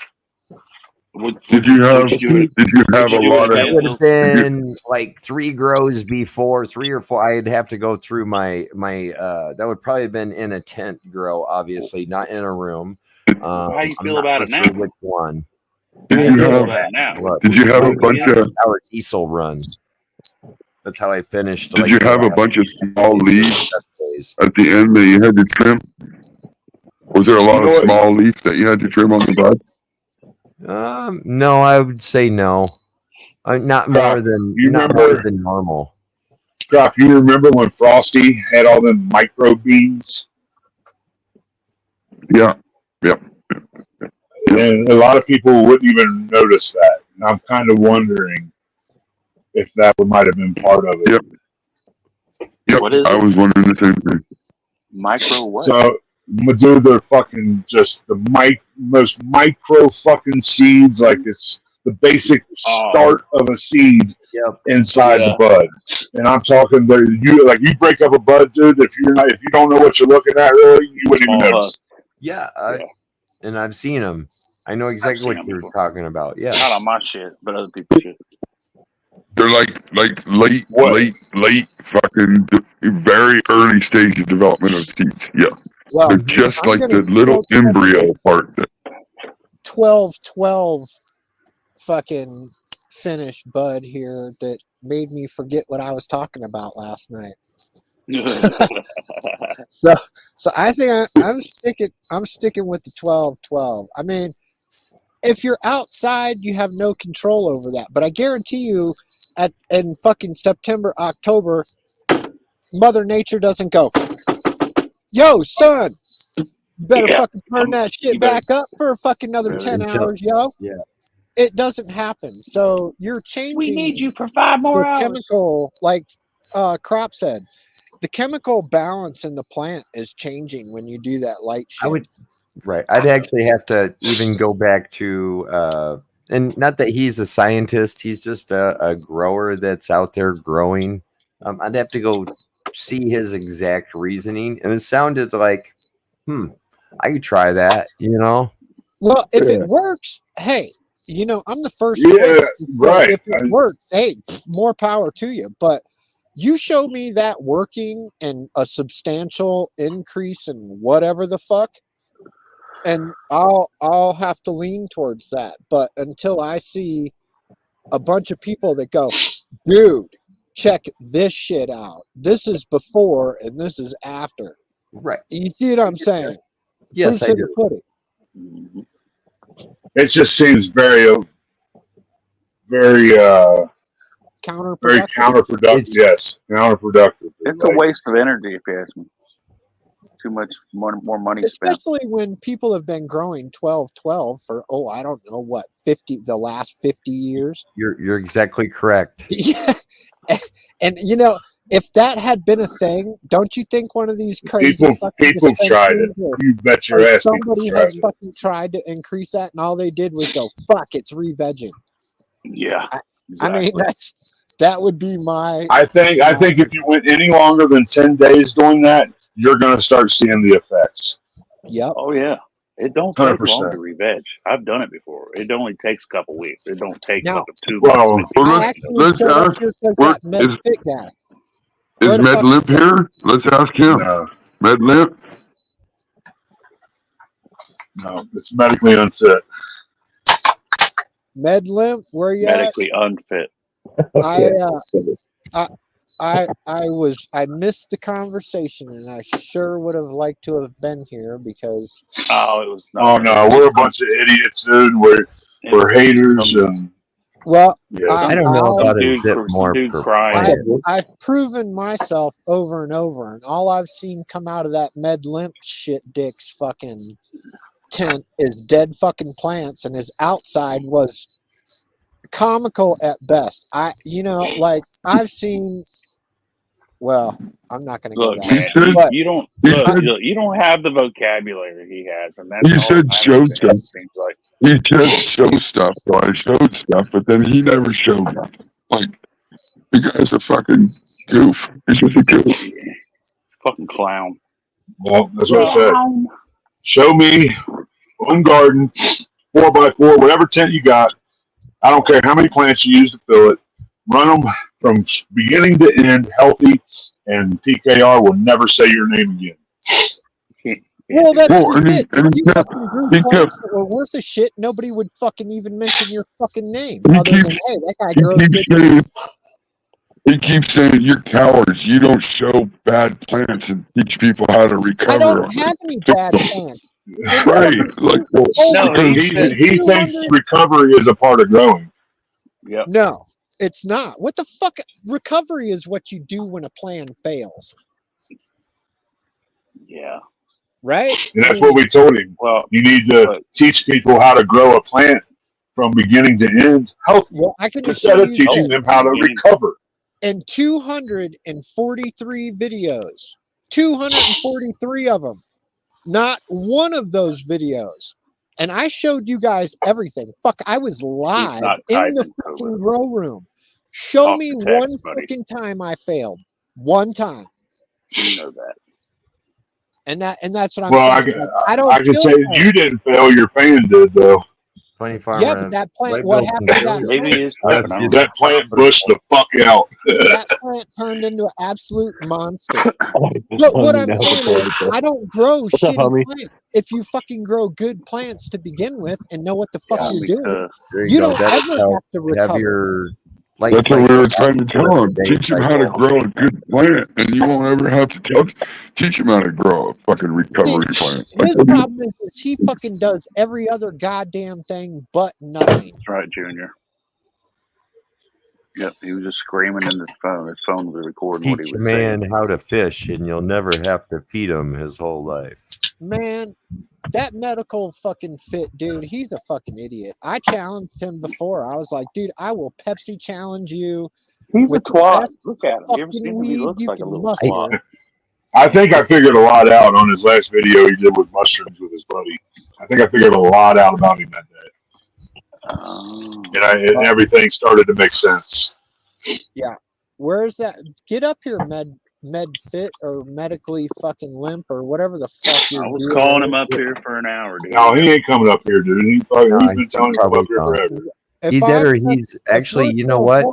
Did you have
Did you
a
do
lot
it
That
of
would have been like 3 grows before, 3 or 4. I'd have to go through my that would probably have been in a tent grow, obviously, not in a room.
How do you
I'm
feel
not
about it
sure
now?
which one.
Did
How
you
do feel
have
about it now?
Look,
Did you have a bunch of
that's how it's diesel run? That's how I finished.
Did you have a bunch of small leaves
days.
at the end that you had to trim? Was there a lot of small leaf that you had to trim on the bud?
No, I would say no. Not more than normal.
Crop, you remember when Frosty had all them micro beans?
Yeah.
And a lot of people wouldn't even notice that. And I'm kind of wondering if that might have been part of it.
Yep.
What is
I
it?
was wondering the same thing.
Micro what?
So, dude, they're fucking just the most micro fucking seeds. Like it's the basic start of a seed inside the bud. And I'm talking there. You break up a bud, dude. If you don't know what you're looking at, really, you wouldn't even notice.
Yeah, and I've seen them. I know exactly what you're talking about. Yeah,
not on my shit, but other people's shit.
They're like late fucking very early stage of development of seeds. Yeah.
Well,
they're just
I'm
like
gonna
the little
still check
embryo part.
12 fucking finished bud here that made me forget what I was talking about last night. So I think I'm sticking with the 12-12. I mean, if you're outside, you have no control over that. But I guarantee you, in fucking September, October, Mother Nature doesn't go, yo, son, you better fucking turn that shit back up for a fucking another 10 hours, yo.
Yeah.
It doesn't happen. So you're changing.
We need you for 5 more
the
hours.
chemical, like Crop said, the chemical balance in the plant is changing when you do that light shit.
I'd actually have to even go back to and not that he's a scientist, he's just a grower that's out there growing. I'd have to go see his exact reasoning, and it sounded like, I could try that,
Well, if it works, hey, I'm the first.
Yeah, right.
If it works, hey, more power to you. But you show me that working and a substantial increase in whatever the fuck, and I'll have to lean towards that. But until I see a bunch of people that go, dude, check this shit out. This is before and this is after.
Right.
You see what I'm saying?
Yes,
Proof's
I
in the
do.
pudding.
It just seems very counterproductive. Yes, counterproductive.
It's a waste of energy, if you ask me. Too much more money spent.
Especially when people have been growing 12-12 for I don't know what, the last 50 years.
You're exactly correct.
Yeah. And if that had been a thing, don't you think one of these crazy
people tried it? You bet your ass
somebody has fucking tried to increase that, and all they did was go, fuck, it's re-vegging.
Yeah.
I mean, that would be my.
I think if you went any longer than 10 days doing that, you're going to start seeing the effects.
Yep.
Oh yeah. It don't take
100%.
long to re-veg. I've done it before. It only takes a couple weeks. It don't take
Now,
2
well,
months.
let's ask.
Fit guy.
Is Med Limp here? Let's ask him.
No,
Med Limp?
no, it's medically unfit.
Med Limp, where you
Medically unfit.
I missed the conversation, and I sure would have liked to have been here because.
Oh, it was.
Oh no, we're a bunch of idiots, dude. We're haters, and
well,
yeah.
I don't know how to zip more.
I've proven myself over and over, and all I've seen come out of that Med Limp shit dick's fucking tent is dead fucking plants, and his outside was comical at best. I've seen. Well, I'm not going to go that.
Man, you don't have the vocabulary he has, and that's.
He said show stuff. Seems like he just showed stuff. So I showed stuff, but then he never showed up. Like the guy's a fucking goof. He's just a goof.
Fucking clown.
Well, that's what I said. Show me one garden, 4x4, whatever tent you got. I don't care how many plants you use to fill it. Run them from beginning to end healthy, and PKR will never say your name again.
Well, that's it. You fucking grew plants that were worth a shit. Nobody would fucking even mention your fucking name. Other than, hey, that guy grows good.
He keeps saying you're cowards. You don't show bad plants and teach people how to recover.
I don't have any bad plants.
Right. Like,
he thinks recovery is a part of growing.
Yep.
No, it's not. What the fuck? Recovery is what you do when a plan fails.
Yeah.
Right?
And that's what we told him. Well, you need to teach people how to grow a plant from beginning to end healthy.
Well, I can just
instead of teaching them how to recover.
In 243 videos, 243 of them, not one of those videos. And I showed you guys everything. Fuck, I was live in the fucking grow room. Show me one fucking time I failed. One time.
You know that.
And that's what I'm saying.
I can say you didn't fail. Your fan did, though.
Yeah, but that plant. What happened to that?
Maybe
that plant bushed the fuck out.
That plant turned into an absolute monster. But what I'm saying is, I don't grow shitty plants. If you fucking grow good plants to begin with and know what the fuck you're doing, you don't ever have to recover.
Have your Like
That's what we were trying to tell him.
day
Teach him how to
cycle.
grow a good plant, and you won't ever have to teach him how to grow a fucking recovery plant.
His problem is he fucking does every other goddamn thing but nothing.
That's right, Junior. Yep, he was just screaming in his phone. His phone was recording what he
Teach a
was
man
saying.
how to fish, and you'll never have to feed him his whole life.
Man, that medical fucking fit dude, he's a fucking idiot. I challenged him before. I was like, dude, I will Pepsi challenge you.
He's a
with the
twat.
best
Look at him. You ever
fucking
seen him? He
weed
looks
you
like a
can
little
muster.
twat.
I think I figured a lot out on his last video he did with mushrooms with his buddy. I think I figured a lot out about him that day. And everything started to make sense.
Yeah. Where's that? Get up here, med fit or medically fucking limp or whatever the fuck you're
I was
doing.
calling him up here for an hour, dude.
No, he ain't coming up here, dude. He's been telling him to come
probably
up here
not.
forever.
He did, or he's actually, you know what?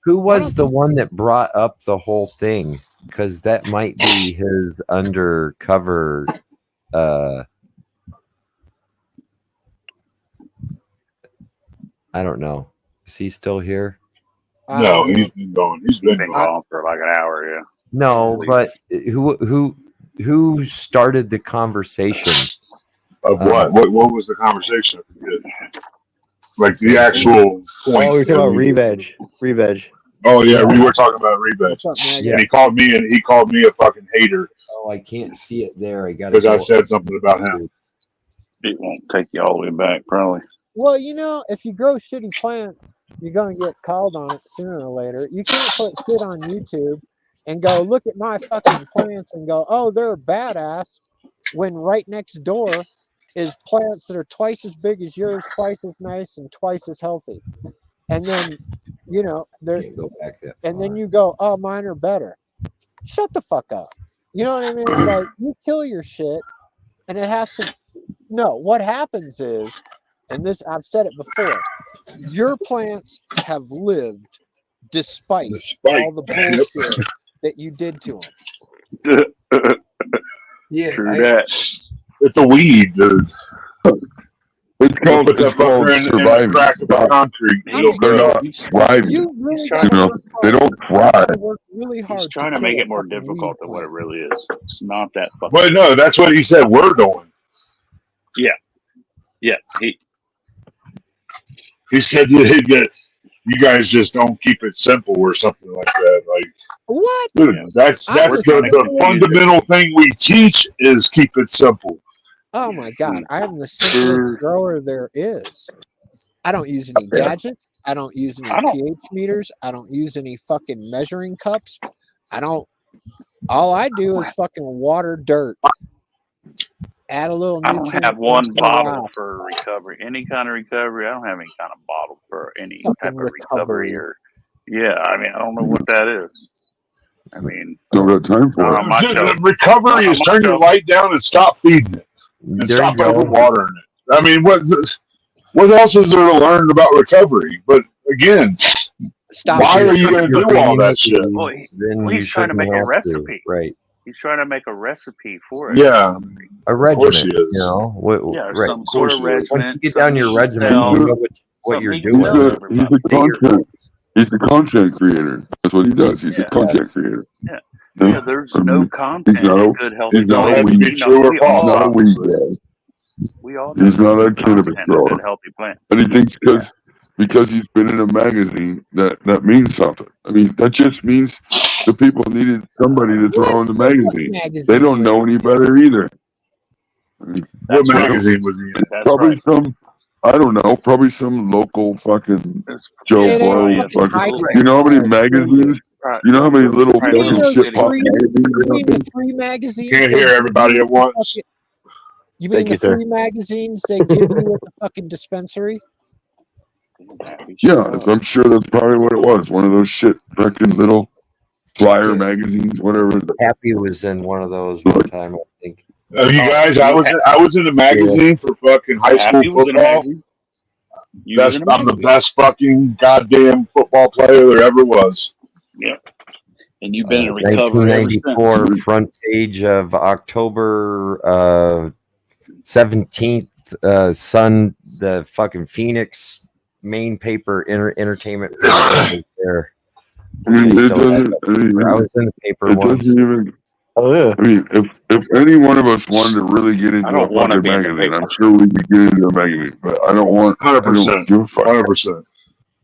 Who was the one that brought up the whole thing? Because that might be his undercover. I don't know. Is he still here?
No, he's been gone. He's been gone.
gone for like an hour, yeah.
No, but who started the conversation?
Of what? What was the conversation? I forget. Like the actual point.
Oh, you're talking about re-veg.
Oh yeah, we were talking about re-veg.
Yeah.
And he called me a fucking hater
Oh, I can't see it there. I got
because I said something about him.
It won't take you all the way back, probably.
Well, you know, if you grow shitty plants, you're gonna get called on it sooner or later. You can't put shit on YouTube and go, look at my fucking plants and go, oh, they're badass, when right next door is plants that are twice as big as yours, twice as nice, and twice as healthy. And then, you know, and then you go, oh, mine are better. Shut the fuck up. You know what I mean? Like, you kill your shit, and it has to. No, what happens is, and this I've said it before, your plants have lived despite all the bullshit that you did to them.
Yeah,
True that.
It's a weed, dude.
It's called surviving.
Crack of the concrete.
They're not thriving.
You really
trying
gotta
You know,
work
they
hard.
don't
You
thrive.
gotta work really hard.
He's trying to
kill
make
a
it more
fucking
difficult
weed
than what it
plant.
really is. It's not that fucking.
But no, that's what he said we're doing.
Yeah,
He said that you guys just don't keep it simple or something like that. Like,
What?
dude, that's
I was
the fundamental thing we teach is keep it simple.
Oh my god, I am the simplest grower there is. I don't use any gadgets. I don't use any pH meters. I don't use any fucking measuring cups. All I do is fucking water dirt. Add a little
I
nutrient.
don't have one
once in a
bottle
while.
for recovery. Any kind of recovery. I don't have any kind of bottle for any
Fucking
type of
recovery.
recovery or. Yeah, I mean, I don't know what that is. I mean,
Don't got time for it.
my show.
Recovery is turn your light down and stop feeding it and
There
stop
you go.
overwatering it. I mean, what else is there to learn about recovery? But again,
Stop.
why are you going to
You're
do all
feeding
that
it
shit?
Well,
then
he's
you
trying to
shouldn't
make a
have to.
recipe.
Right?
He's trying to make a recipe for it.
Yeah,
A
course he
regimen.
is.
You know,
Yeah,
right?
some sort of
course he is.
Once
regimen.
you get down your regimen,
sell,
you know what you're
something he
doing.
can tell
He's
everybody.
a content creator. That's what he does. He's a content creator.
Yeah, there's no content
he's not a-
in good healthy
he's not a
plants.
weed-
You know, we
He's
He's not a
all,
weed guy.
we all know
He's not a
there's
cannabis
content in
grower.
good healthy plant.
And he thinks because he's been in a magazine that means something. I mean, that just means the people needed somebody to throw in the magazine. They don't know any better either. I mean,
What
That's right.
magazine was he in?
That's
probably
right.
I don't know, probably some local fucking
It's-
Joe
It ain't
Blow
fucking
fucking.
high-tech.
You know how many magazines?
right.
You know how many little
Right.
You mean
fucking
those
shit pop
free-
magazines?
You mean the free magazines?
Can't
they
hear
give
everybody
you
at once.
You mean
Thank
the
you, sir.
free magazines they give you at the fucking dispensary?
Yeah, I'm sure that's probably what it was. One of those shit fucking little flyer
Yeah.
magazines, whatever.
Happy was in one of those one time, I think.
You guys, I was in a magazine for fucking high school
Happy was in a
football.
magazine. You was in a
I'm the
magazine.
best fucking goddamn football player there ever was.
Yeah. And you've been in recovery ever since.
1994 front page of October 17th. Sun, the fucking Phoenix main paper entertainment paper was there.
I mean,
They
it
still had
doesn't.
that
I mean,
paper. I was in the paper
it
once.
doesn't even.
Oh yeah.
I mean, if any one of us wanted to really get
I
into a
don't want to
fucking
be in the
magazine, I'm
paper.
sure we could get into a magazine. But I don't want. I don't
100%.
give a fuck.
100%.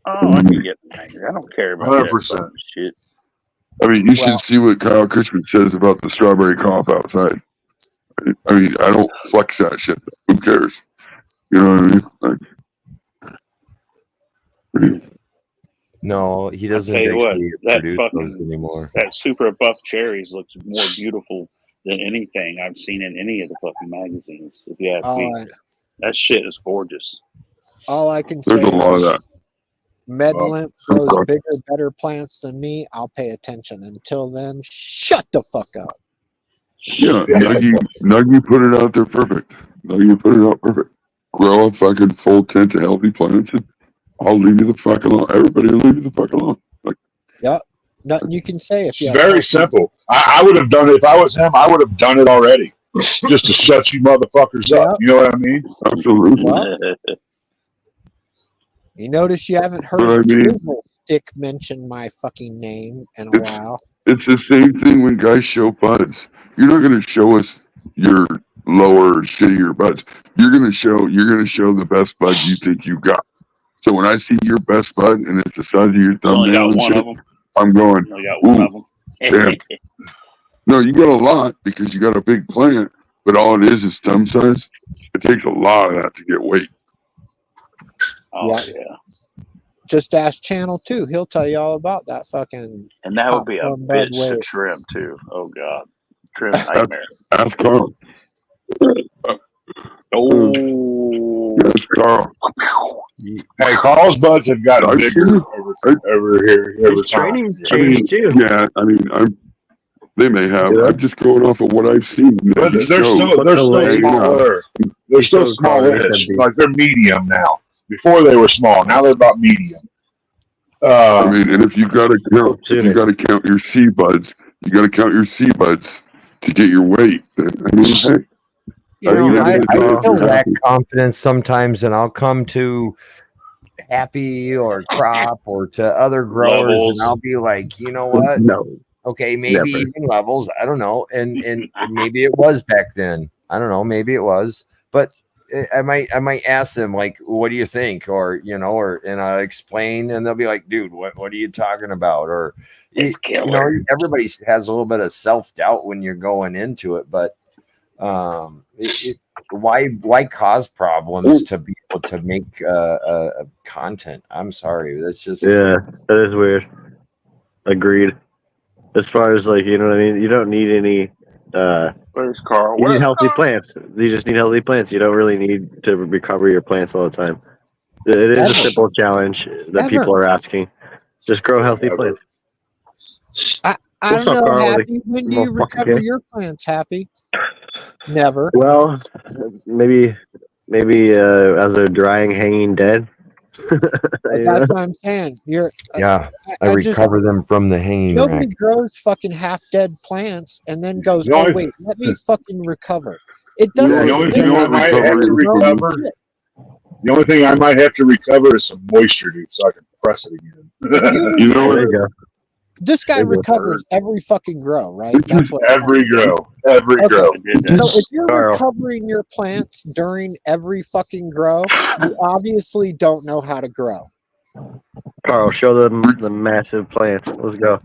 Oh, I can get angry. I don't care about that
100%.
fucking shit.
I mean, you should see what Kyle Cushman says about the strawberry cough outside. I mean, I don't flex that shit. Who cares? You know what I mean?
No, he
I'll
doesn't
tell you what,
actually
that
produce those
fucking
anymore.
that super buff cherries looks more beautiful than anything I've seen in any of the fucking magazines. If you ask me, that shit is gorgeous.
All I can say
There's a
is
lot of that.
Medlimp grows bigger, better plants than me. I'll pay attention. Until then, shut the fuck up.
Yeah, Nuggy put it out there perfect. Nuggy put it out perfect. Grow a fucking full tent of healthy plants and I'll leave you the fuck alone. Everybody will leave you the fuck alone. Like,
Yep. Nothing you can say if
It's
you
very
have
simple. I would have done it if I was him. I would have done it already, just to shut you motherfuckers up. You know what I mean?
absolutely.
Well, you notice you haven't
But I
heard
mean-
Drizzle Stick mention my fucking name in a while.
It's the same thing when guys show buds. You're not going to show us your lower, shittier buds. You're going to show the best bud you think you got. So when I see your best bud and it's the size of your
You only
thumbnail
got
and
one
shit,
of them.
I'm going,
You only got one of them.
damn. No, you got a lot because you got a big plant, but all it is thumb size. It takes a lot of that to get weight.
Oh
Yeah.
yeah.
Just ask Channel 2. He'll tell you all about that fucking.
And that would be a
Popcorn bud
bitch to
weight.
trim too. Oh god, trim nightmare.
Ask Carl.
Oh,
Ask Carl.
Hey, Carl's buds have gotten
I've
bigger
seen
over
His
time.
training's
I mean,
changed too.
yeah, I mean, they may have.
Yeah.
I'm just going off of what I've seen.
But
These
they're
shows.
still
Hanging out.
smaller. They're still
showed Carl, he
smallish.
said
Like they're medium now. Before they were small. Now they're about medium.
I mean, and if you got to count your sea buds, you got to count your sea buds to get your weight. I mean, hey,
You know,
you
I
gotta do it
still
if you're
lack
happy.
confidence sometimes, and I'll come to Happy or Crop or to other growers,
Levels.
and I'll be like, you know what?
No.
Okay, maybe
Never.
even Levels. I don't know, and maybe it was back then. I don't know. Maybe it was, but I might ask them like, what do you think, or and I explain, and they'll be like, dude, what are you talking about? Or
it's killer.
everybody has a little bit of self-doubt when you're going into it, but why cause problems to be able to make content? I'm sorry, that's just
Yeah, that is weird. Agreed. As far as like, you know what I mean? You don't need any
Where's Carl?
you need
Where's
healthy
Carl?
plants. You just need healthy plants. You don't really need to recover your plants all the time. It is a
Ever.
simple challenge that
Ever.
people are asking. Just grow healthy
Ever.
plants.
I
What's
don't
up,
know,
Carl?
Happy. When do you
Motherfucker,
recover
okay?
your plants, Happy? Never.
Well, maybe as they're drying, hanging dead. You know?
That's what I'm saying.
I recover them from the hanging
Nobody
rack.
grows fucking half dead plants and then goes,
The
"Oh
only-
wait, let me fucking recover." It doesn't.
The only
it
thing I
doesn't
might have to
grow
recover,
shit.
the only thing I might have to recover is some moisture, dude, so I can press it again.
You know what?
There you go.
This guy
There you go.
recovers every fucking grow, right?
It's
That's what.
Every grow.
Okay.
grow.
So if you're
Carl.
recovering your plants during every fucking grow, you obviously don't know how to grow.
Carl, show them the massive plants. Let's go.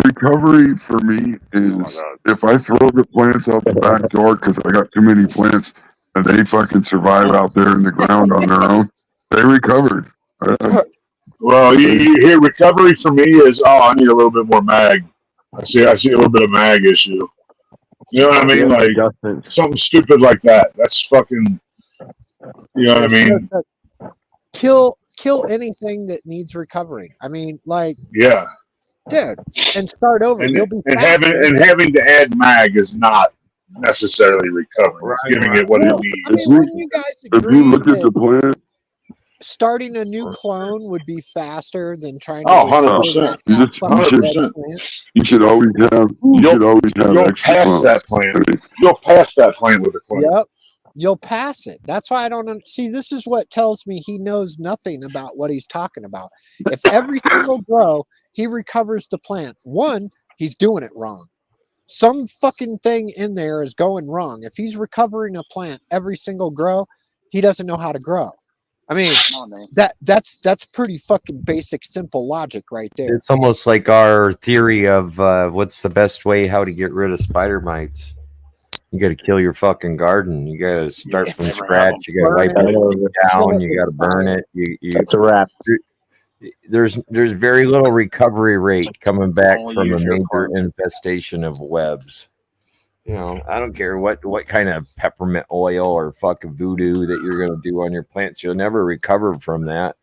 Recovery for me is
God.
if I throw the plants out the back door because I got too many plants and they fucking survive out there in the ground on their own, they recovered.
Well, you hear recovery for me is, I need a little bit more mag. I see a little bit of mag issue. You know what I mean? Like
Adjustments.
something stupid like that. That's fucking. You know what I mean?
Kill anything that needs recovering. I mean, like,
Yeah.
dude, and start over. You'll be
And
faster.
having to add mag is not necessarily recovering. It's giving it what it
Well,
needs.
I mean, wouldn't you guys
If you
agree
look at the
that
plant,
starting a new clone would be faster than trying to
Oh,
recover
100%.
that
You just-
fucking
you should-
dead plant?
you should always have
You'll
extra
pass
clones.
that plant. You'll pass that plant with a clone.
Yep. you'll pass it. That's why I don't see. This is what tells me he knows nothing about what he's talking about. If every single grow he recovers the plant, one, he's doing it wrong. Some fucking thing in there is going wrong. If he's recovering a plant every single grow, he doesn't know how to grow. I mean, that's pretty fucking basic, simple logic right there.
It's almost like our theory of what's the best way how to get rid of spider mites. You got to kill your fucking garden. You got to start from scratch. You got to wipe everything down. You got to burn it.
That's a wrap.
There's very little recovery rate coming back from a major infestation of webs. You know, I don't care what kind of peppermint oil or fucking voodoo that you're going to do on your plants. You'll never recover from that.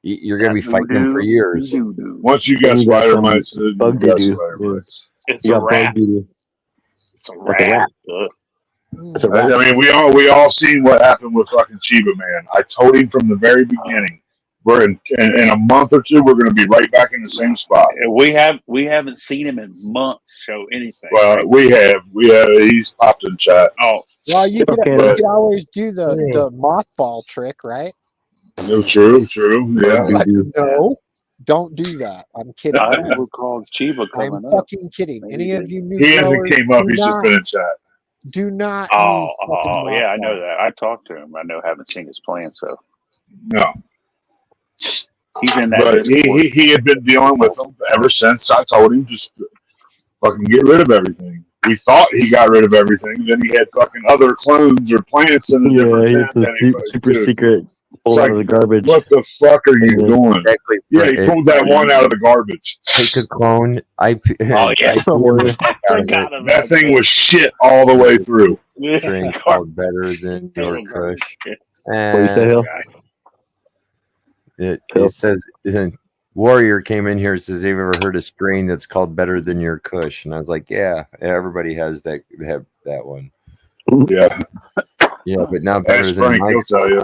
You're going to be fighting them for years.
Once you got spider mites, you got spider mites.
It's a wrap. It's a wrap.
It's a wrap.
I mean, we all seen what happened with fucking Chiba Man. I told him from the very beginning, we're in a month or two, we're going to be right back in the same spot.
We haven't seen him in months show anything.
Well, we have. He's popped in chat.
Oh,
well, you could always do the mothball trick, right?
No, true. Yeah.
Like, no, don't do that. I'm kidding.
I will call Chiba
I'm
coming up.
fucking kidding. Any of you new
He hasn't
growers,
came up.
do
He's just
not-
been in chat.
Do not.
Oh,
use fucking
yeah, I know
mothball.
that. I talked to him. I know, haven't seen his plan, so
No,
he's in that.
but
Discord.
he had been dealing with them ever since I told him just fucking get rid of everything. We thought he got rid of everything. Then he had fucking other clones or plants in a different
Yeah,
tent
it's
than
a
anybody
super
did.
secret. Pull
It's
out of the garbage.
What the fuck are you doing?
Exactly.
Yeah, he pulled that one out of the garbage.
Take a clone.
Oh yeah,
That thing was shit all the way through.
Drink called better than your Kush.
What you say, Hill?
It says Warrior came in here and says they've ever heard a strain that's called better than your Kush, and I was like, yeah, everybody has that. They have that one.
Yeah,
Yeah, but not better
ask
than
Frank.
my.
He'll tell you.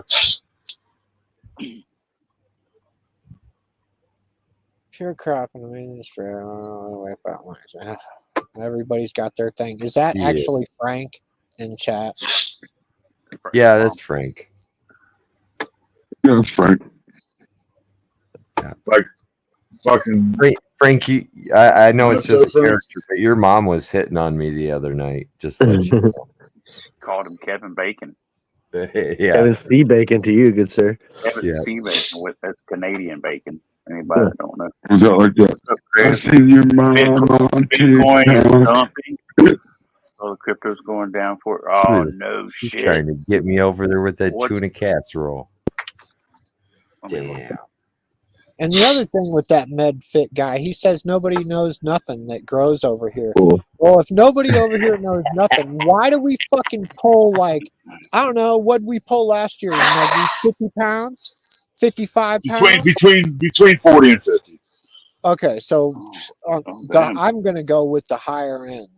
Pure crop in the industry. Wipe out my. Everybody's got their thing. Is that
Yeah.
actually Frank in chat?
Yeah, that's Frank.
Yeah, that's Frank.
Fucking
Frank, I know it's
That's
just a
so
character, but your mom was hitting on me the other night. Just to let you know.
Called him Kevin Bacon.
Yeah,
Kevin C. Bacon to you, good sir.
Kevin
Yeah.
C. Bacon with that's Canadian bacon. Anybody that don't know?
Was that like that? I
Chris?
seen your mom on
Bitcoin is
TikTok.
dumping. Oh, the crypto's going down for it. Oh no
she's
shit!
trying to get me over there with that
What's-
tuna casserole.
Let me look.
Damn.
And the other thing with that MedFit guy, he says nobody knows nothing that grows over here.
Cool.
Well, if nobody over here knows nothing, why do we fucking pull like, I don't know, what did we pull last year? Maybe 50 pounds? 55 pounds?
between 40 and 50.
Okay, so
damn.
I'm going to go with the higher end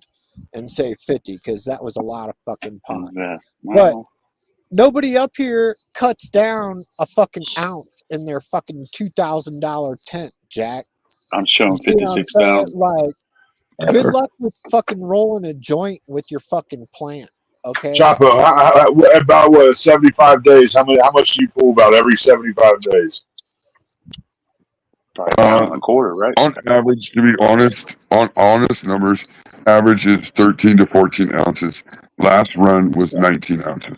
and say 50 because that was a lot of fucking pot.
Invest.
But-
Well,
Nobody up here cuts down a fucking ounce in their fucking $2,000 tent, Jack.
I'm showing
You see what I'm
56,000.
saying? Like, good luck with fucking rolling a joint with your fucking plant. Okay.
Chopper, about what 75 days? How much do you pull about every 75 days?
Probably pound and a quarter, right?
On average, to be honest, on honest numbers, average is 13 to 14 ounces. Last run was 19 ounces.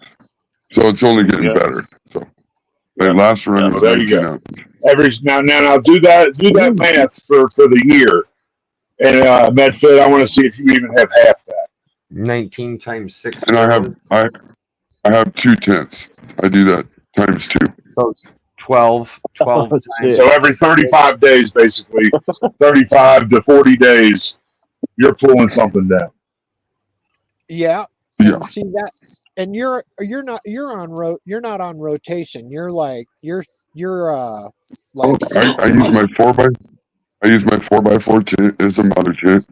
So it's only getting
Yeah.
better. So the last run
Yeah,
was
there you
19
go.
ounces.
Now do that math for the year. And MedFit, I want to see if you even have half that.
19 times 6.
And I have 2 tents. I do that times 2.
So 12
Oh,
times.
shit.
So every 35 days, basically, 35 to 40 days, you're pulling something down.
Yeah.
Yeah.
And see that, and you're not on rotation. You're like like
I use my 4x4 tent as a mother tent,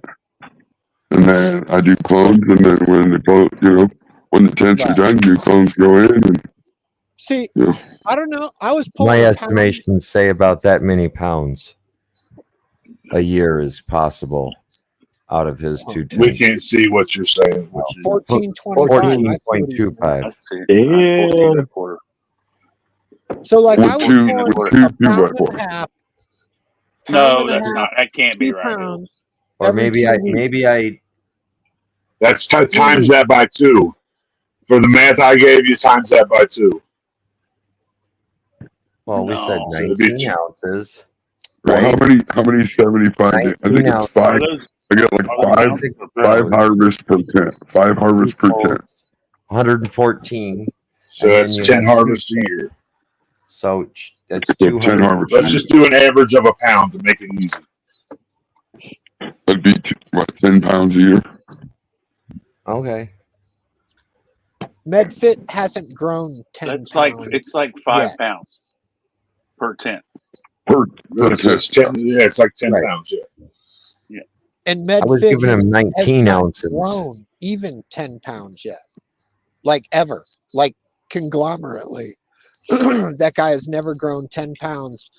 and then I do clones. And then when the tents are done, new clones go in. And
see.
Yeah.
I don't know. I was pulling
My
a pound-
estimations say about that many pounds a year is possible. out of his 2
We
tanks.
can't see what you're saying.
14.25. I see what he's saying.
14.25.
That's it.
Damn.
14 a quarter.
So like
With
I was
two-
going
with
a
two
pound and
2x4s.
a half.
No,
pound and a
that's
half,
not. That can't be
2
right.
pounds
Or
every
maybe
2
I
weeks.
That's times that by 2. For the math I gave you, times that by 2.
Well, we said
No.
So it'd be
19 ounces,
Well,
right?
how many 75? I
19
think it's
ounces.
5.
Are those
I get like
are those
five
ounces or
five
pounds?
harvests per tent. 5 harvests per tent.
114.
So
And
that's
then you
10
have
harvests a year.
So that's
So 10
200.
harvests.
Let's just do an average of a pound to make it easy.
That'd be 10 pounds a year.
Okay.
MedFit hasn't grown 10
That's
pounds.
like it's like 5
yet.
pounds per tent.
Per
It's
tent.
10, yeah, it's like 10
Right.
pounds. Yeah.
And
I was
MedFit
giving him 19
not
ounces.
grown even 10 pounds yet. Like ever. Like conglomerately. That guy has never grown 10 pounds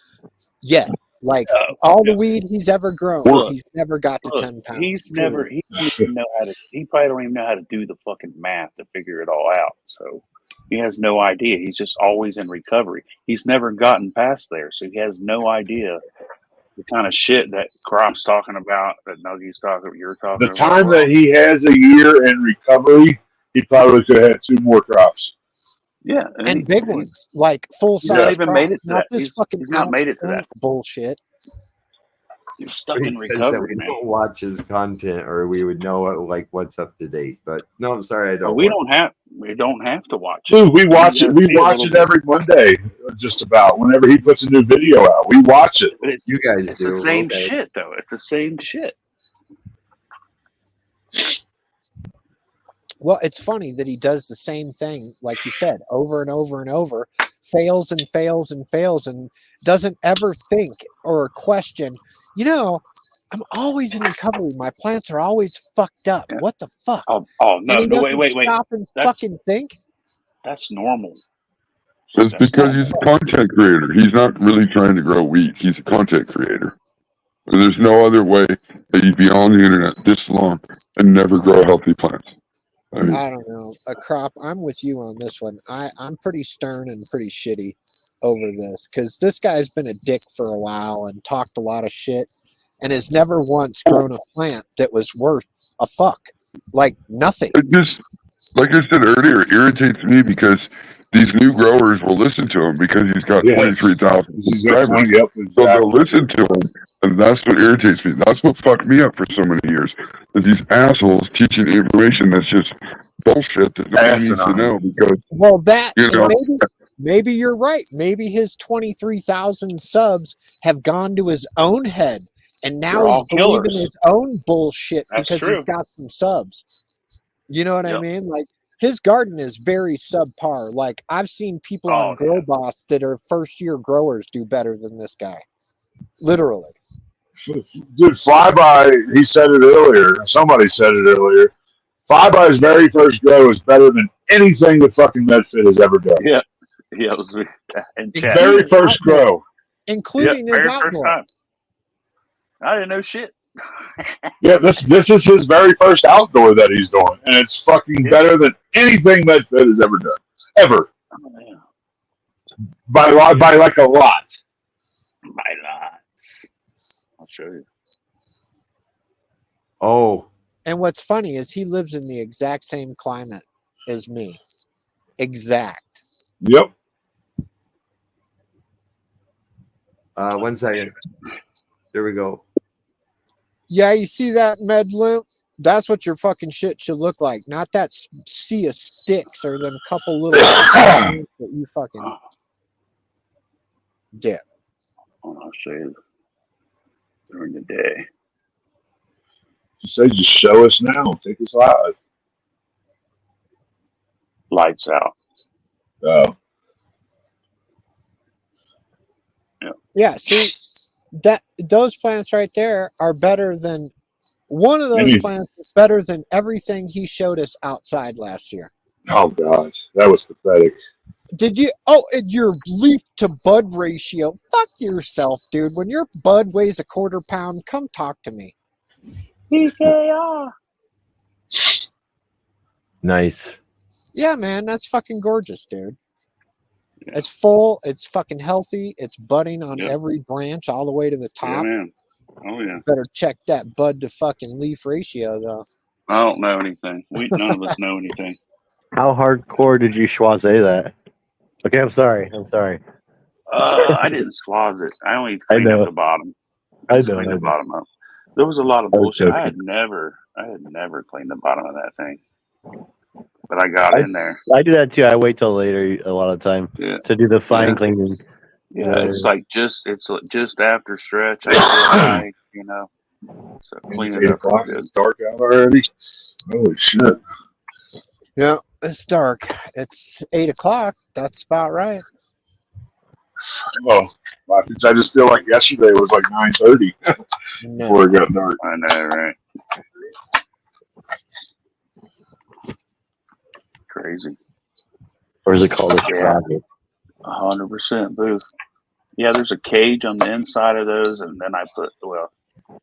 yet. Like all the weed he's ever grown,
Look,
he's never got to
Look,
10 pounds.
he's never. He don't even know how to. He probably don't even know how to do the fucking math to figure it all out. So he has no idea. He's just always in recovery. He's never gotten past there, so he has no idea the kind of shit that Crop's talking about, that Nuggy's talking, you're talking
The
about.
time that he has a year in recovery, he probably could have had 2 more crops.
Yeah,
And big ones, like full
He's not
size
even
crops,
made it to
not
that.
this
He's
fucking
not made it to that.
bullshit.
He's stuck
He
in
says that
recovery,
we
man.
don't watch his content, or we would know like what's up to date. But no, I'm sorry, I don't.
We
watch
don't have to watch it.
Dude, we watch it. We
see a
watch
little
it
bit.
every Monday, just about. Whenever he puts a new video out, we watch it.
But
You guys
it's
do,
the same
okay.
shit, though. It's the same shit.
Well, it's funny that he does the same thing, like you said, over and over and over, fails and fails and fails, and doesn't ever think or question, I'm always in recovery. My plants are always fucked up.
Yeah.
What the fuck?
Oh
And
no,
he
no,
doesn't
wait.
stop and
That's-
fucking think.
That's normal.
That's because he's a content creator. He's not really trying to grow wheat. He's a content creator. And there's no other way that you'd be on the internet this long and never grow a healthy plant. I mean,
I don't know. A crop. I'm with you on this one. I'm pretty stern and pretty shitty over this because this guy's been a dick for a while and talked a lot of shit and has never once grown a plant that was worth a fuck. Like nothing.
it just, like I said earlier, it irritates me because these new growers will listen to him because he's got
Yes.
23,000
He's got
subscribers.
20, yep,
So
exactly.
they'll listen to him, and that's what irritates me. That's what fucked me up for so many years. Is these assholes teaching information that's just bullshit that nobody needs to
Asinine.
know because
Well, that
You know.
and maybe you're right. Maybe his 23,000 subs have gone to his own head, and now
They're
he's
all
believing
killers.
his own bullshit
That's
because
true.
he's got some subs. You know what I
Yep.
mean? Like his garden is very subpar. Like I've seen people
Oh,
on Grow Boss that are first year growers do better than this guy. Literally.
Dude, Flyby, he said it earlier. Somebody said it earlier. Flyby's very first grow is better than anything that fucking MedFit has ever done.
Yeah, it was in chat.
Very first grow.
Including his
very first
outdoor.
time. I didn't know shit.
Yeah, this is his very first outdoor that he's doing, and it's fucking
Yeah.
better than anything MedFit has ever done, ever,
Oh, yeah.
by like a lot.
My lots. I'll show you.
Oh,
And what's funny is he lives in the exact same climate as me. Exact.
Yep.
1 second. There we go.
Yeah, you see that med limp? That's what your fucking shit should look like. Not that sea of sticks or them couple little that you fucking dip.
I'll show you during the day.
Just show us now. Take us live.
Lights out.
Yeah, see that those plants right there are better than one of those
Any-
plants is better than everything he showed us outside last year.
Oh gosh, that was pathetic.
Did you? Oh, and your leaf to bud ratio. Fuck yourself, dude. When your bud weighs a quarter pound, come talk to me.
PKR.
Nice.
Yeah, man, that's fucking gorgeous, dude. It's full. It's fucking healthy. It's budding on
Yep.
every branch all the way to the
Yeah,
top.
man. Oh yeah.
Better check that bud to fucking leaf ratio, though.
I don't know anything. None of us know anything.
How hardcore did you schwaze that? Okay, I'm sorry.
I didn't swab it. I only cleaned
know.
up the bottom.
I
Just
know,
cleaned
I
the
know.
bottom up. There was a lot of
I was
bullshit. I
joking.
had never cleaned the bottom of that thing, but I got in there.
I do that too. I wait till later a lot of time
Yeah,
to do the fine
Yeah.
cleaning.
yeah.
Yeah.
It's like just after stretch. I feel like, so clean
It's
it
8
up real
o'clock.
good.
It's dark out already. Holy shit.
Yeah, it's dark. It's 8 o'clock. That's about right.
Oh, I just feel like yesterday was like 9:30 before it got dark.
I know, right? Crazy.
Or is it called a
Yeah.
traffic?
100% booth. Yeah, there's a cage on the inside of those, and then I put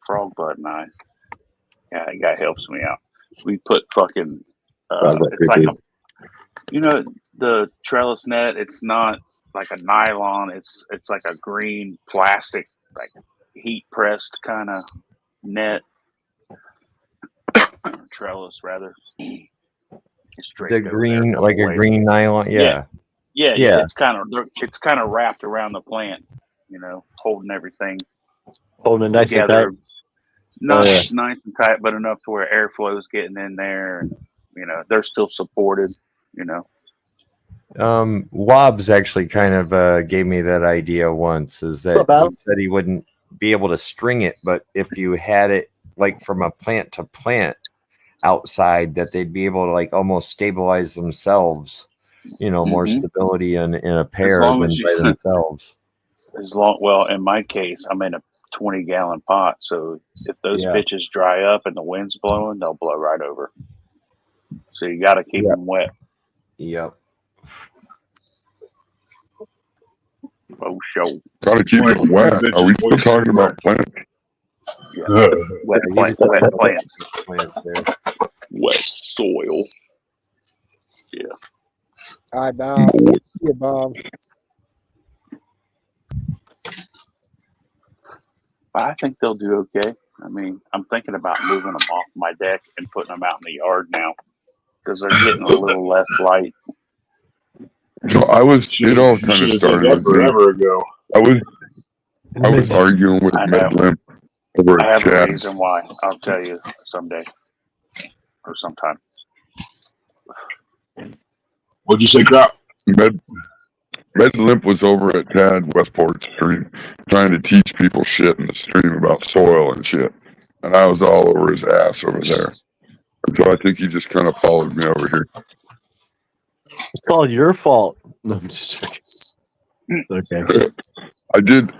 Frog Bud and I. Yeah, that guy helps me out. We put fucking. It's like the trellis net. It's not like a nylon. It's like a green plastic, like heat pressed kind of net trellis rather. It's
The
draped over there
green,
a
like
couple
a
ways.
green nylon. Yeah.
Yeah.
Yeah.
It's kind of wrapped around the plant, holding everything
Holding it nice and
together.
tight.
Not nice and tight, but enough to where airflow is getting in there, and they're still supported.
Wobbs actually kind of gave me that idea once. Is that he said he wouldn't be able to string it, but if you had it like from a plant to plant outside, that they'd be able to like almost stabilize themselves. More stability in a pair than by themselves.
Well, in my case, I'm in a 20-gallon pot, so if those bitches dry up and the wind's blowing, they'll blow right over. So you got to keep them wet.
Yep.
Oh, show.
Gotta keep it wet. Are we still talking about plants?
Yeah. Wet plants. Wet soil. Yeah.
All right, Bob. See you, Bob.
I think they'll do okay. I mean, I'm thinking about moving them off my deck and putting them out in the yard now because they're getting a little less light.
So it all kind of started with
forever ago.
I was arguing with Medlin over
I
at
have a
Chad's.
reason why. I'll tell you someday or sometime.
What'd you say, Crop?
Med Limp was over at Tad Westport's stream trying to teach people shit in the stream about soil and shit. And I was all over his ass over there. And so I think he just kind of followed me over here.
It's all your fault. No, I'm just joking. Okay.
I did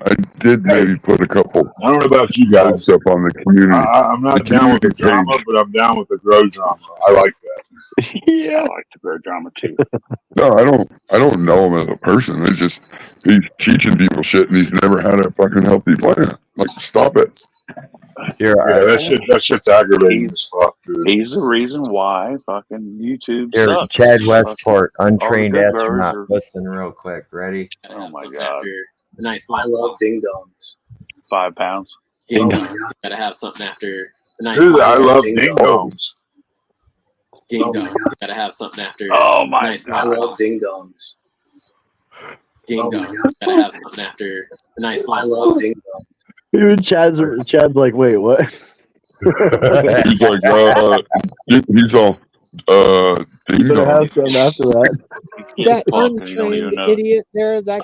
maybe put a couple
I don't know about you guys.
up on the community.
I'm not down with the drama, but I'm down with the grow drama. I like that.
I like the grow drama too.
No, I don't know him as a person. It's just he's teaching people shit and he's never had a fucking healthy plant. Like, stop it.
Yeah, that shit's aggravating as fuck, dude.
He's the reason why fucking YouTube
Here,
sucks.
Chad Westport, untrained
good growers
astronaut.
are-
Listen real quick. Ready?
Oh my god.
The nice I love ding dongs.
5 pounds.
Ding dongs. You gotta have something after the nice.
Dude, I love ding dongs.
Ding dongs. You gotta have something after.
Oh my
nice
god.
I love ding dongs. Ding dongs. You gotta have something after the nice. I love ding dongs.
Even Chad's like, wait, what?
He's like, he's all,
You better have something after that.
That
Fuck, you don't even
untrained
know.
idiot there, that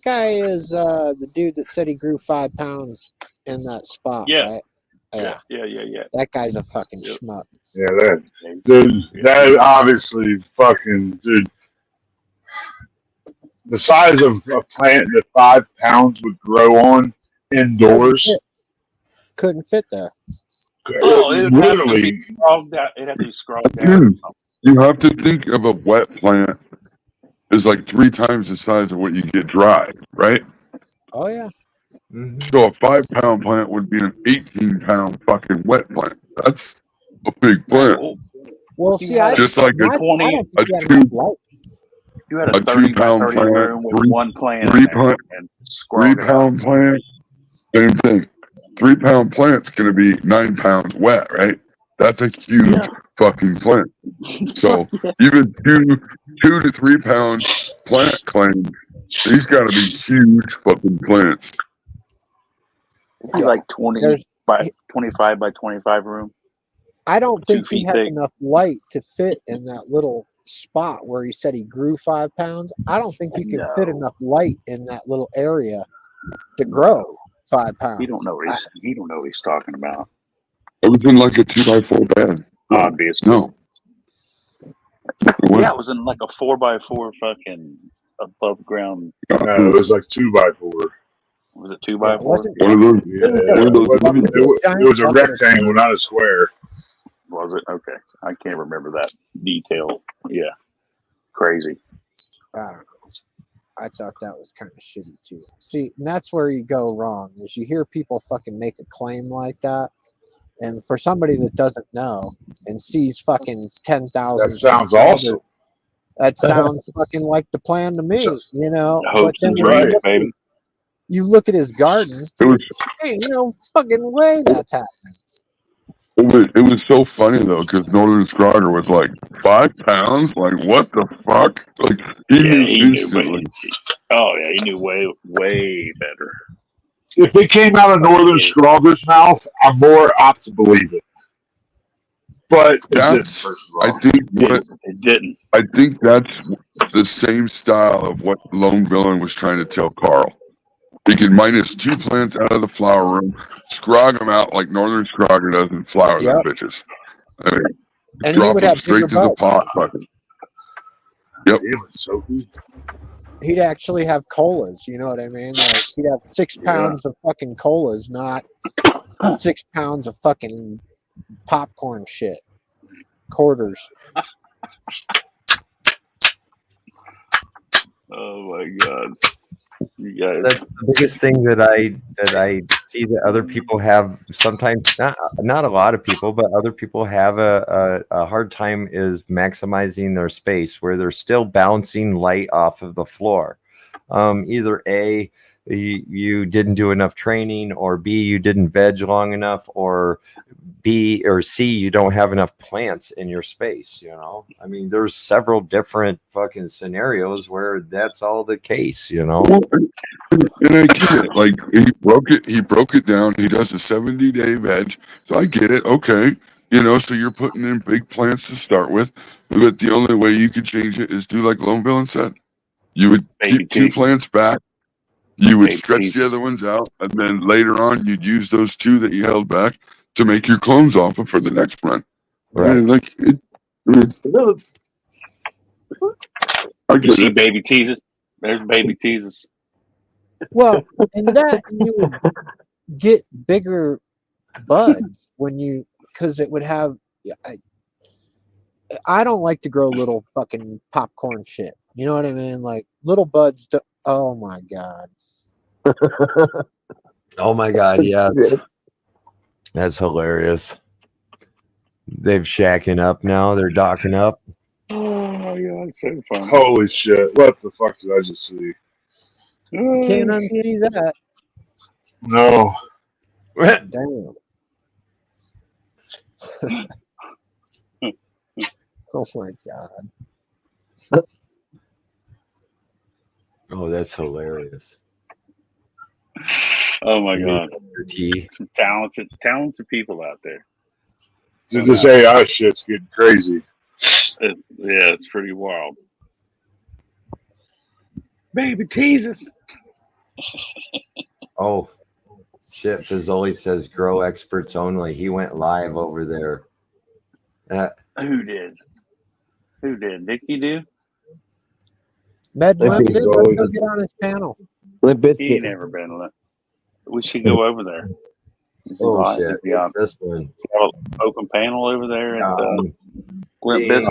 guy is the dude that said he grew 5 pounds in that spot,
Yeah.
right?
Yeah.
That guy's a fucking
Yep.
schmuck.
Yeah, that obviously fucking, dude. The size of a plant that 5 pounds would grow on indoors.
Couldn't fit there.
Oh, it would have to
Literally,
be scrolled down. It'd have to be scrolled down.
dude, you have to think of a wet plant as like 3 times the size of what you get dry, right?
Oh yeah.
So a 5 pound plant would be an 18 pound fucking wet plant. That's a big plant.
Well, see, I
Just like
don't think he had
two-
enough light.
You had
a
a 30 by
2-pound
30
plant,
room with one plant
three
in there
plant-
and scrog it out.
3-pound plant, same thing. 3-pound plant's going to be 9 pounds wet, right? That's a huge fucking plant. So even 2 to 3 pound plant claims, these got to be huge fucking plants.
It'd be like 20 by 25 by 25 room.
I don't
2
think he
feet
has
thick.
enough light to fit in that little spot where he said he grew 5 pounds. I don't think you can fit enough light in that little area to grow 5 pounds.
He don't know what he's talking about.
It was in like a 2x4 bed.
Obviously.
No.
Yeah, it was in like a 4x4 fucking above ground.
No, it was like 2x4.
Was it 2x4?
One of those.
Yeah,
One of those.
it was a rectangle, not a square.
Was it? Okay. I can't remember that detail. Yeah. Crazy.
I don't know. I thought that was kind of shitty too. See, and that's where you go wrong, is you hear people fucking make a claim like that, and for somebody that doesn't know and sees fucking 10,000,
That sounds awesome.
that sounds fucking like the plan to me, you know. But then
Hopes and
when
dreams, baby.
you look at his garden, hey, no fucking way that's happening.
It was so funny though, because Northern Scrogger was like 5 pounds. Like what the fuck? Like he knew instantly.
He knew way better.
If it came out of Northern Scrogger's mouth, I'm more apt to believe it. But
that's,
it didn't.
I think that's the same style of what Lone Villain was trying to tell Carl. He could minus 2 plants out of the flower room, scrog them out like Northern Scrogger does, and flower them bitches. I mean,
and he
drop
would
them
have
straight to the pot. Fucking. Yep.
It was so good.
He'd actually have colas, you know what I mean? Like he'd have 6 pounds of fucking colas, not 6 pounds of fucking popcorn shit. Quarters.
Oh my god. You guys.
That's the biggest thing that I see that other people have sometimes, not a lot of people, but other people have a hard time is maximizing their space where they're still bouncing light off of the floor. Either A, you didn't do enough training, or B, you didn't veg long enough, or B or C, you don't have enough plants in your space. You know, I mean, there's several different fucking scenarios where that's all the case. You know,
and I get it. Like he broke it down. He does a 70-day veg, so I get it. Okay, you know, so you're putting in big plants to start with, but the only way you could change it is do like Lone Villain said. You would keep 2 plants back. You would stretch the other ones out, and then later on, you'd use those 2 that you held back to make your clones off of for the next run.
right?
Like
You see baby teases? There's baby teases.
Well, and that you would get bigger buds because it would have. I don't like to grow little fucking popcorn shit. You know what I mean? Like little buds. Oh my god.
Oh my god, yeah. That's hilarious. They've shacking up now. They're docking up.
Oh my god, it's so fun.
Holy shit. What the fuck did I just see?
Can't unsee that.
No.
Damn. Oh my god.
Oh, that's hilarious.
Oh my god.
Tea.
Some talented people out there.
Dude, this AI shit's getting crazy.
It's pretty wild. Baby teases.
Oh, shit. Fazoli says grow experts only. He went live over there.
Who did? Dickie do?
Med
Limp
Limp
is
did.
always-
Let's go get on his panel.
He ain't never been lit. We should go over there.
Oh, shit. It's this one.
Have an open panel over there at Limp
yeah.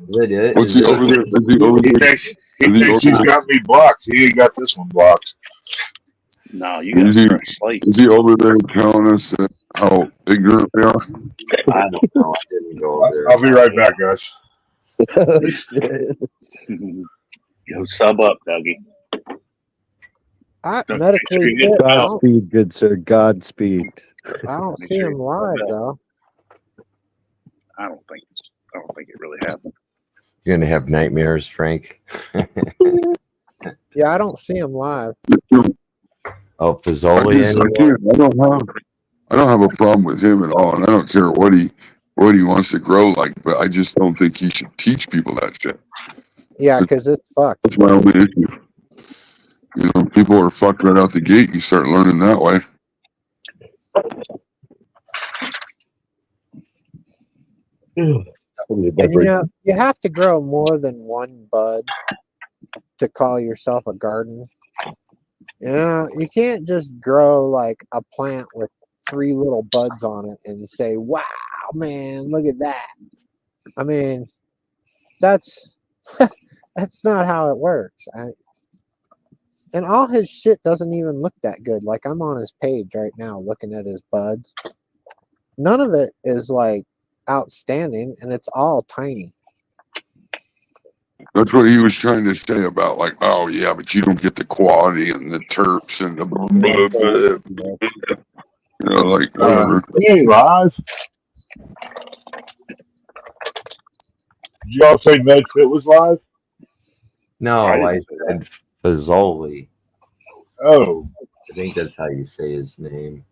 Bizkit.
What's he over there? Is he over
He
there?
thinks he's got me blocked. He ain't got this one blocked.
No, you got a fresh slate.
Is he over there telling us that how ignorant they are?
I don't know. I didn't go over there.
I'll be right back, guys.
Oh, shit.
Go sub up, Dougie.
Medically fit,
Godspeed, good sir. Godspeed.
I don't see him live though.
I don't think it really happened.
You're gonna have nightmares, Frank.
Yeah, I don't see him live.
Oh, Pizzoli.
I don't have a problem with him at all, and I don't care what he wants to grow like, but I just don't think he should teach people that shit.
Yeah, because it's fucked.
That's my only issue. You know, people are fucked right out the gate. You start learning that way.
And, you have to grow more than one bud to call yourself a garden. You can't just grow like a plant with 3 little buds on it and say, "Wow, man, look at that." I mean, that's that's not how it works. And all his shit doesn't even look that good. Like, I'm on his page right now looking at his buds. None of it is like outstanding, and it's all tiny.
That's what he was trying to say about, like, oh yeah, but you don't get the quality and the terps and the like whatever.
He ain't live. Did y'all say MedFit was live?
No, I said Pizzoli.
Oh,
I think that's how you say his name.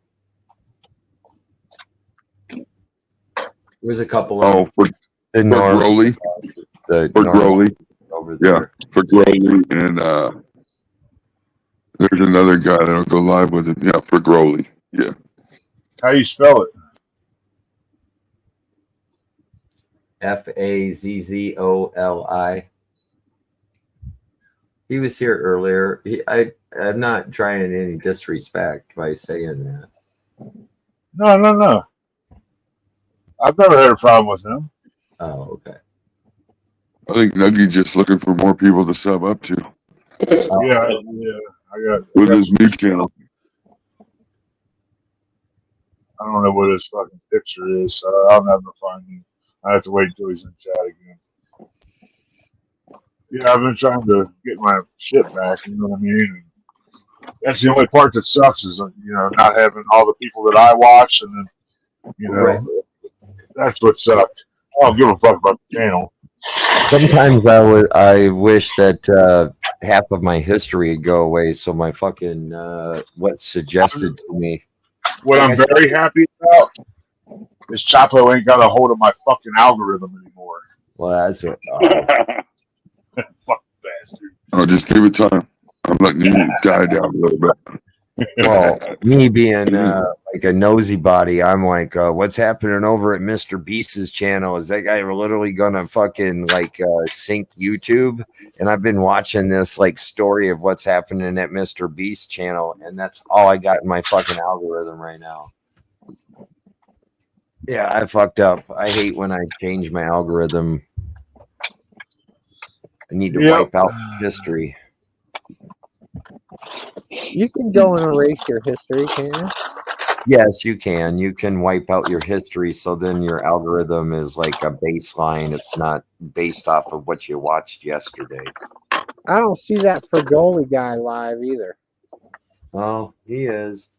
There's a couple of
for Growly. For Growly.
Over there.
Yeah, for Growly. And there's another guy that'll go live with it. Yeah, for Growly. Yeah.
how you spell it?
Fazzoli. He was here earlier. I'm not trying any disrespect by saying that.
No. I've never had a problem with him.
Oh, okay.
I think Nuggy's just looking for more people to sub up to.
Yeah. I got
with his new channel.
I don't know what his fucking picture is, so I'll never find him. I have to wait until he's in chat again. Yeah, I've been trying to get my shit back, you know what I mean? And that's the only part that sucks is, not having all the people that I watch, and then,
Right.
That's what sucked. I don't give a fuck about the channel.
Sometimes I wish that half of my history would go away, so my fucking what's suggested to me.
What I'm very happy about is Chapo ain't got a hold of my fucking algorithm anymore.
Well, that's what.
Fuck bastard.
Oh, just give it time. I'm letting you die down a little bit.
Well, me being like a nosy body, I'm like, what's happening over at Mr. Beast's channel? Is that guy literally gonna fucking sync YouTube? And I've been watching this story of what's happening at Mr. Beast's channel, and that's all I got in my fucking algorithm right now. Yeah, I fucked up. I hate when I change my algorithm. I need to wipe out history.
You can go and erase your history, can't you?
Yes, you can. You can wipe out your history, so then your algorithm is like a baseline. It's not based off of what you watched yesterday.
I don't see that for goalie guy live either.
Oh, he is.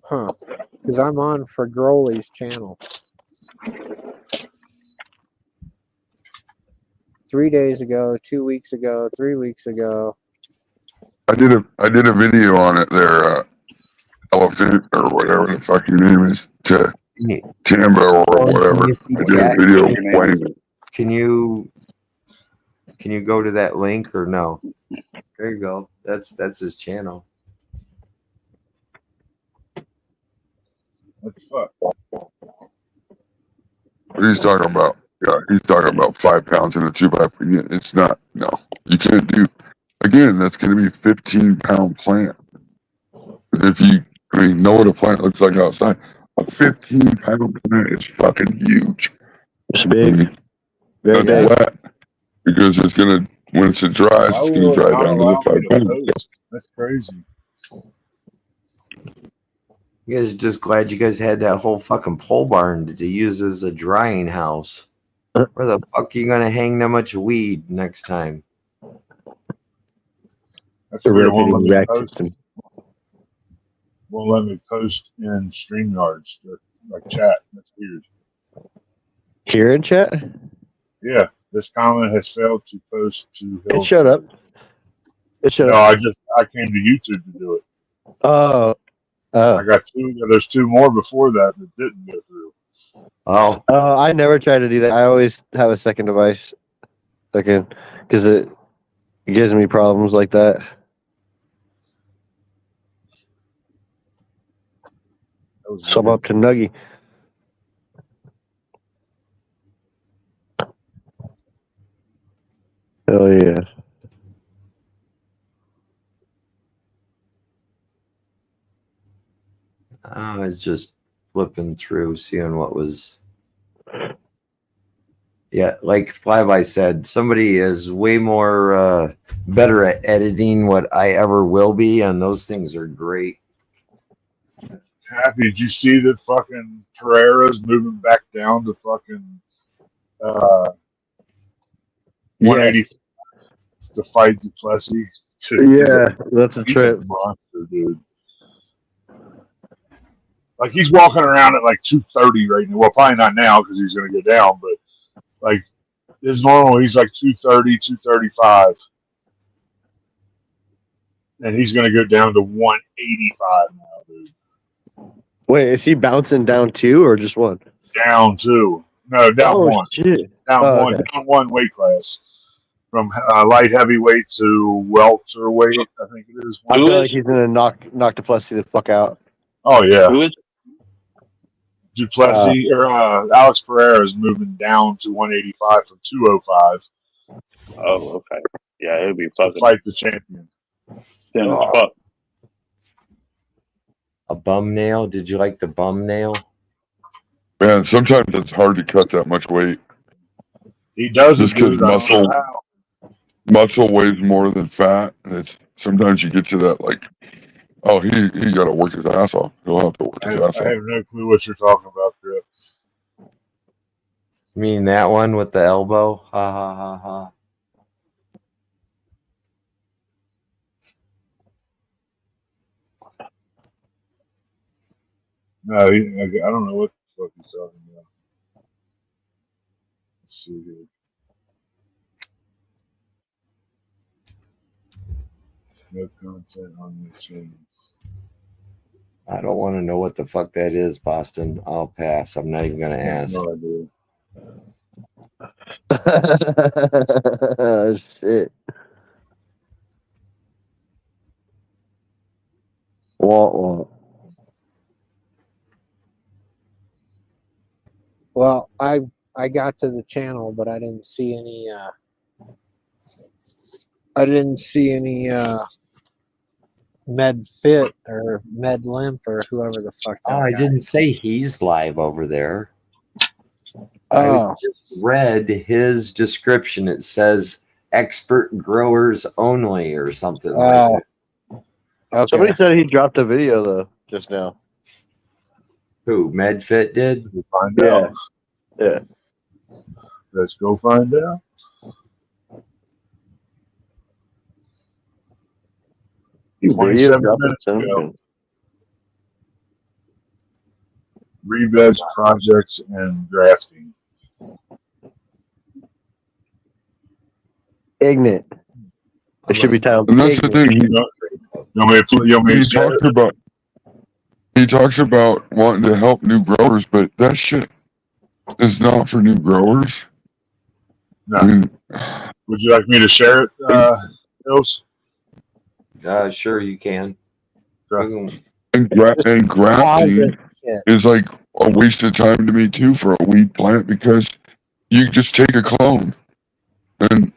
Huh. Because I'm on for Growley's channel. 3 days ago, 2 weeks ago, 3 weeks ago.
I did a video on it there, Elephant or whatever the fuck your name is, to Tambo or whatever. I did a video playing it.
Can you go to that link or no? There you go. That's his channel.
What the fuck?
What he's talking about? Yeah, he's talking about 5 pounds in a 2x4. It's not. No, you can't do. Again, that's going to be a 15-pound plant. But if you, know what a plant looks like outside, a 15-pound plant is fucking huge.
It's big.
Very big. Wet, because it's going to, once it dries, it's going to dry down to the 5 pounds.
That's crazy.
You guys are just glad you guys had that whole fucking pole barn to use as a drying house. Where the fuck are you gonna hang that much weed next time?
That's
The
weird. Won't let
rotating
me
rack
post.
system.
Won't let me post in StreamYards, like chat. That's weird.
Here in chat?
Yeah, this comment has failed to post to
It
Hills.
showed up. It showed
No,
up.
I came to YouTube to do it.
Oh.
I got two. There's two more before that didn't go through.
Oh,
I never try to do that. I always have a second device. Because it gives me problems like that.
That was
So I'm
weird.
up to Nuggy. Hell yeah.
I was just flipping through, seeing what was. Yeah, like Flyby said, somebody is way more better at editing what I ever will be, and those things are great.
Happy, did you see that fucking Pereira's moving back down to fucking 180
Yes.
to fight Duplessis? Dude,
Yeah, that's a
he's
trip.
a monster, dude. Like, he's walking around at like 230 right now. Well, probably not now because he's going to go down, but like his normal, he's like 230, 235. And he's going to go down to 185 now, dude.
Wait, is he bouncing down two or just one?
Down two. No, down one.
Shit.
Down one weight class. From light heavyweight to welterweight, I think it is.
I feel like he's gonna knock Duplessis the fuck out.
Oh yeah,
Who is?
Duplessis or Alex Pereira is moving down to 185 from 205
Oh, okay. Yeah, it'll be
to
fucking
fight the champion.
thin as fuck.
A bum nail? Did you like the bum nail?
Man, sometimes it's hard to cut that much weight.
He does
Just
it,
because
dude.
muscle weighs more than fat, and it's sometimes you get to that like, oh, he got to work his ass off. He'll have to work his ass
I
off.
have no clue what you're talking about, Griff.
You mean that one with the elbow? Ha ha ha ha.
No, I don't know what the fuck he's talking about. Let's see here. No content on the chain.
I don't want to know what the fuck that is, Boston. I'll pass. I'm not even going to ask.
No idea.
Shit. Wah.
Well, I got to the channel, but I didn't see any. Med Fit or Med Limp or whoever the fuck.
Oh, I didn't say he's live over there.
Oh,
I just read his description. It says expert growers only or something like that.
Okay.
Somebody said he dropped a video though just now.
Who, MedFit did?
We'll find out.
Yeah.
Let's go find out.
Video
27
dropped
minutes
it.
ago. Rebeds, projects, and drafting.
Ignorant. It should be titled.
And that's the thing. He talks about wanting to help new growers, but that shit is not for new growers.
No.
I mean,
would you like me to share it, Hills?
Sure, you can.
And grafting is like a waste of time to me too for a weed plant because you just take a clone and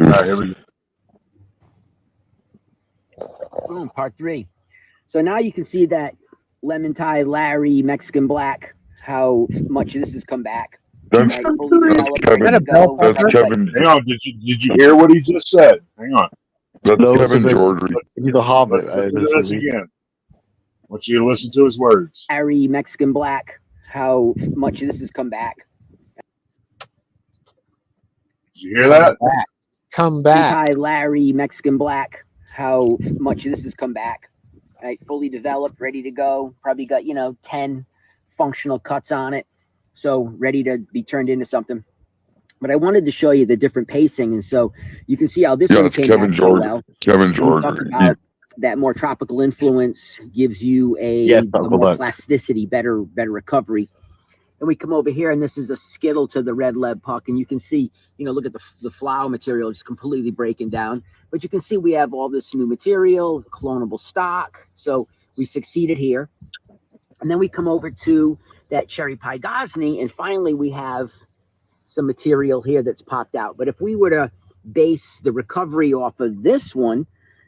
All right, here we go.
Boom, part 3. So now you can see that Lemon Tie, Larry, Mexican Black, how much this has come back.
that's
Right, fully developed, ready to go.
That's Kevin.
Hang on, did you hear what he just said? Hang on.
That's
No,
Kevin
it's a bit-
George.
He's a hobbit.
Let's do this again. want you to listen to his words.
Larry, Mexican Black, how much of this has come back.
Did you hear that?
Come back.
Larry, Mexican Black, how much of this has come back. Right, fully developed, ready to go. Probably got 10 functional cuts on it, so ready to be turned into something. But I wanted to show you the different pacing, and so you can see how this one
it's
came
Kevin
back so
Jordan.
well.
Kevin
And we talked
Jordan.
about that more tropical influence gives you a more plasticity, better recovery. And we come over here, and this is a skittle to the red lead puck, and you can see, look at the flower material just completely breaking down. But you can see we have all this new material, clonable stock. So we succeeded here. And then we come over to that cherry pie Gosney, and finally we have some material here that's popped out. But if we were to base the recovery off of this one,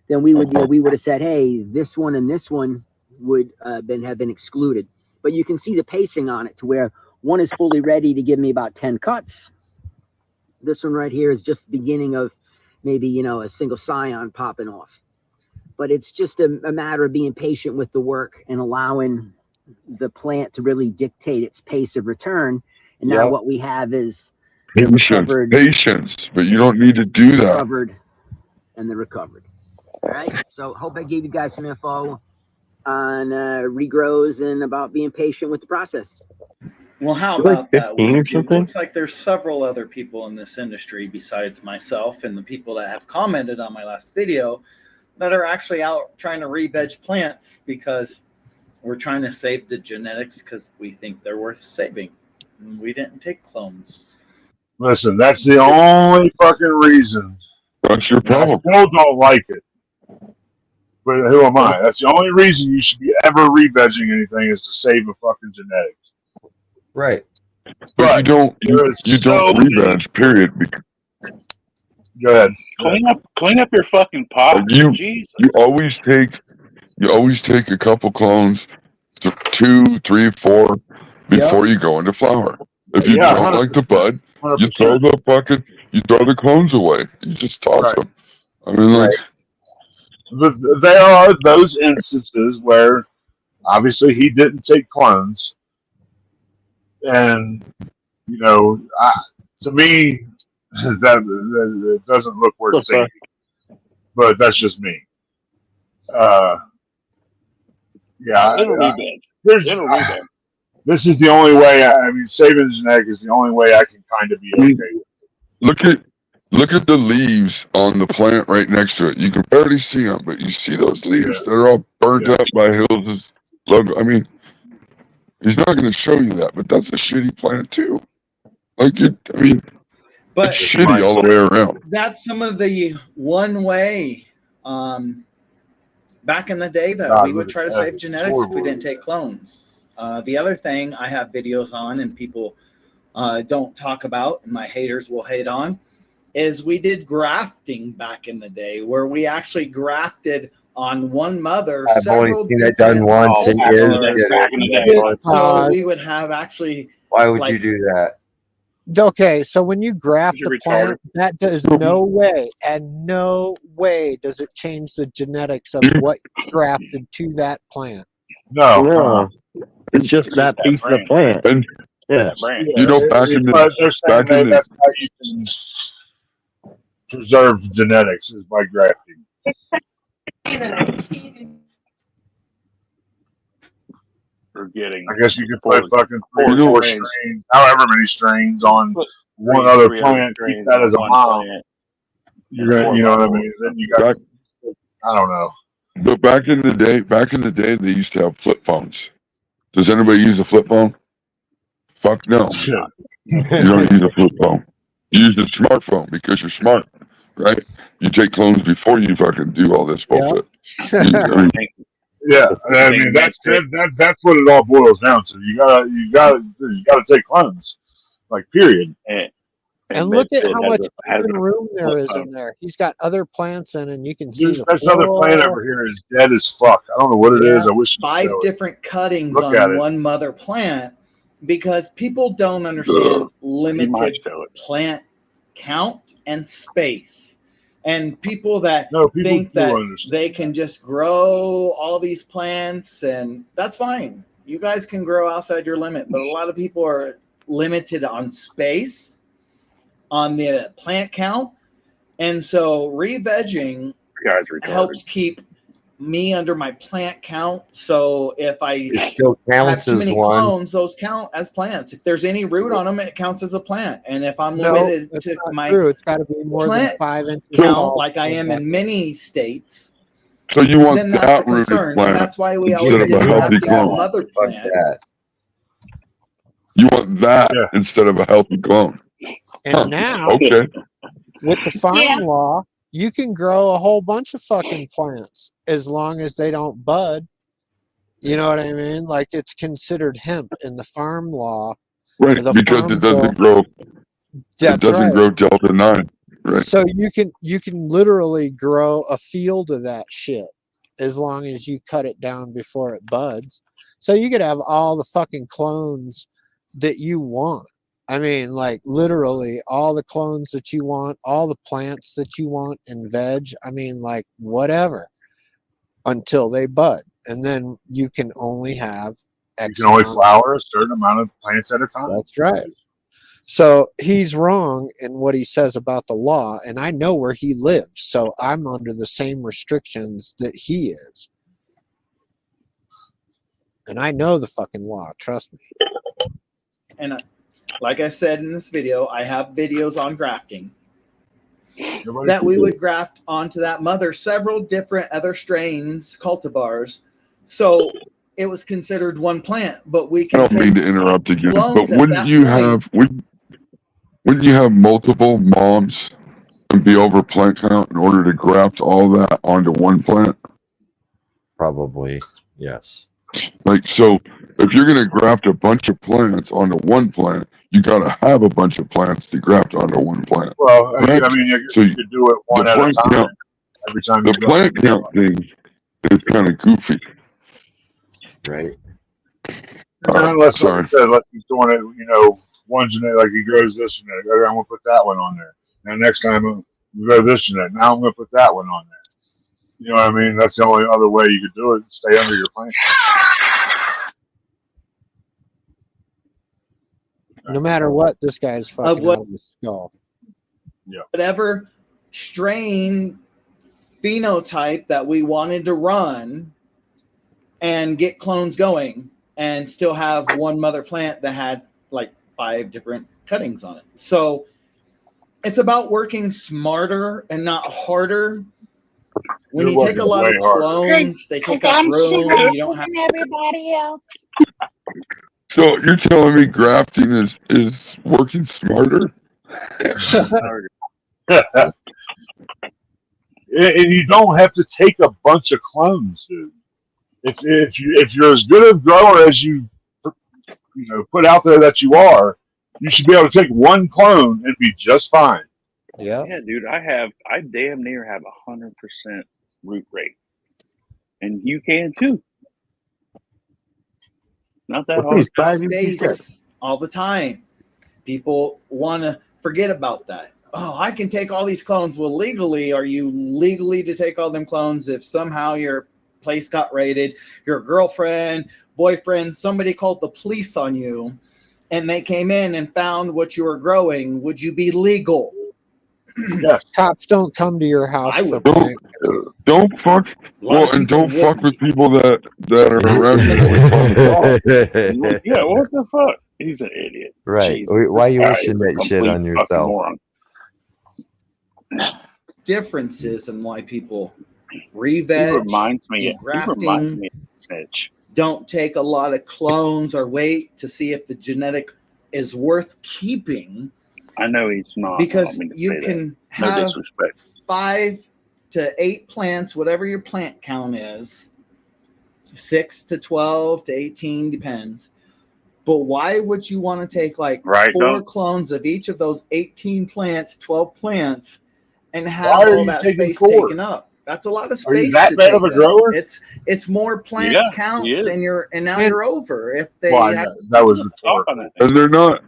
then we would have said, hey, this one and this one would have been excluded. But you can see the pacing on it to where one is fully ready to give me about 10 cuts. This one right here is just the beginning of maybe, a single scion popping off. But it's just a matter of being patient with the work and allowing the plant to really dictate its pace of return. And now what we have is
patience, but you don't need to do that.
Recovered and the recovered. All right. So hope I gave you guys some info on regrows and about being patient with the process.
Well, how about that? It looks like there's several other people in this industry besides myself and the people that have commented on my last video that are actually out trying to re-veg plants because we're trying to save the genetics because we think they're worth saving. And we didn't take clones.
Listen, that's the only fucking reason.
That's your problem.
I still don't like it. But who am I? That's the only reason you should be ever re-vegging anything is to save a fucking genetics.
Right.
But you don't re-veg, period.
Go ahead.
Clean up your fucking pot.
You always take a couple clones, 2, 3, 4 before you go into flower. If you don't like the bud, 100%. You throw the clones away. You just toss them. I mean,
there are those instances where obviously he didn't take clones, and to me that it doesn't look worth saving. But that's just me. This is the only way. Saving genetic is the only way I can kind of be okay with it.
Look at the leaves on the plant right next to it. You can barely see them, but you see those leaves. They're all burnt up by Hills' logo. I mean, he's not going to show you that, but that's a shitty plant too. But it's shitty all the way around.
That's some of the one way. Back in the day, that we would try to save genetics if we didn't take clones. The other thing I have videos on and people don't talk about, and my haters will hate on, is we did grafting back in the day where we actually grafted on one mother.
I've only seen that done once in years.
So we would have actually.
Why would you do that?
Okay, so when you graft the plant, that does no way does it change the genetics of what you grafted to that plant.
No. It's just that piece of the plant.
And back in the
that's how you can preserve genetics is by grafting. I guess you could put fucking 3 or 4 strains, however many strains on one other plant, keep that as a mom. You're gonna, you know what I mean? Then you got, I don't know.
But back in the day, they used to have flip phones. Does anybody use a flip phone? Fuck no. You don't use a flip phone. You use a smartphone because you're smart, right? You take clones before you fucking do all this bullshit.
Yeah, I mean that's what it all boils down to. You gotta take clones, like period.
And look at how much open room there is in there. He's got other plants in, and you can see
this other plant over here is dead as fuck. I don't know what it is. I wish
5 different cuttings on one mother plant because people don't understand limited plant count and space. And people that think that they can just grow all these plants, and that's fine. You guys can grow outside your limit, but a lot of people are limited on space, on the plant count. And so re-vegging helps keep me under my plant count. So if I
still
have too
as
many
one.
clones, those count as plants. If there's any root on them, it counts as a plant. And if I'm limited to my
true. It's got to be more than
plant
5 inches
count,
tall.
like I am in many states,
So you want
then that's
that
a
rooted
concern.
plant
And that's why we
instead
always
of
get
a healthy
grafting
clone.
on mother plant.
You want that instead of a healthy clone.
And now,
okay,
with the farm law, you can grow a whole bunch of fucking plants as long as they don't bud. You know what I mean? Like, it's considered hemp in the farm law.
right? Because it doesn't grow. It doesn't grow Delta 9. Right.
So you can literally grow a field of that shit as long as you cut it down before it buds. So you could have all the fucking clones that you want. I mean, like, literally all the clones that you want, all the plants that you want in veg. I mean, like, whatever, until they bud. And then you can only have X.
You can only flower a certain amount of plants at a time.
That's right. So he's wrong in what he says about the law, and I know where he lives, so I'm under the same restrictions that he is. And I know the fucking law, trust me.
And like I said in this video, I have videos on grafting that we would graft onto that mother several different other strains, cultivars. So it was considered one plant, but we can.
I don't mean to interrupt again, but wouldn't you have multiple moms and be over plant count in order to graft all that onto one plant?
Probably, yes.
Like, so if you're going to graft a bunch of plants onto one plant, you got to have a bunch of plants to graft onto one plant.
Well, I mean, you could do it one at a time. Every time
the plant count thing is kind of goofy.
Right.
Unless he's doing it, one's in it, like he grows this and that. I'm going to put that one on there. Now, next time, we grow this and that. Now I'm going to put that one on there. You know what I mean? That's the only other way you could do it. Stay under your plant.
No matter what, this guy's fucking out of the skull.
Yeah.
Whatever strain phenotype that we wanted to run and get clones going and still have one mother plant that had like 5 different cuttings on it. So it's about working smarter and not harder. When you take a lot of clones, they take up room. You don't have
everybody else.
So you're telling me grafting is working smarter?
And you don't have to take a bunch of clones, dude. If you're as good a grower as you put out there that you are, you should be able to take one clone and be just fine.
Yeah,
dude. I damn near have 100% root rate, and you can too. Not that hard.
Space all the time. People want to forget about that. Oh, I can take all these clones. Well, legally, are you legally to take all them clones if somehow your place got raided, your girlfriend, boyfriend, somebody called the police on you, and they came in and found what you were growing? Would you be legal?
Yes.
Cops don't come to your house for
don't fuck. Well, and don't fuck with people that are around you.
Yeah, what the fuck? He's an idiot.
Right.
Jesus,
Why are you wishing that shit on yourself?
Differences in why people re-veg.
He reminds me of Snitch.
Don't take a lot of clones or wait to see if the genetic is worth keeping.
I know he's not.
Because you can have 5 to 8 plants, whatever your plant count is, 6 to 12 to 18, depends. But why would you want to take like 4 clones of each of those 18 plants, 12 plants, and have all that space taken up? That's a lot of space.
Are you that bad of a grower?
It's more plant count than you're over. If they
that was rhetorical.
And they're not.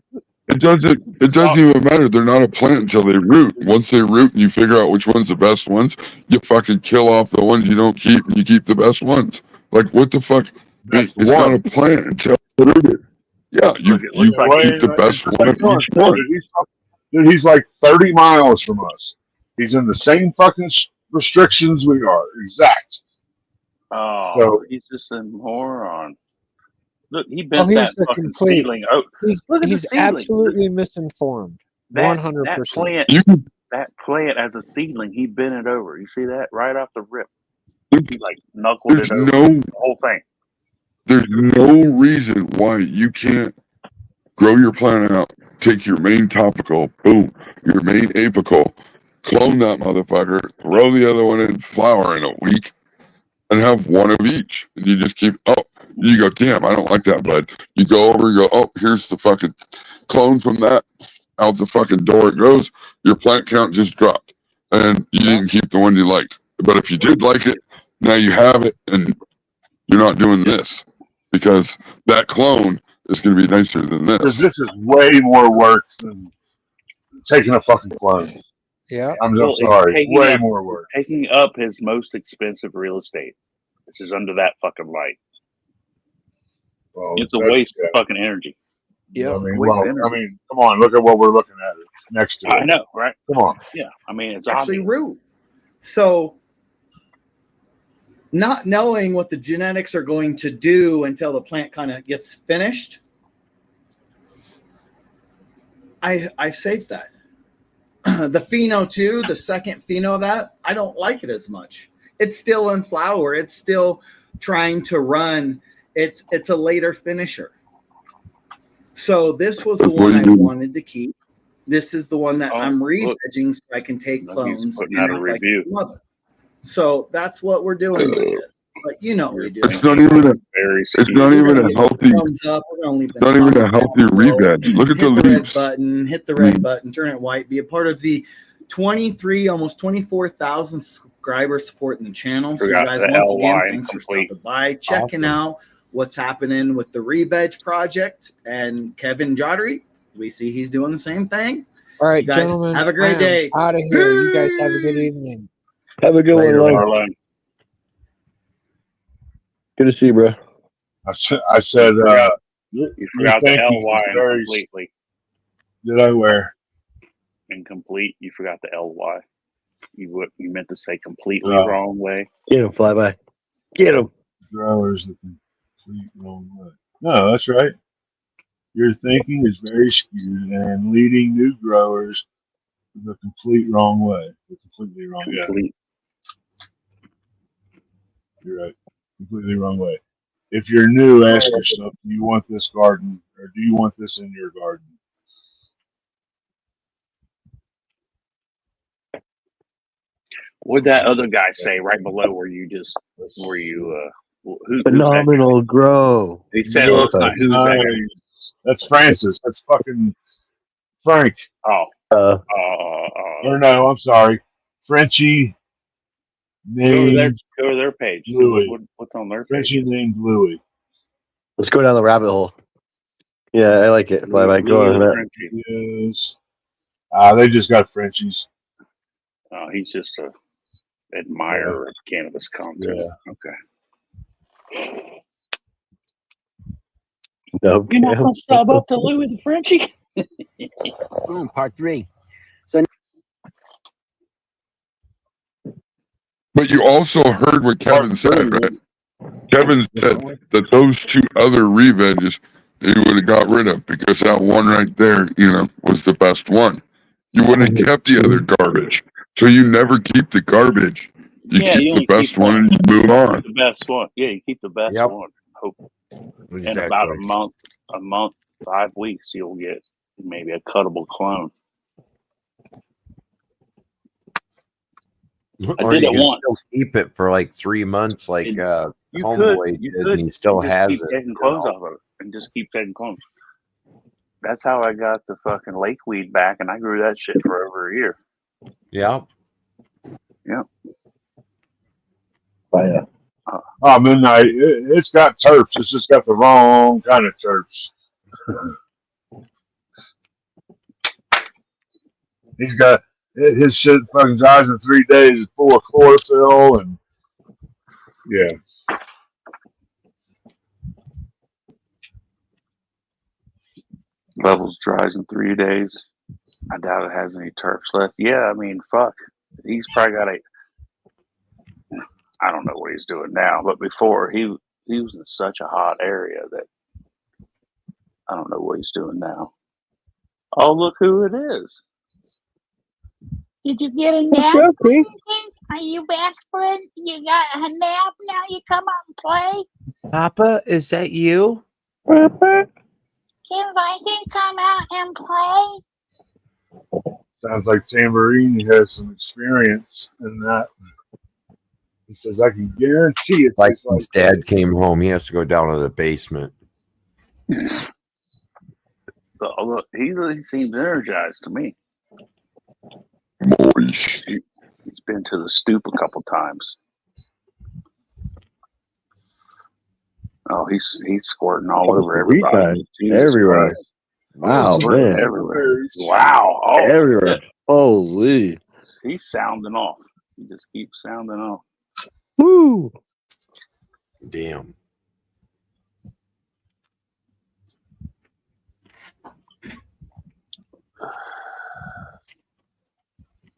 It doesn't even matter. They're not a plant until they root. Once they root and you figure out which one's the best ones, you fucking kill off the ones you don't keep and you keep the best ones. Like, what the fuck?
Best
It's
one.
not a plant until it's rooted. Yeah, you
Look, it looks like
keep the best one of each one.
Dude, he's like 30 miles from us. He's in the same fucking restrictions we are. Exact.
Oh,
So,
he's just a moron. Look, he
Oh,
bent
he's
that
the
fucking
complete.
seedling. Oh, look at the
He's
seedling.
absolutely misinformed.
That
100%.
that plant as a seedling, he bent it over. You see that right off the rip?
There's,
He like knuckled
there's
it over
no
the whole thing.
there's no reason why you can't grow your plant out, take your main topical, boom, your main apical, clone that motherfucker, throw the other one in flower in a week, and have one of each. And you just keep, you go, damn, I don't like that bud. You go over, you go, oh, here's the fucking clone from that. Out the fucking door it goes. Your plant count just dropped. And you didn't keep the one you liked. But if you did like it, now you have it, and you're not doing this. Because that clone is going to be nicer than
because
this.
this is way more work than taking a fucking clone.
Yeah.
I'm
Well,
sorry.
it's
Way more work.
taking up his most expensive real estate. This is under that fucking light.
Well,
It's a waste of fucking energy.
Yeah.
I mean,
Waste of energy.
I mean, come on, look at what we're looking at next to it.
I know, right?
Come on.
Yeah, I mean, it's
Actually
obvious.
root. So not knowing what the genetics are going to do until the plant kind of gets finished, I saved that. The pheno too, the second pheno of that, I don't like it as much. It's still in flower. It's still trying to run. It's a later finisher. So this was the one I wanted to keep. This is the one that I'm re-vegging so I can take clones
putting out a review.
Mother. So that's what we're doing with this. But you know we're doing.
It's not even a healthy.
Thumbs up. We're gonna leave
It's not even a healthy re-veg. Look at the leaves.
Hit the red button, turn it white. Be a part of the 23, almost 24,000 subscribers supporting the channel. So you guys, once again, thanks for stopping by, checking out what's happening with the re-veg project. And Kevin Joddery, we see he's doing the same thing.
All right,
guys,
gentlemen.
have a great day.
Out of here. You guys have a good evening.
Have a good one,
Marlon.
Good to see you, bro.
I said,
you forgot the LY completely.
Did I wear?
Incomplete. You forgot the LY. You meant to say completely wrong way.
Get him, flyby. Get him.
Growers the complete wrong way. No, that's right. Your thinking is very skewed and leading new growers the complete wrong way. The completely wrong way. You're right. Completely wrong way. If you're new, ask yourself, do you want this garden or do you want this in your garden?
What'd that other guy say right below
phenomenal grow?
He said it looks like who's that?
That's Francis. That's fucking Frank.
Oh.
Or no, I'm sorry. Frenchie named
Go to their page.
Louis.
What's on their page?
Frenchie named Louis.
Let's go down the rabbit hole. Yeah, I like it. Bye. Go on.
Yes. They just got Frenchies.
Oh, he's just a admirer of cannabis content.
Yeah.
Okay.
No,
you're not gonna sub up to Louis the Frenchie.
Part 3.
But you also heard what Kevin said, right? Kevin said that those two other re-veges he would have got rid of because that one right there, was the best one. You wouldn't have kept the other garbage. So you never keep the garbage. You keep the best one and you move on.
The best one. Yeah, you keep the best one. Hope in about a month, 5 weeks, you'll get maybe a cuttable clone.
Or
I did
you
it
can
once.
still keep it for like 3 months, like
You
Homeboy did, and he still has
keep
it.
taking clones off of it and just keep taking clones. That's how I got the fucking lakeweed back, and I grew that shit for over a year.
Yeah.
Oh, Midnight. It's got terps. It's just got the wrong kind of terps. He's got his shit fucking dries in 3 days. It's full of chlorophyll and yeah.
Levels dries in 3 days. I doubt it has any turfs left. Yeah, I mean, fuck. He's probably got I don't know what he's doing now, but before he was in such a hot area that I don't know what he's doing now. Oh, look who it is.
Did you get a nap? Are you back, friend? You got a nap now? You come out and play?
Papa, is that you?
Can Viking come out and play?
Sounds like Tambourine has some experience in that. He says, I can guarantee it's
Like
just
his dad came home, he has to go down to the basement.
So, look, he seems energized to me.
Moist.
He's been to the stoop a couple times. Oh, he's squirting all over everybody.
Everywhere. Wow, man.
Everywhere. Wow. Oh,
everywhere. Holy.
He's sounding off. He just keeps sounding off.
Woo.
Damn.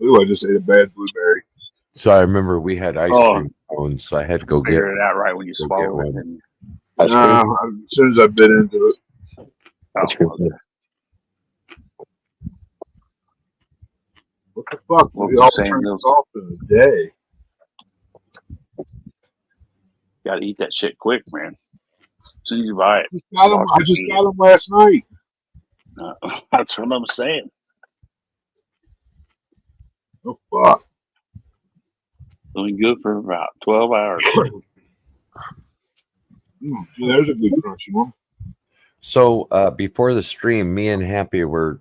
Ooh, I just ate a bad blueberry.
So I remember we had ice cream cones, so I had to go get
Figure it out right when you swallow it. And,
as soon as I bit into it. What the fuck? We all turned this off in a day.
Gotta eat that shit quick, man. As soon as you buy it.
I just got them last night.
That's what I'm saying.
Oh, fuck.
Doing good for about 12 hours.
Yeah, there's a good crunchy one.
So before the stream, me and Happy were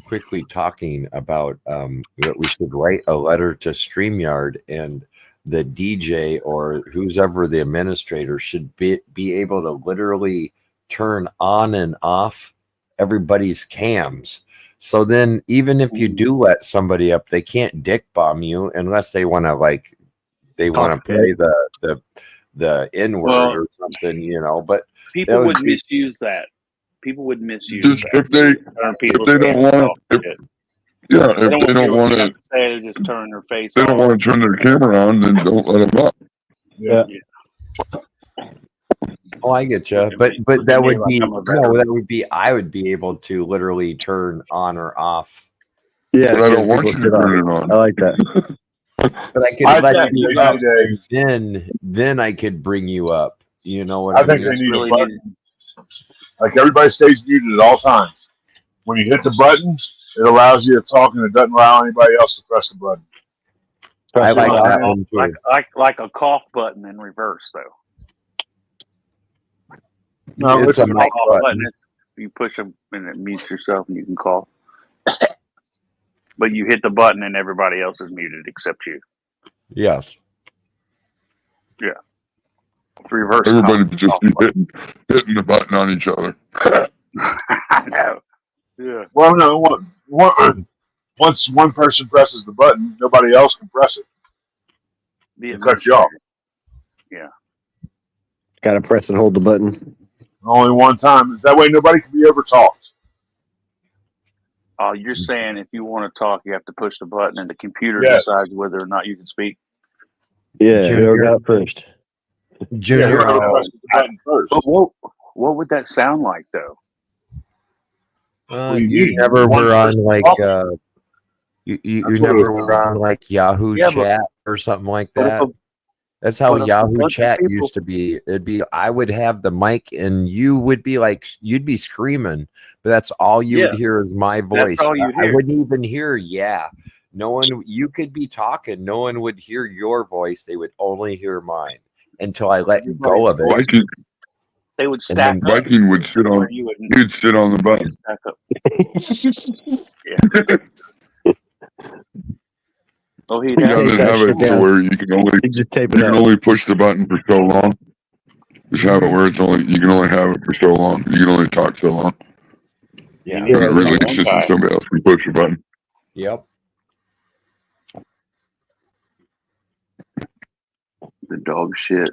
quickly talking about that we should write a letter to StreamYard, and the DJ or who's ever the administrator should be able to literally turn on and off everybody's cams. So then even if you do let somebody up, they can't dick bomb you unless they want to play the N-word or something, you know. But
people would misuse that. People would misuse
just
that.
If they don't want to, if they don't want to
say, just turn their face.
They don't want to turn their camera on, then don't let them up.
Yeah.
Oh, I get you, but that would be I would be able to literally turn on or off.
Yeah,
but I don't want you to turn it on.
I like that.
But I could let you up. Then I could bring you up. You know what I
think
mean?
they need a button. Like everybody stays muted at all times. When you hit the button, it allows you to talk, and it doesn't allow anybody else to press the button.
I like that one too.
Like a cough button in reverse, though.
No,
it's a mic button.
You push them and it mutes yourself, and you can cough. But you hit the button, and everybody else is muted except you.
Yes.
Yeah. Reverse.
Everybody just be hitting the button on each other.
I know. Yeah.
Well, no. Once one person presses the button, nobody else can press it. It cuts you off.
Yeah.
Got to press and hold the button.
Only one time. That way nobody can be overtalked.
You're saying if you want to talk, you have to push the button, and the computer decides whether or not you can speak.
Yeah, whoever got first.
Junior,
press the button first.
But what would that sound like, though?
You never were on like you never were on like Yahoo Chat or something like that. That's how Yahoo Chat used to be. It'd be I would have the mic and you would be like you'd be screaming, but that's all you would hear is my voice.
That's all you hear.
I wouldn't even hear no one. You could be talking, no one would hear your voice. They would only hear mine until I let go of it.
They would stack up.
Viking would sit on. He'd sit on the button.
Oh, he
doesn't have it to where you can only push the button for so long. Just have it where you can only have it for so long. You can only talk so long.
Yeah.
Release it so somebody else can push the button.
Yep.
The dog shit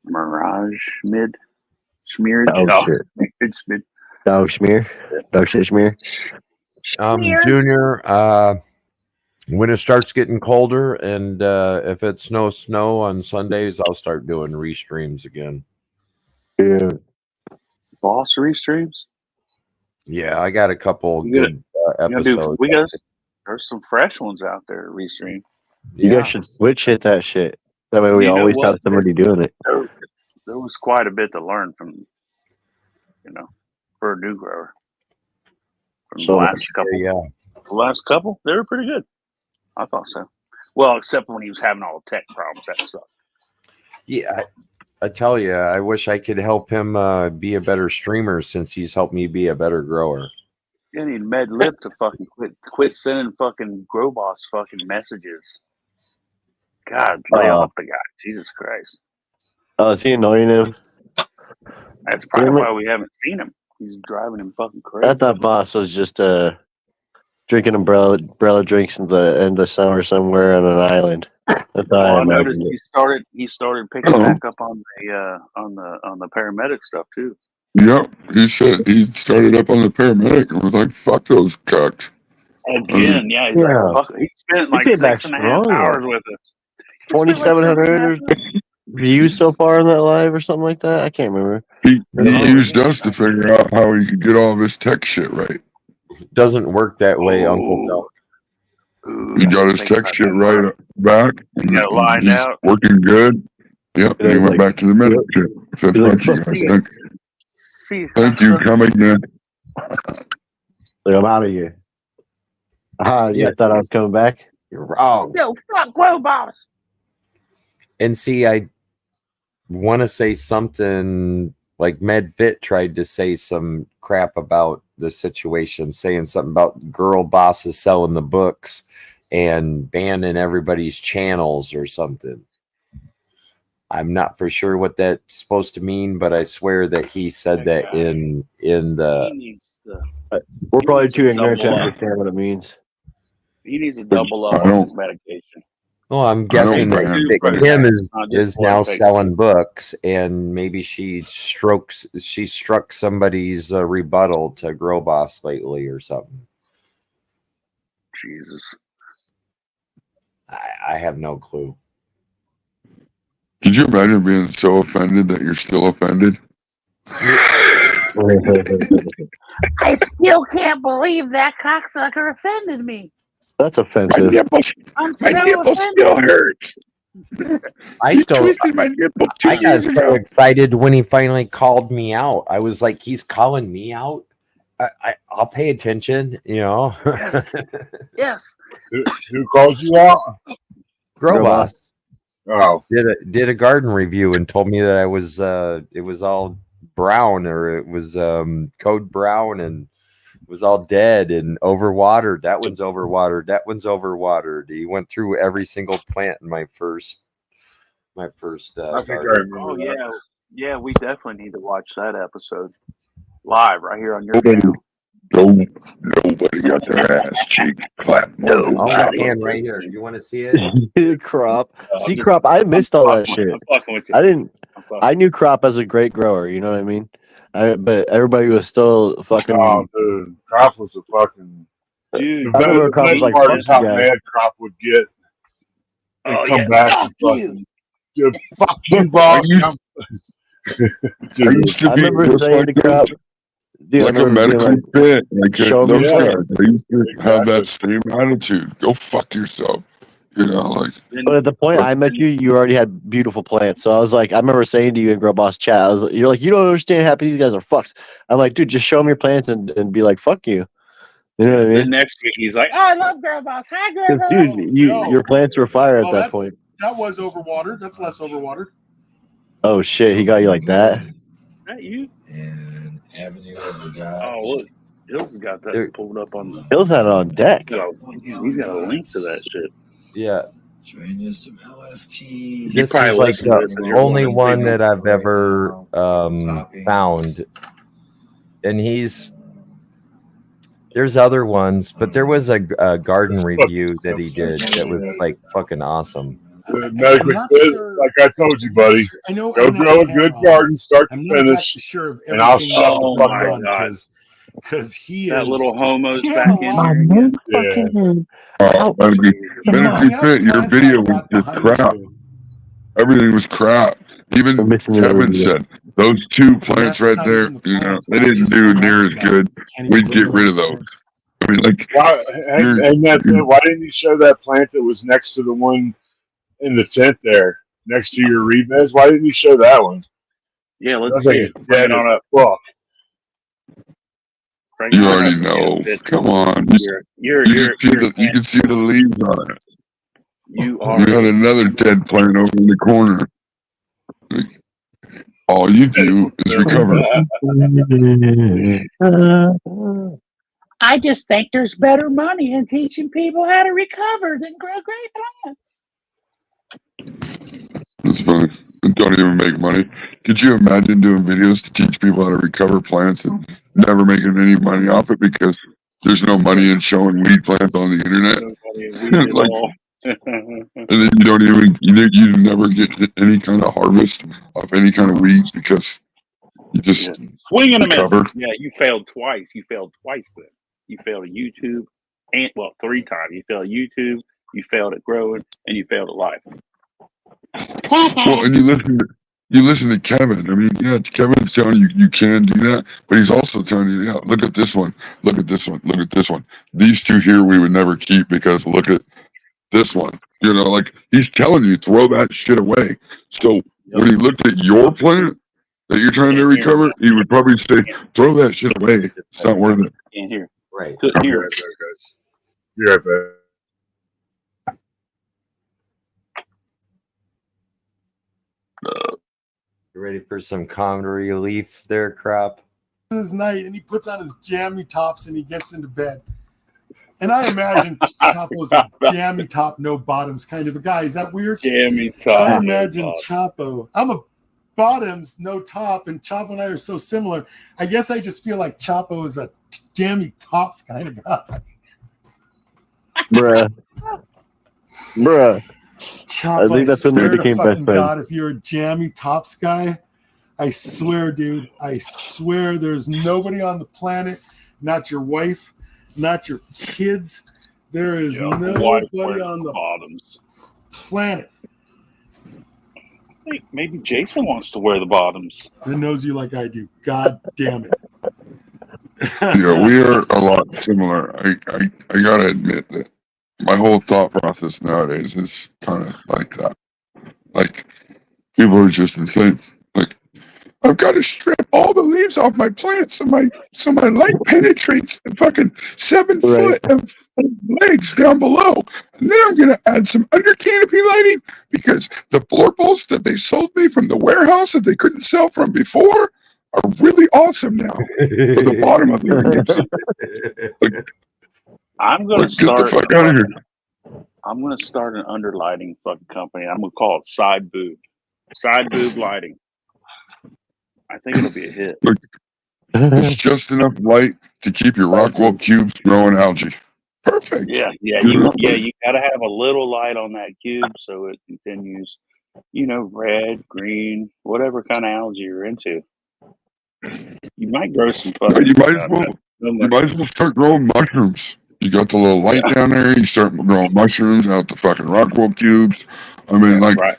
mirage mid smeared.
Oh shit.
It's mid.
Dog schmear. Dog shit schmear.
Junior, when it starts getting colder and if it's no snow on Sundays, I'll start doing restreams again.
Yeah.
Boss restreams.
Yeah, I got a couple good episodes.
There's some fresh ones out there to restream.
You guys should switch hit that shit. That way we always have somebody doing it.
There was quite a bit to learn from, for a new grower. From the last couple, they were pretty good. I thought so. Well, except when he was having all the tech problems, that sucked.
Yeah, I tell you, I wish I could help him be a better streamer since he's helped me be a better grower.
Yeah, he Med Lip to fucking quit sending fucking Grow Boss fucking messages. God, lay off the guy. Jesus Christ.
Oh, is he annoying him?
That's probably why we haven't seen him. He's driving him fucking crazy.
I thought Boss was just drinking umbrella drinks in the end of summer somewhere on an island. That's all
I noticed he started picking back up on the paramedic stuff too.
Yep, he said he started up on the paramedic and was like, "Fuck those cucks."
Again, he's like, fuck, he spent like 6.5 hours with it.
2,700 views so far in that live or something like that. I can't remember.
He used us to figure out how he could get all this tech shit right.
Doesn't work that way, Uncle Doug.
He got his tech shit right back.
He got lined
He's
out.
Working good. Yep, and he went back to the medic shit. So that's what you guys think. Thank you, come again.
I'm out of here. You thought I was coming back? You're wrong.
Yo, fuck Grow Boss.
And see, I want to say something like MedFit tried to say some crap about the situation, saying something about girl bosses selling the books and banning everybody's channels or something. I'm not for sure what that's supposed to mean, but I swear that he said that in the.
We're probably too ignorant to understand what it means.
He needs to double up on his medication.
Well, I'm guessing that Kim is now selling books, and maybe she struck somebody's rebuttal to Grow Boss lately or something.
Jesus,
I have no clue.
Could you imagine being so offended that you're still offended?
I still can't believe that cocksucker offended me.
That's offensive.
My nipple still
hurts.
I got so excited when he finally called me out. I was like, he's calling me out. I'll pay attention,
Yes.
Who calls you out?
Grow Boss.
Oh,
did a garden review and told me that I was it was all brown, or it was code brown, and it was all dead and overwatered. That one's overwatered. That one's overwatered. He went through every single plant in my first. I think
I remember.
Oh yeah, we definitely need to watch that episode live right here on your channel.
Nobody got their ass cheek clapped.
And right here. You want to see it?
Crop. See, Crop, I missed all that shit.
I'm fucking with you.
I didn't. I knew Crop as a great grower. You know what I mean? But everybody was still fucking.
Oh, dude, Crop was a fucking.
Dude,
I remember Crop was like,
part is how mad Crop would get and come back and fucking. Dude, fuck you, boss.
I used to
I
be
remember saying to Crop. Dude,
like a medical fit. Like I used to have that same attitude. Go fuck yourself.
But at the point I met you, you already had beautiful plants. So I was like, I remember saying to you in Grow Boss chat, you're like, you don't understand how happy these guys are fucks. I'm like, dude, just show them your plants and be like, fuck you. You know what I mean?
The next week he's like, oh, I love Grow Boss. Hi, Grow Boss.
Dude, your plants were fire at that point.
That was overwatered. That's less overwatered.
Oh shit, he got you like that?
Is that you?
And Avenue of the Gods.
Oh, look. Hills got that pulled up on the.
Hills had it on deck.
He's got a link to that shit.
Yeah.
Join some LST.
This is like the only one that I've ever found. And There's other ones, but there was a garden review that he did that was like fucking awesome.
Medically fit,
sure.
like I told you, buddy.
I know.
Go grow a good garden, start to
I'm not
finish,
exactly sure of
and I'll
everything
shut
that's
the
Oh
fuck
my
up.
God.
because he
That
is
little homo's
Yeah,
back in
my
here again.
Yeah.
Medically fit, your video was just crap. Everything was crap. Even Kevin said those two plants right there, you know, they didn't do near as good. We'd get rid of those. I mean, like,
Why? Why didn't you show that plant that was next to the one in the tent there, next to your rebeds? Why didn't you show that one?
Yeah, let's
That's
see
like
it.
it's
Bring
dead
it
as
on up.
fuck.
Bring
you
it on
already
up.
know.
It's-
Come on, you can see the leaves on it.
You
You
are.
had another dead plant over in the corner. Like, all you do is recover.
I just think there's better money in teaching people how to recover than grow great plants.
It's funny. It don't even make money. Could you imagine doing videos to teach people how to recover plants and never making any money off it because there's no money in showing weed plants on the internet? Like, and then you don't even you never get any kind of harvest of any kind of weed because you just
Swing and a miss.
recover.
Yeah, you failed twice. You failed twice then. You failed at YouTube and 3 times. You failed at YouTube, you failed at growing, and you failed at life.
Well, and you listen to Kevin. I mean, yeah, Kevin's telling you you can do that, but he's also telling you, yeah, look at this one, look at this one, look at this one. These two here we would never keep because look at this one. You know, like he's telling you throw that shit away. So when he looked at your plant that you're trying to recover, he would probably say, throw that shit away. It's not worth it.
Can't hear.
Right.
Couldn't hear.
You're right back.
You ready for some common relief there, Crop?
This night, and he puts on his jammy tops and he gets into bed. And I imagine Chapo's a jammy top, no bottoms kind of a guy. Is that weird?
Jammy top.
So I imagine Chapo. I'm a bottoms, no top, and Chapo and I are so similar. I guess I just feel like Chapo is a jammy tops kind of guy.
Bruh.
Chapo,
I think that's when they became best friends.
God, if you're a jammy tops guy, I swear, dude, I swear there's nobody on the planet, not your wife, not your kids. There is nobody on the
bottoms
planet
I think maybe Jason wants to wear the bottoms.
that knows you like I do. God damn it.
Yeah, we are a lot similar. I gotta admit that my whole thought process nowadays is kind of like that. Like people are just insane. Like I've got to strip all the leaves off my plants so my light penetrates the fucking 7 foot of legs down below. And then I'm gonna add some under canopy lighting because the floor bolts that they sold me from the warehouse that they couldn't sell from before are really awesome now for the bottom of the leaves. Like,
I'm gonna
get the fuck out of here.
I'm gonna start an underlighting fucking company. I'm gonna call it Side Boob. Side Boob Lighting. I think it'll be a hit.
Look, it's just enough light to keep your Rockwell cubes growing algae. Perfect.
Yeah, you gotta have a little light on that cube so it continues, red, green, whatever kind of algae you're into. You might grow some fucking.
You might as well start growing mushrooms. You got the little light down there. You start growing mushrooms out the fucking Rockwell cubes. I mean,
right.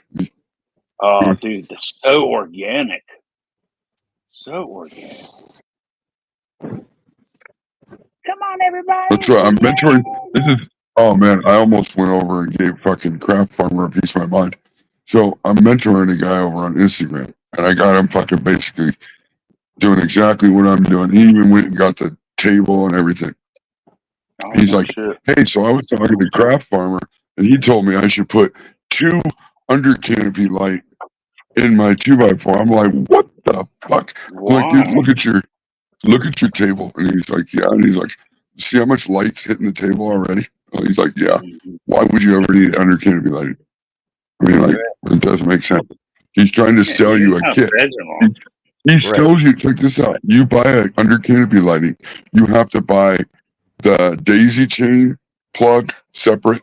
Oh, dude, they're so organic. So organic.
Come on, everybody.
That's right. I'm mentoring. Oh man, I almost went over and gave fucking Craft Farmer a piece of my mind. So I'm mentoring a guy over on Instagram, and I got him fucking basically doing exactly what I'm doing. He even went and got the table and everything.
Oh,
he's like, hey, so I was talking to Craft Farmer, and he told me I should put 2 under canopy light in my 2x4. I'm like, what the fuck? I'm like, dude, look at your table. And he's like, yeah. And he's like, see how much light's hitting the table already? He's like, yeah. Why would you ever need under canopy lighting? I mean, like, it doesn't make sense. He's trying to sell you a kit. He sells you, check this out. You buy a under canopy lighting, you have to buy The daisy chain plug separate.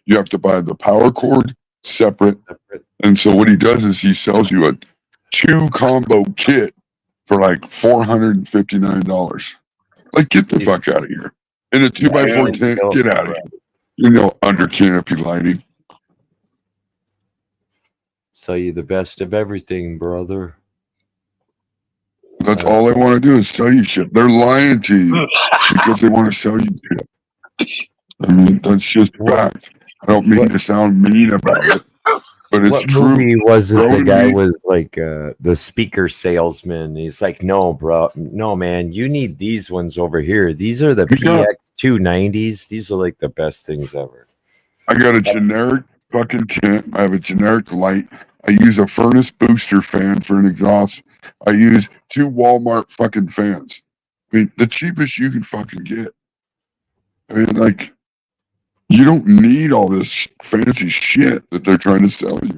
You have to buy the power cord separate. And so what he does is he sells you a 2 combo kit for like $459. Like, get the fuck out of here. In a 2x4 tent, get out of here. You know, under canopy lighting.
Sell you the best of everything, brother.
That's all they want to do is sell you shit. They're lying to you because they want to sell you shit. I mean, that's just fact. I don't mean to sound mean about it, but it's
What
true.
movie was it? The
Growing
guy
meat-
was like the speaker salesman. He's like, no, bro, no, man, you need these ones over here. These are the
Yeah.
PX290s. These are like the best things ever.
I got a generic fucking tent. I have a generic light. I use a furnace booster fan for an exhaust. I use 2 Walmart fucking fans. I mean, the cheapest you can fucking get. I mean, like, you don't need all this fancy shit that they're trying to sell you.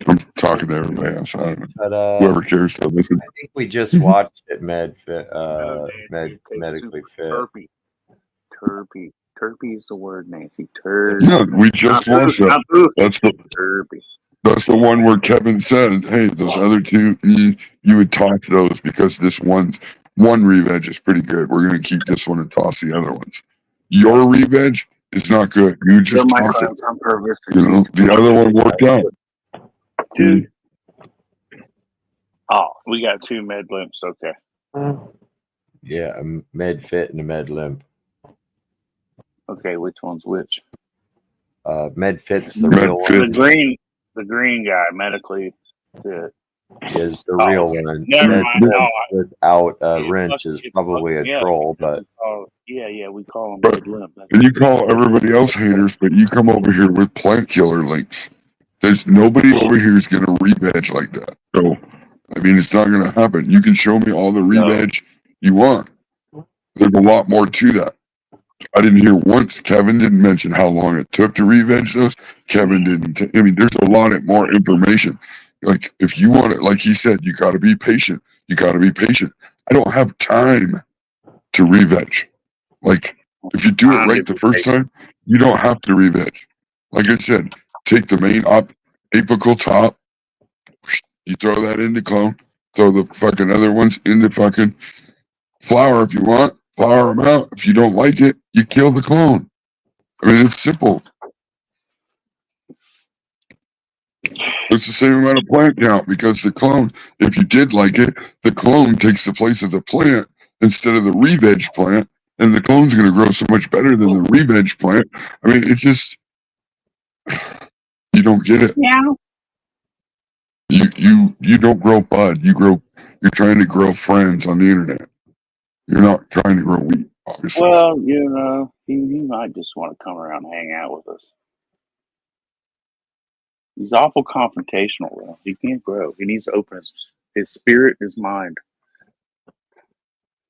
I'm talking to everybody else. I don't know.
But
Whoever cares to listen.
I think we just watched it, Medically Fit.
Turpy is the word, Nancy. Turpy.
Yeah, we just watched that.
Turpy.
That's the one where Kevin said, "Hey, those other two, you would toss those because this one re-veg is pretty good. We're gonna keep this one and toss the other ones. Your re-veg is not good. You just toss it. You know, the other one worked out."
Dude. Oh, we got 2 med limps. Okay.
Yeah, a Med Fit and a Med Limp.
Okay, which one's which?
Med Fit's the real one.
The green guy, medically fit,
is the real one.
Never
Med
mind.
Fit without a wrench is probably a troll, but
we call them
But
med limp.
and you call everybody else haters, but you come over here with plant killer links. There's nobody over here who's gonna re-veg like that. So I mean, it's not gonna happen. You can show me all the re-veg you want. There's a lot more to that. I didn't hear once. Kevin didn't mention how long it took to re-veg those. Kevin didn't. I mean, there's a lot of more information. Like, if you want it, like he said, you got to be patient. You got to be patient. I don't have time to re-veg. Like, if you do it right the first time, you don't have to re-veg. Like I said, take the main apical top, you throw that into clone, throw the fucking other ones into fucking flower if you want. Flower them out. If you don't like it, you kill the clone. I mean, it's simple. It's the same amount of plant count because the clone, if you did like it, the clone takes the place of the plant instead of the re-veg plant, and the clone's going to grow so much better than the re-veg plant. I mean, it's just, you don't get it.
Yeah.
You don't grow bud. You're trying to grow friends on the internet. You're not trying to grow wheat, obviously.
Well, you know, he might just want to come around and hang out with us. He's awful confrontational, though. He can't grow. He needs to open his spirit, his mind.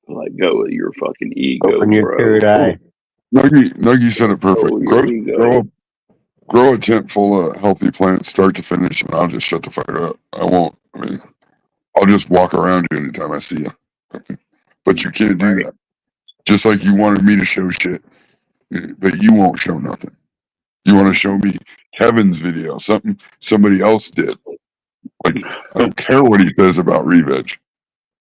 Let go of your fucking ego,
Open your
bro.
third eye.
Nuggy said it perfect.
Oh,
Grow a tent full of healthy plants, start to finish, and I'll just shut the fuck up. I won't. I mean, I'll just walk around you anytime I see you. But you can't do that. Just like you wanted me to show shit, but you won't show nothing. You want to show me Kevin's video, something somebody else did. Like, I don't care what he says about re-veg.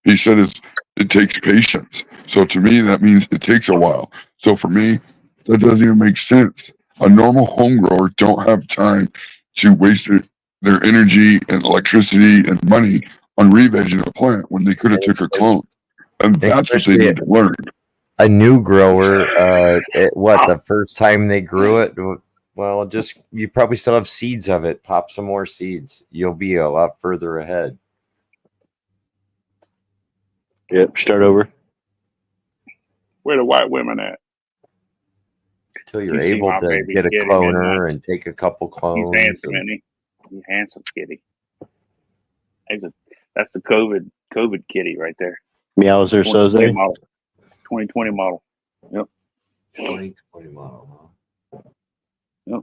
He said it takes patience. So to me, that means it takes a while. So for me, that doesn't even make sense. A normal home grower don't have time to waste their energy and electricity and money on re-vegging a plant when they could have took a clone. And that's what they need to learn.
A new grower, the first time they grew it, well, you probably still have seeds of it. Pop some more seeds. You'll be a lot further ahead.
Yep, start over.
Where the white women at?
Until you're able to get a cloner and take a couple clones.
He's handsome, isn't he? He's handsome kitty. That's the COVID kitty right there.
Meowser Soze.
2020 model. Yep.
2020 model, huh?
Yep.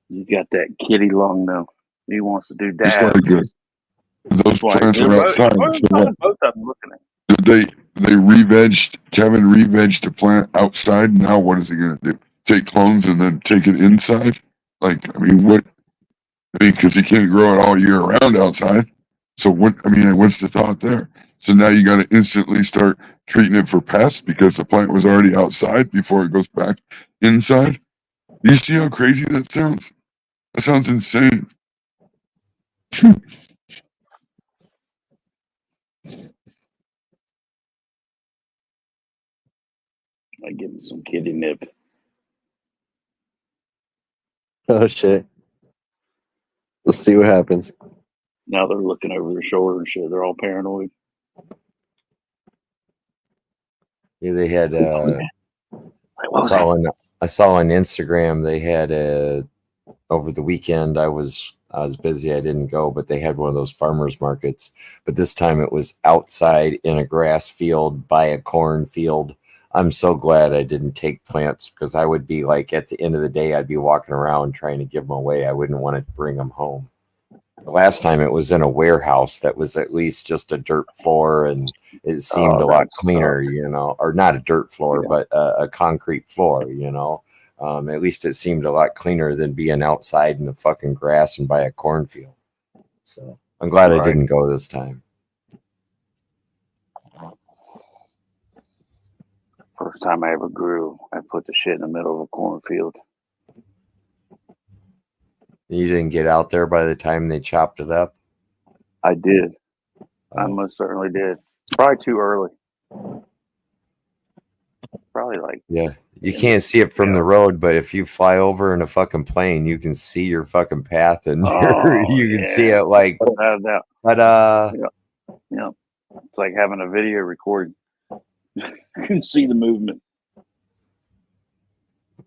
You got that kitty long though. He wants to do
Just
dabs.
like Those
Like,
plants are outside. So what,
both of them looking at.
they re-vegged, Kevin re-vegged the plant outside. Now what is he going to do? Take clones and then take it inside? Like, I mean, what? I mean, because he can't grow it all year round outside. So what? I mean, what's the thought there? So now you got to instantly start treating it for pests because the plant was already outside before it goes back inside. You see how crazy that sounds? That sounds insane.
I give him some kitty nip.
Oh shit. Let's see what happens.
Now they're looking over their shoulder and shit. They're all paranoid.
Yeah, they had.
What was that?
I saw on Instagram they had over the weekend. I was busy. I didn't go, but they had one of those farmers markets. But this time it was outside in a grass field by a cornfield. I'm so glad I didn't take plants because I would be like, at the end of the day, I'd be walking around trying to give them away. I wouldn't want to bring them home. The last time it was in a warehouse that was at least just a dirt floor, and it seemed a lot cleaner, or not a dirt floor, but a concrete floor, At least it seemed a lot cleaner than being outside in the fucking grass and by a cornfield. So I'm glad I didn't go this time.
First time I ever grew, I put the shit in the middle of a cornfield.
You didn't get out there by the time they chopped it up?
I did. I most certainly did. Probably too early. Probably like...
Yeah. You can't see it from the road, but if you fly over in a fucking plane, you can see your fucking path, and you can see it like...
Ta-da! Yeah. It's like having a video recording. You can see the movement.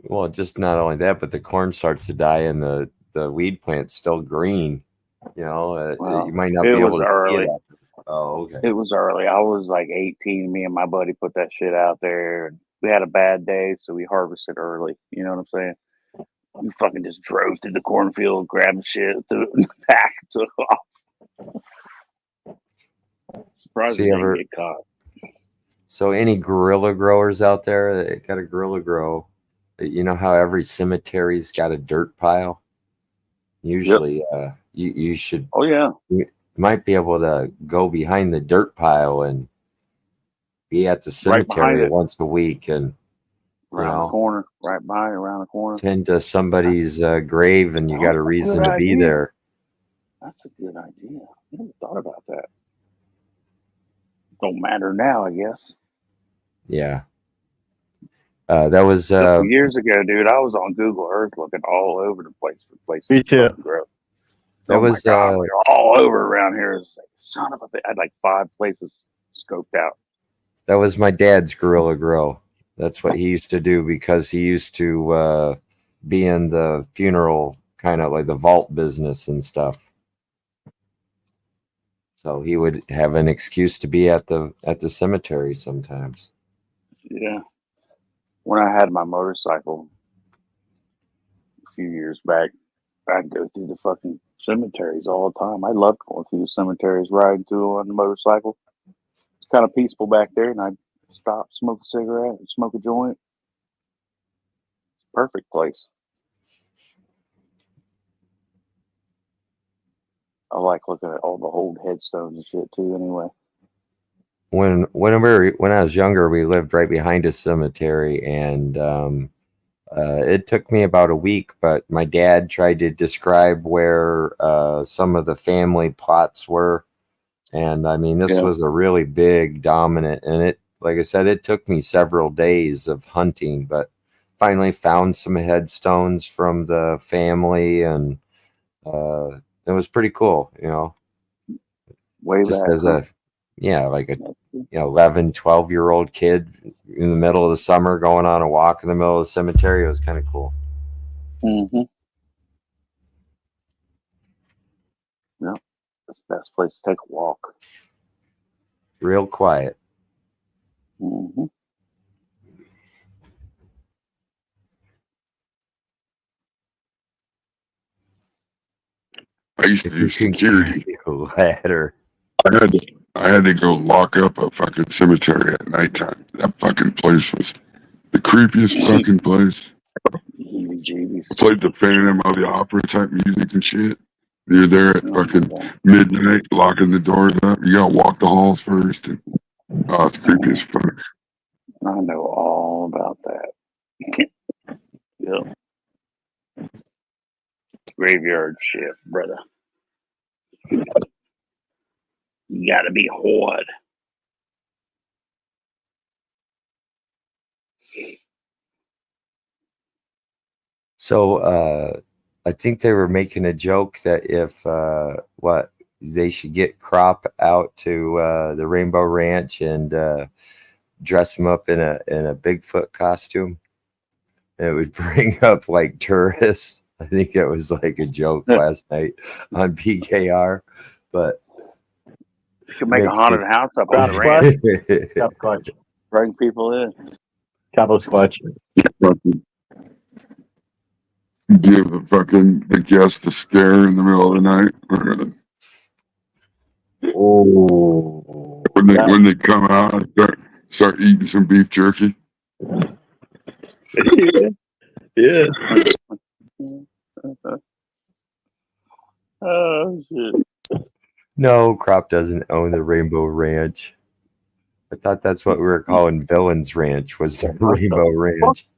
Well, just not only that, but the corn starts to die and the weed plant's still green. You might not be able to see it. Oh, okay.
It was early. I was like 18. Me and my buddy put that shit out there. And we had a bad day, so we harvested early. You know what I'm saying? We fucking just drove through the cornfield, grabbed shit, threw it in the pack, took off. Surprised we didn't get caught.
So any guerrilla growers out there that got a guerrilla grow, you know how every cemetery's got a dirt pile? Usually you should...
Oh, yeah.
You might be able to go behind the dirt pile and be at the cemetery once a week and
around the corner, right behind, around the corner.
Tend to somebody's grave, and you got a reason to be there.
That's a good idea. I never thought about that. Don't matter now, I guess.
Yeah. That was
years ago, dude. I was on Google Earth looking all over the place for places.
Me too.
That was
we're all over around here. It's like, son of a bitch. I had like 5 places scoped out.
That was my dad's guerrilla grow. That's what he used to do because he used to be in the funeral, kind of like the vault business and stuff. So he would have an excuse to be at the cemetery sometimes.
Yeah. When I had my motorcycle a few years back, I'd go through the fucking cemeteries all the time. I loved going through the cemeteries, riding through on the motorcycle. It's kind of peaceful back there, and I'd stop, smoke a cigarette, smoke a joint. Perfect place. I like looking at all the old headstones and shit too. Anyway,
when I was younger, we lived right behind a cemetery, and it took me about a week. But my dad tried to describe where some of the family plots were, and I mean, this was a really big, dominant, and it, like I said, it took me several days of hunting, but finally found some headstones from the family, and it was pretty cool,
Way
just
back,
as like a 11, 12-year-old kid in the middle of the summer going on a walk in the middle of the cemetery. It was kind of cool.
Mm-hmm. Yeah, it's the best place to take a walk.
Real quiet.
Mm-hmm.
I used to do security.
Ladder.
I had to go lock up a fucking cemetery at nighttime. That fucking place was the creepiest fucking place. I played the Phantom of the Opera type music and shit. You're there at fucking midnight, locking the doors up. You gotta walk the halls first. And, oh, it's creepy as fuck.
I know all about that. Yep. Graveyard shift, brother. You gotta be hard.
So I think they were making a joke that if they should get Crop out to the Rainbow Ranch and dress him up in a Bigfoot costume. It would bring up like tourists. I think it was like a joke last night on PKR, but
you can make a haunted house up on the ranch.
Stop clutching.
Bring people in.
Cabo Squatch.
Give the guest a scare in the middle of the night.
Oh.
When they come out and start eating some beef jerky.
Yeah.
Oh shit.
No, Crop doesn't own the Rainbow Ranch. I thought that's what we were calling Villains Ranch, was the Rainbow Ranch.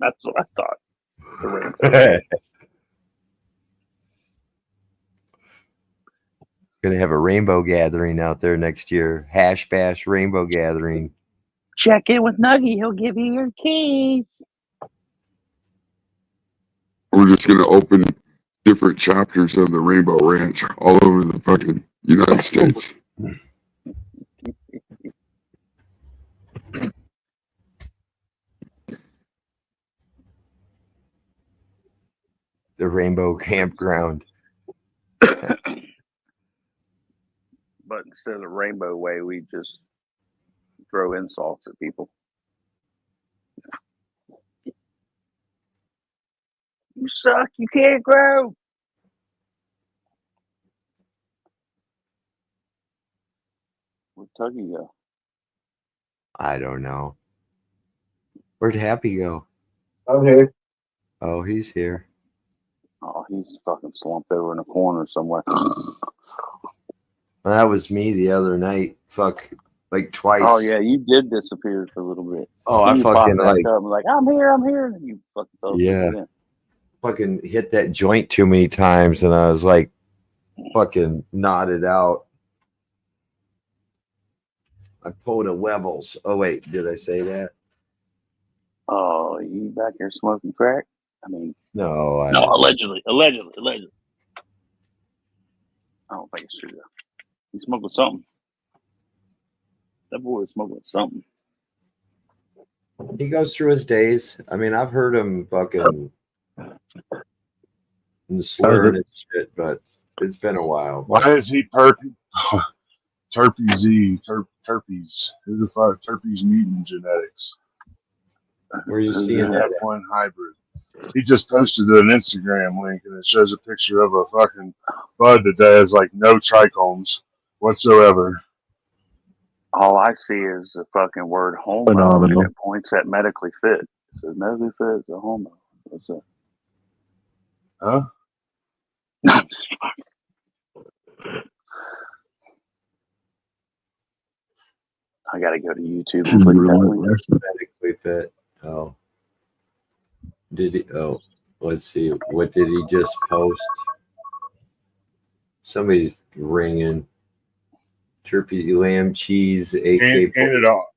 That's what I thought. The Rainbow.
Gonna have a rainbow gathering out there next year. Hash Bash Rainbow Gathering.
Check in with Nuggy. He'll give you your keys.
We're just gonna open different chapters of the Rainbow Ranch all over the fucking United States.
The Rainbow Campground.
But instead of the rainbow way, we just throw insults at people. You suck. You can't grow. Where'd Tuggy go?
I don't know. Where'd Happy go?
I'm here.
Oh, he's here.
Oh, he's fucking slumped over in a corner somewhere.
Well, that was me the other night. Fuck, like twice.
Oh yeah, you did disappear for a little bit.
Oh, I fucking
like up and like I'm here. And you fucking fell again.
Fucking hit that joint too many times, and I was like, fucking nodded out. I pulled a levels. Oh wait, did I say that?
Oh, you back here smoking crack? I mean,
no,
allegedly. I don't think it's true though. He's smoking something. That boy is smoking something.
He goes through his days. I mean, I've heard him fucking slurring and shit, but it's been a while.
Why is he Terpy Z? Terpies. Who the fuck? Terpies mutant genetics.
Where are you seeing that?
F1 hybrid. He just posted an Instagram link and it shows a picture of a fucking bud that has like no trichomes whatsoever.
All I see is the fucking word homo.
Phenomenal.
And it points at medically fit. It says medically fit is a homo. What's that?
Huh?
I gotta go to YouTube and click that link.
Medically fit. Oh. Did he? Oh, let's see. What did he just post? Somebody's ringing. Turkey, lamb, cheese, AK.
And it all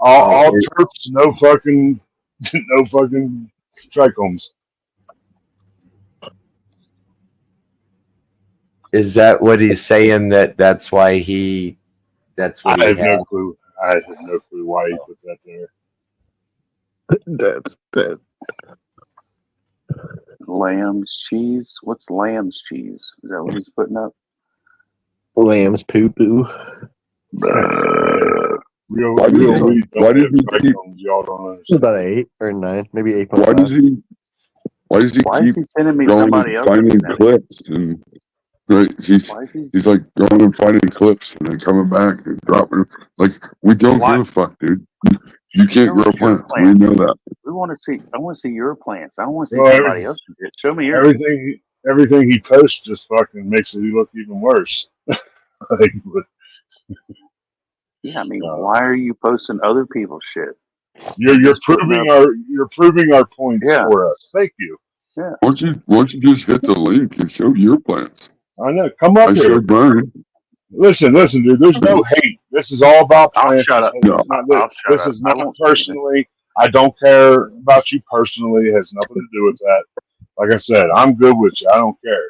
Terps, no fucking trichomes.
Is that what he's saying? That's why he. That's what
I have no clue. I have no clue why he put that there.
That's
Lamb's cheese? What's lamb's cheese? Is that what he's putting up?
lamb's poo poo.
Why did he y'all don't understand.
It's about 8 or 9, maybe 8.
Why does he
Why is he sending me
going
somebody
and
else?
finding clips and Right? He's like going and finding clips and then coming back and dropping. Like, we don't give a fuck, dude. You can't grow plants. We know that.
We want to see. I want to see your plants. I don't want to see
Well,
somebody else's. Show me yours.
Everything he posts just fucking makes it look even worse. Like,
Yeah, I mean, why are you posting other people's shit?
You're proving our points for us. Thank you.
Yeah.
Why don't you just hit the link and show your plants?
I know. Come up
I
here.
showed mine.
Listen, dude. There's no hate. This is all about plants.
I'll shut up.
This is not personally. I don't care about you personally. It has nothing to do with that. Like I said, I'm good with you. I don't care.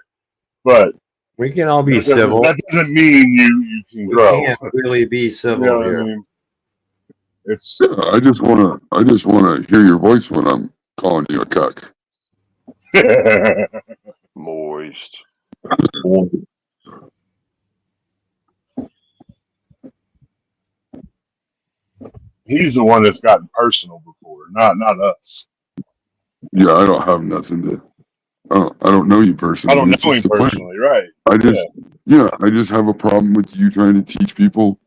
But
we can all be civil.
That doesn't mean you can grow.
We can't really be civil here.
I mean? It's.
Yeah, I just wanna hear your voice when I'm calling you a cuck.
Moist.
He's the one that's gotten personal before, not us.
Yeah, I don't have nothing to. I don't know you personally.
I don't know him personally, right?
I just have a problem with you trying to teach people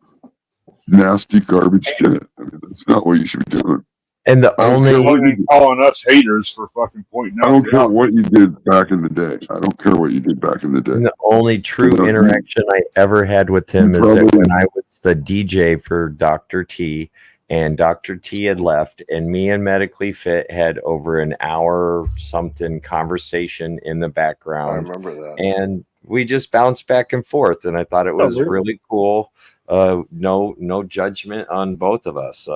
nasty garbage shit. I mean, that's not what you should be doing.
And the
calling us haters for fucking pointing out.
I don't care what you did back in the day. I don't care what you did back in the day.
And the only true interaction I ever had with him is that when I was the DJ for Dr. T, and Dr. T had left, and me and Medically Fit had over an hour something conversation in the background.
I remember that.
And we just bounced back and forth, and I thought it was really cool. No judgment on both of us.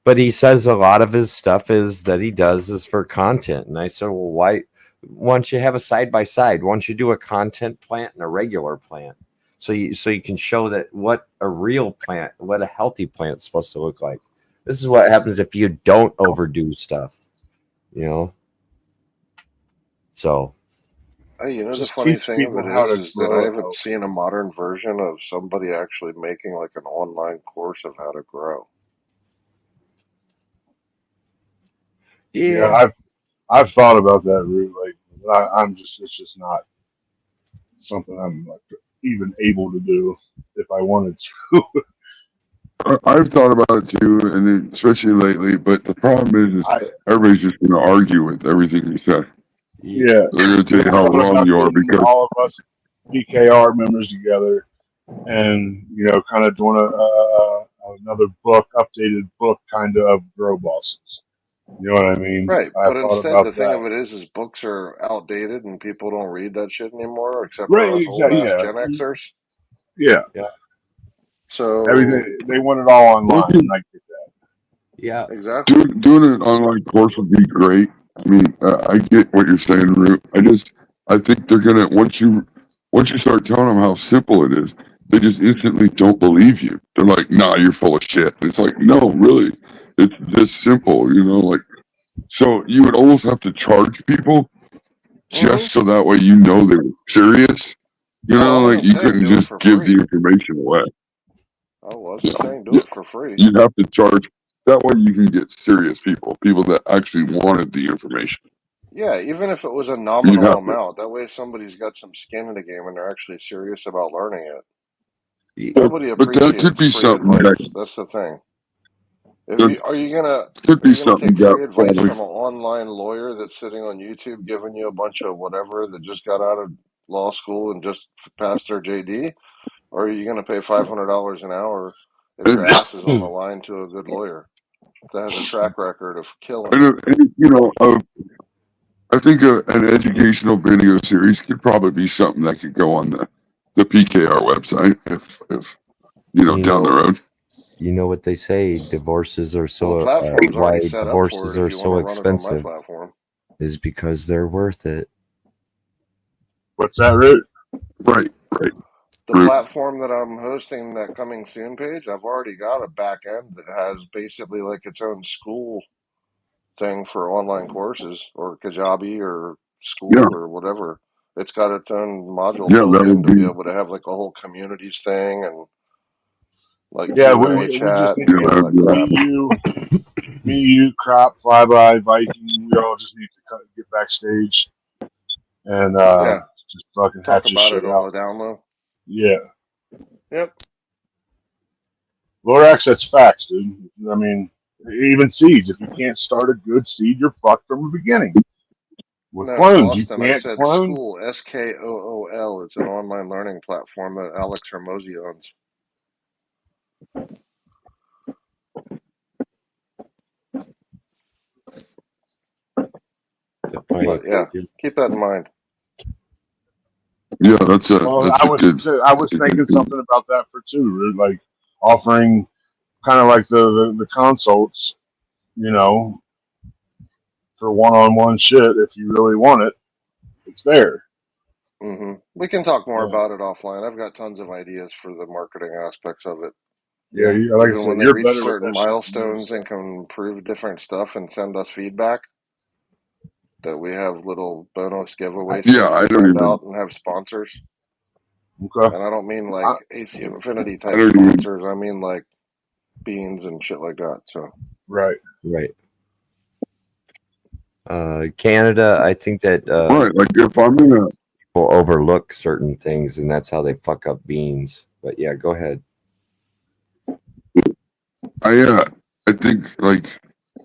But he says a lot of his stuff is that he does is for content. And I said, well, why don't you have a side by side? Why don't you do a content plant and a regular plant? So you can show that what a real plant, what a healthy plant is supposed to look like. This is what happens if you don't overdo stuff, So.
Hey, the funny thing of it is that I haven't seen a modern version of somebody actually making like an online course of how to grow.
Yeah, I've thought about that route. Like, it's just not something I'm like even able to do if I wanted to.
I've thought about it too, and especially lately. But the problem is everybody's just going to argue with everything you say.
Yeah,
they're going to tell you how wrong you are because
all of us PKR members together, and kind of doing another updated book, kind of Grow Bosses. You know what I mean?
Right, but instead the thing of it is books are outdated and people don't read that shit anymore, except for us old-ass Gen Xers.
Yeah.
So
everything they want it all online. I get that.
Yeah,
exactly.
Doing an online course would be great. I mean, I get what you're saying, Root. I think they're gonna once you start telling them how simple it is, they just instantly don't believe you. They're like, "Nah, you're full of shit." It's like, no, really, it's this simple, like. So you would almost have to charge people just so that way they were serious. Like you couldn't just give the information away.
I wasn't saying do it for free.
You'd have to charge. That way you can get serious people that actually wanted the information.
Yeah, even if it was a nominal amount. That way somebody's got some skin in the game and they're actually serious about learning it. Nobody appreciates
but that could be something
advice. That's the thing. Are you gonna take free advice from an online lawyer that's sitting on YouTube giving you a bunch of whatever that just got out of law school and just passed their JD? Or are you going to pay $500 an hour if your ass is on the line to a good lawyer that has a track record of killing?
I think an educational video series could probably be something that could go on the PKR website if down the road.
You know what they say? Divorces are so
divorces
are so expensive. Is because they're worth it.
What's that, Root?
Right.
The platform that I'm hosting, that coming soon page, I've already got a back end that has basically like its own school thing for online courses or Kajabi or school or whatever. It's got its own module built in to be able to have like a whole communities thing and like
we just need me, you, Crop, Flyby, Viking. We all just need to get backstage and Just fucking
Talk
hatch your
about
shit
it on
out.
the down low.
Yeah.
Yep.
Lorax, that's facts, dude. I mean, even seeds. If you can't start a good seed, you're fucked from the beginning. With
No,
clones, you
Boston. I
can't
said
clone.
school. SKOOL. It's an online learning platform that Alex Hermosi owns. But yeah, keep that in mind.
Yeah, that's a.
Well,
that's
I was thinking something about that for too, like offering kind of like the consults, you know, for one-on-one shit. If you really want it, it's there.
We can talk more
Yeah.
about it offline. I've got tons of ideas for the marketing aspects of it.
Yeah, like I
Even
said,
when they
you're
reach
better with
certain
that shit than me,
milestones
so.
and can prove different stuff and send us feedback, that we have little bonus giveaway stuff we send out and have sponsors.
Okay.
And I don't mean like AC Infinity type
I don't
sponsors. I mean like beans and shit like that. So
Right.
Canada, I think that
right. Like if I'm gonna
people overlook certain things, and that's how they fuck up beans. But yeah, go ahead.
I think like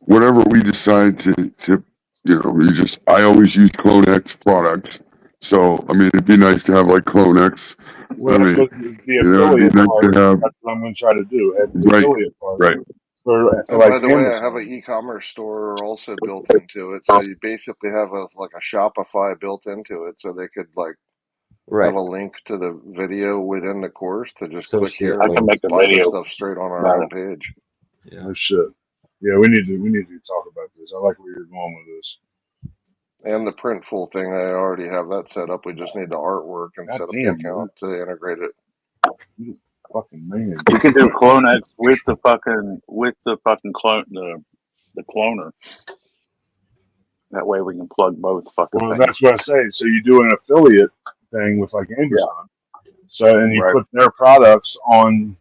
whatever we decide to I always use Clone X products. So I mean, it'd be nice to have like Clone X.
Well,
I
that's
mean,
what the affiliate
it'd be nice
part.
to have.
That's what I'm going to try to do. Have the
Right.
affiliate part
Right.
for
and
like
by the way, I
Amazon.
have an e-commerce store also built into it. So you basically have a Shopify built into it, so they could like have a link to the video within the course to just click here
I can
and
make a
buy the
video
stuff straight on our
about
own
it.
page.
Oh shit. Yeah, we need to talk about this. I like where you're going with this.
And the Printful thing, I already have that set up. We just need the artwork and set up the account to integrate it.
You fucking man.
You can do CloneX with the fucking clone the cloner. That way we can plug both fucking
Well,
things.
that's what I say. So you do an affiliate thing with like Amazon. So and you put their products on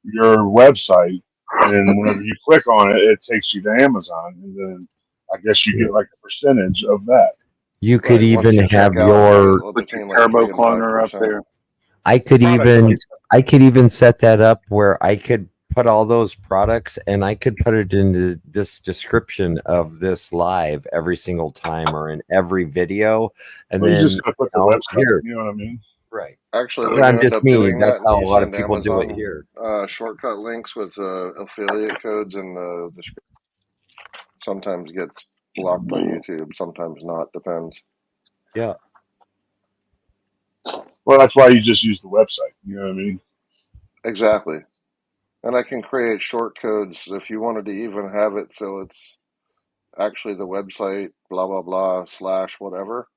your website, and whenever you click on it, it takes you to Amazon, and then I guess you get like a percentage of that.
You could even have your
put your turbo cloner up there.
I could even set that up where I could put all those products and I could put it into this description of this live every single time or in every video, and
Well, you
then
just gotta put the website.
here.
You know what I mean?
Right.
Actually,
But
when
I'm
you end
just
up
meaning
doing
that's
that,
how a
you
lot of
send
people do it
Amazon
here.
shortcut links with affiliate codes in the description. Sometimes gets blocked by YouTube, sometimes not. Depends.
Yeah.
Well, that's why you just use the website. You know what I mean?
Exactly. And I can create short codes if you wanted to even have it so it's actually the website, blah, blah, blah, / whatever.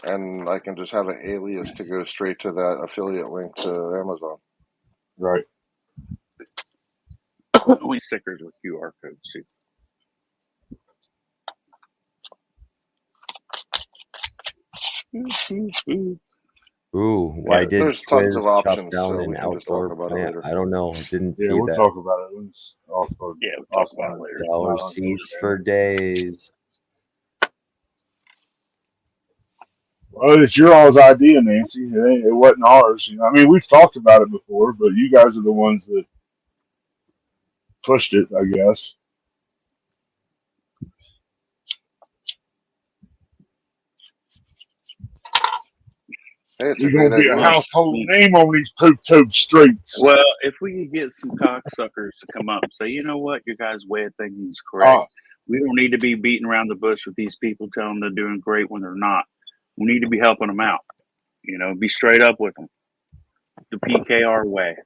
And I can just have an alias to go straight to that affiliate link to Amazon.
Right.
We stickers with QR codes too.
Ooh, why
Yeah,
did
there's tons of
Twiz chop
options,
down
so
an
we can just
outdoor
talk about it
plant?
later.
I don't know. I didn't
Yeah,
see
we'll
that.
talk about it. We'll
talk about it later.
Dollar seats for days.
Well, it's your all's idea, Nancy. It wasn't ours. You know, I mean, we've talked about it before, but you guys are the ones that pushed it, I guess.
Hey, it's
You're
a great
gonna be a
idea.
household name on these poop tube streets.
Well, if we could get some cocksuckers to come up and say, you know what, your guys' way of thinking is correct. We don't need to be beating around the bush with these people telling them they're doing great when they're not. We need to be helping them out. You know, be straight up with them. The PKR way.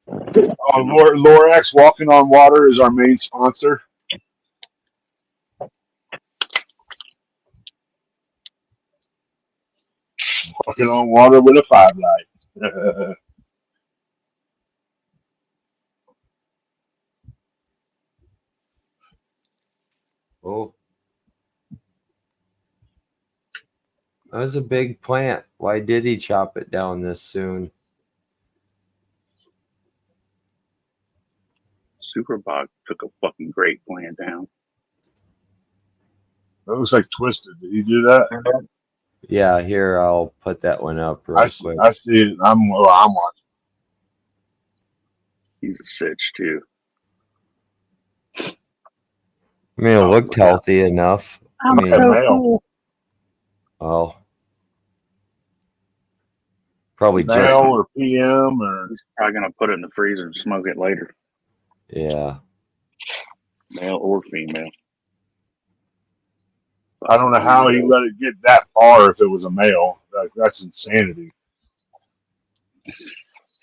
Lorax Walking on Water is our main sponsor. Walking on water with a 5 light.
Oh. That was a big plant. Why did he chop it down this soon?
Superbog took a fucking great plant down.
That looks like Twisted. Did he do that?
Yeah, here I'll put that one up real quick.
I see it. I'm watching.
He's a sitch too.
I mean, it looked healthy enough.
I'm so cool.
Oh, probably
male
just
or PM or
he's probably gonna put it in the freezer and smoke it later.
Yeah.
Male or female.
I don't know how he let it get that far if it was a male. That's insanity.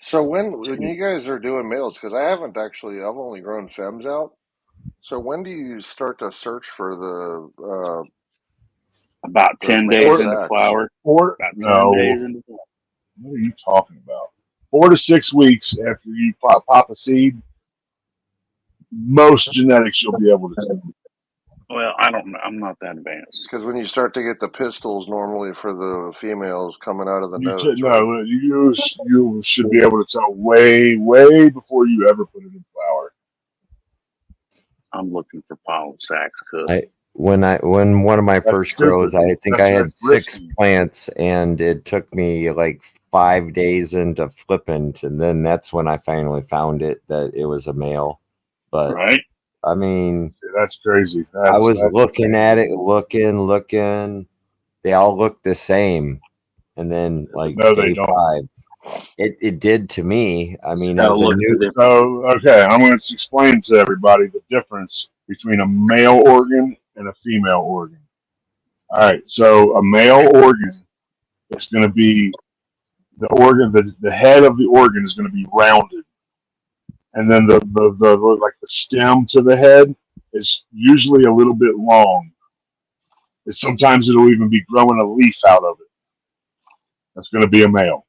So when you guys are doing males, because I've only grown femmes out. So when do you start to search for the
about 10 days into flower? About 10 days into flower.
What are you talking about? 4 to 6 weeks after you pop a seed, most genetics you'll be able to tell.
Well, I don't know. I'm not that advanced.
Because when you start to get the pistils, normally for the females coming out of the nose,
you should be able to tell way before you ever put it in flower.
I'm looking for pollen sacs.
When one of my first grows, I think I had 6 plants, and it took me like 5 days into flipping, and then that's when I finally found it that it was a male. But
right.
I mean,
that's crazy.
I was looking at it, looking. They all look the same, and then like day 5, it did to me. I mean, as a new.
So okay, I'm going to explain to everybody the difference between a male organ and a female organ. All right, so a male organ is going to be the organ, the head of the organ is going to be rounded, and then the like the stem to the head is usually a little bit long. Sometimes it'll even be growing a leaf out of it. That's going to be a male.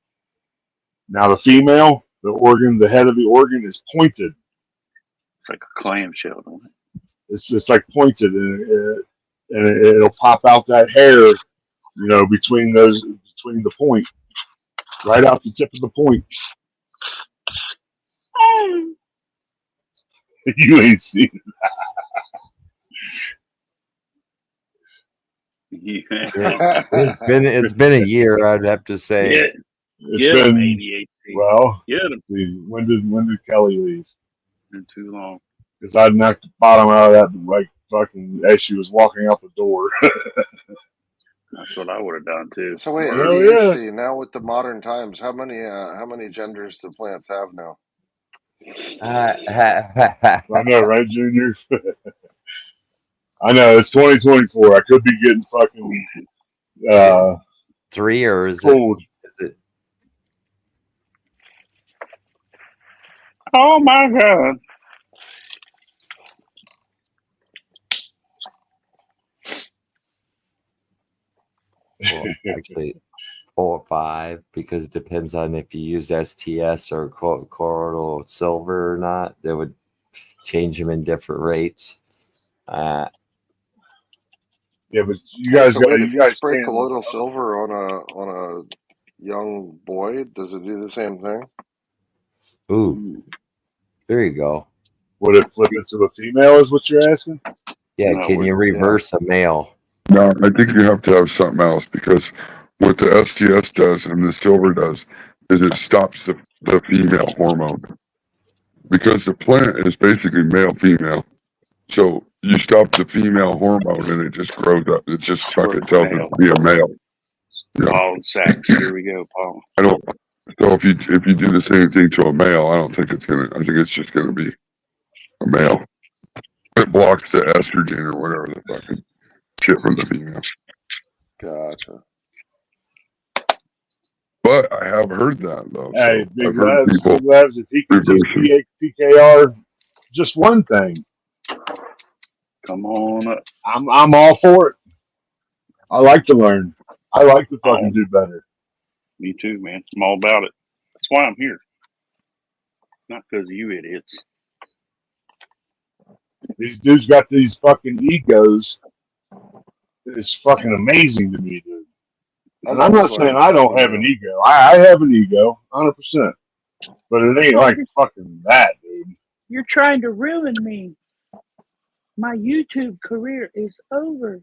Now the female, the head of the organ is pointed.
It's like a clamshell, don't it?
It's like pointed, and it'll pop out that hair, between the point, right out the tip of the point. You ain't seen
that.
It's been a year, I'd have to say.
It's been ADHD. Well, when did Kelly leave?
Been too long.
Because I knocked the bottom out of that like fucking as she was walking out the door.
That's what I would have done too.
So wait, ADHD now with the modern times, how many genders do plants have now?
I know, right, Junior? I know it's 2024. I could be getting fucking
3 or is it?
Oh my god!
Well, actually, 4 or 5 because it depends on if you use STS or Coral Silver or not. They would change them in different rates.
Yeah, but you guys
if you spray colloidal silver on a young boy, does it do the same thing?
Ooh, there you go.
Would it flip into a female? Is what you're asking?
Yeah, can you reverse a male?
No, I think you have to have something else because what the STS does and the silver does is it stops the female hormone. Because the plant is basically male-female. So you stop the female hormone and it just grows up. It just fucking tells it to be a male.
Pollen sacs. Here we go, Paul.
So if you do the same thing to a male, I think it's just gonna be a male. It blocks the estrogen or whatever the fucking shit from the female.
Gotcha.
But I have heard that though.
Hey,
so
Big
I've heard
Labs,
people
Big Labs, if he could just PKR just one thing,
come on up.
I'm all for it. I like to learn. I like to fucking do better.
Me too, man. I'm all about it. That's why I'm here. Not because of you idiots.
These dudes got these fucking egos. It's fucking amazing to me, dude. And I'm not saying I don't have an ego. I have an ego, 100%. But it ain't like fucking that, dude.
You're trying to ruin me. My YouTube career is over.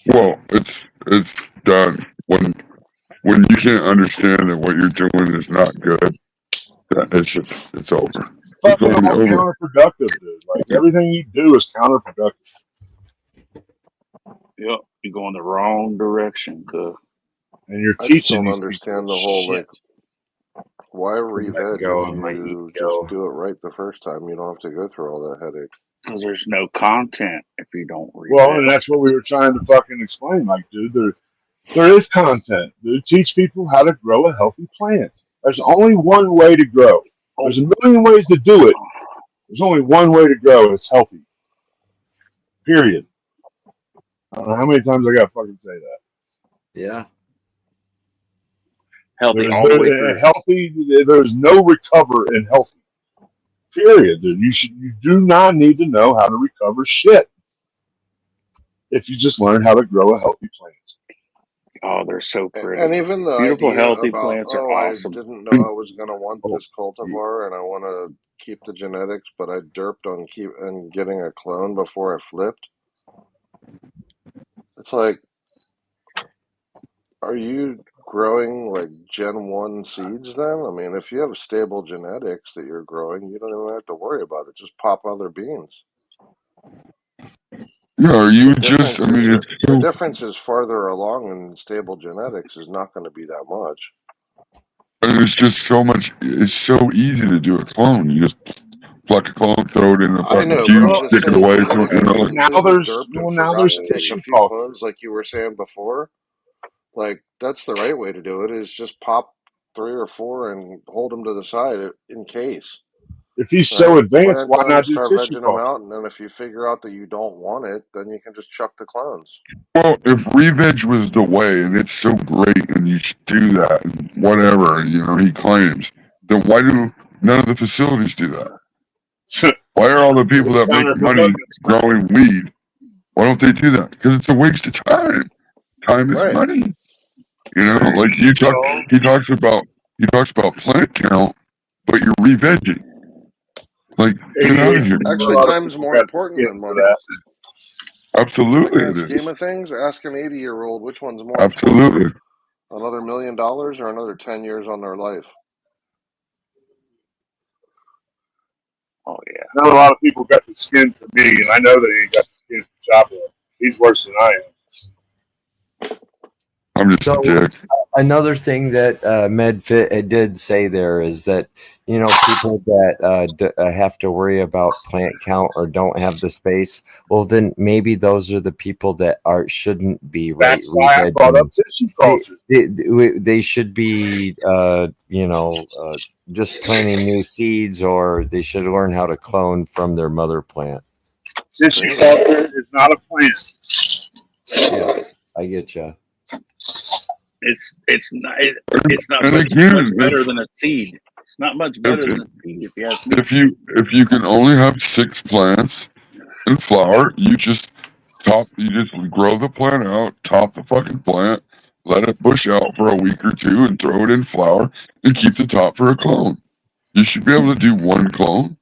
Well, it's done when you can't understand that what you're doing is not good. It's over. It's
Fucking
already
all
over.
counterproductive, dude. Like everything you do is counterproductive.
Yep, you go in the wrong direction.
And you're
I just
teaching
don't
these people
understand the whole
shit.
like why re-veg
go
when
of my
you
ego.
just do it right the first time. You don't have to go through all that headache.
Because there's no content if you don't read
Well, and
it.
that's what we were trying to fucking explain. Like, dude, there is content. Dude, teach people how to grow a healthy plant. There's only one way to grow. There's a million ways to do it. There's only one way to grow, and it's healthy. Period. I don't know how many times I got to fucking say that.
Yeah.
Healthy
There's
all the way through.
healthy. There's no recover in healthy. Period. Dude. You do not need to know how to recover shit if you just learn how to grow a healthy plant.
Oh, they're so pretty.
And even the
Beautiful,
idea
healthy
about,
plants are
I
awesome.
didn't know I was going to want this cultivar and I want to keep the genetics, but I derped on getting a clone before I flipped. It's like, are you growing like Gen 1 seeds then? I mean, if you have stable genetics that you're growing, you don't even have to worry about it. Just pop other beans.
Yeah, you
The
just, I mean, it's
the difference is farther along in stable genetics is not going to be that much.
And it's just so much, it's so easy to do a clone. You just pluck a clone, throw it in the
I
fucking
know, but
tube,
I'm just
stick it
saying,
away.
even if you
Now
completely
there's
derped and forgot to take a
tissue
few
culture.
clones like you were saying before, like that's the right way to do it is just pop 3 or 4 and hold them to the side in case.
If he's
Right?
so advanced,
Plant
why
them,
not do
start
tissue
vegging them
culture?
out, and then if you figure out that you don't want it, then you can just chuck the clones.
Well, if re-veg was the way and it's so great and you should do that and whatever, you know, he claims, then why do none of the facilities do that? Why are all the people that make money growing weed, why don't they do that? Because it's a waste of time. Time is
Right.
money. You know, like he talks about plant count, but you're re-vegging. Like, get out of here.
Actually, time's more important than money.
Absolutely,
In the grand
it
scheme
is.
of things, ask an 80-year-old which one's more
Absolutely.
important. Another $1 million or another 10 years on their life.
Oh yeah.
Not a lot of people got the skin for me, and I know that he ain't got the skin for Chopper. He's worse than I am.
I'm just a dick.
Another thing that MedFit did say there is that, you know, people that have to worry about plant count or don't have the space, well, then maybe those are the people that shouldn't be
That's why I brought up tissue culture.
They should be, you know, just planting new seeds, or they should learn how to clone from their mother plant.
Tissue culture is not a plant.
Yeah, I get you.
It's not much better than a seed. It's not much better than a seed if you ask me.
If you can only have 6 plants in flower, you just grow the plant out, top the fucking plant, let it push out for a week or 2, and throw it in flower, and keep the top for a clone. You should be able to do 1 clone.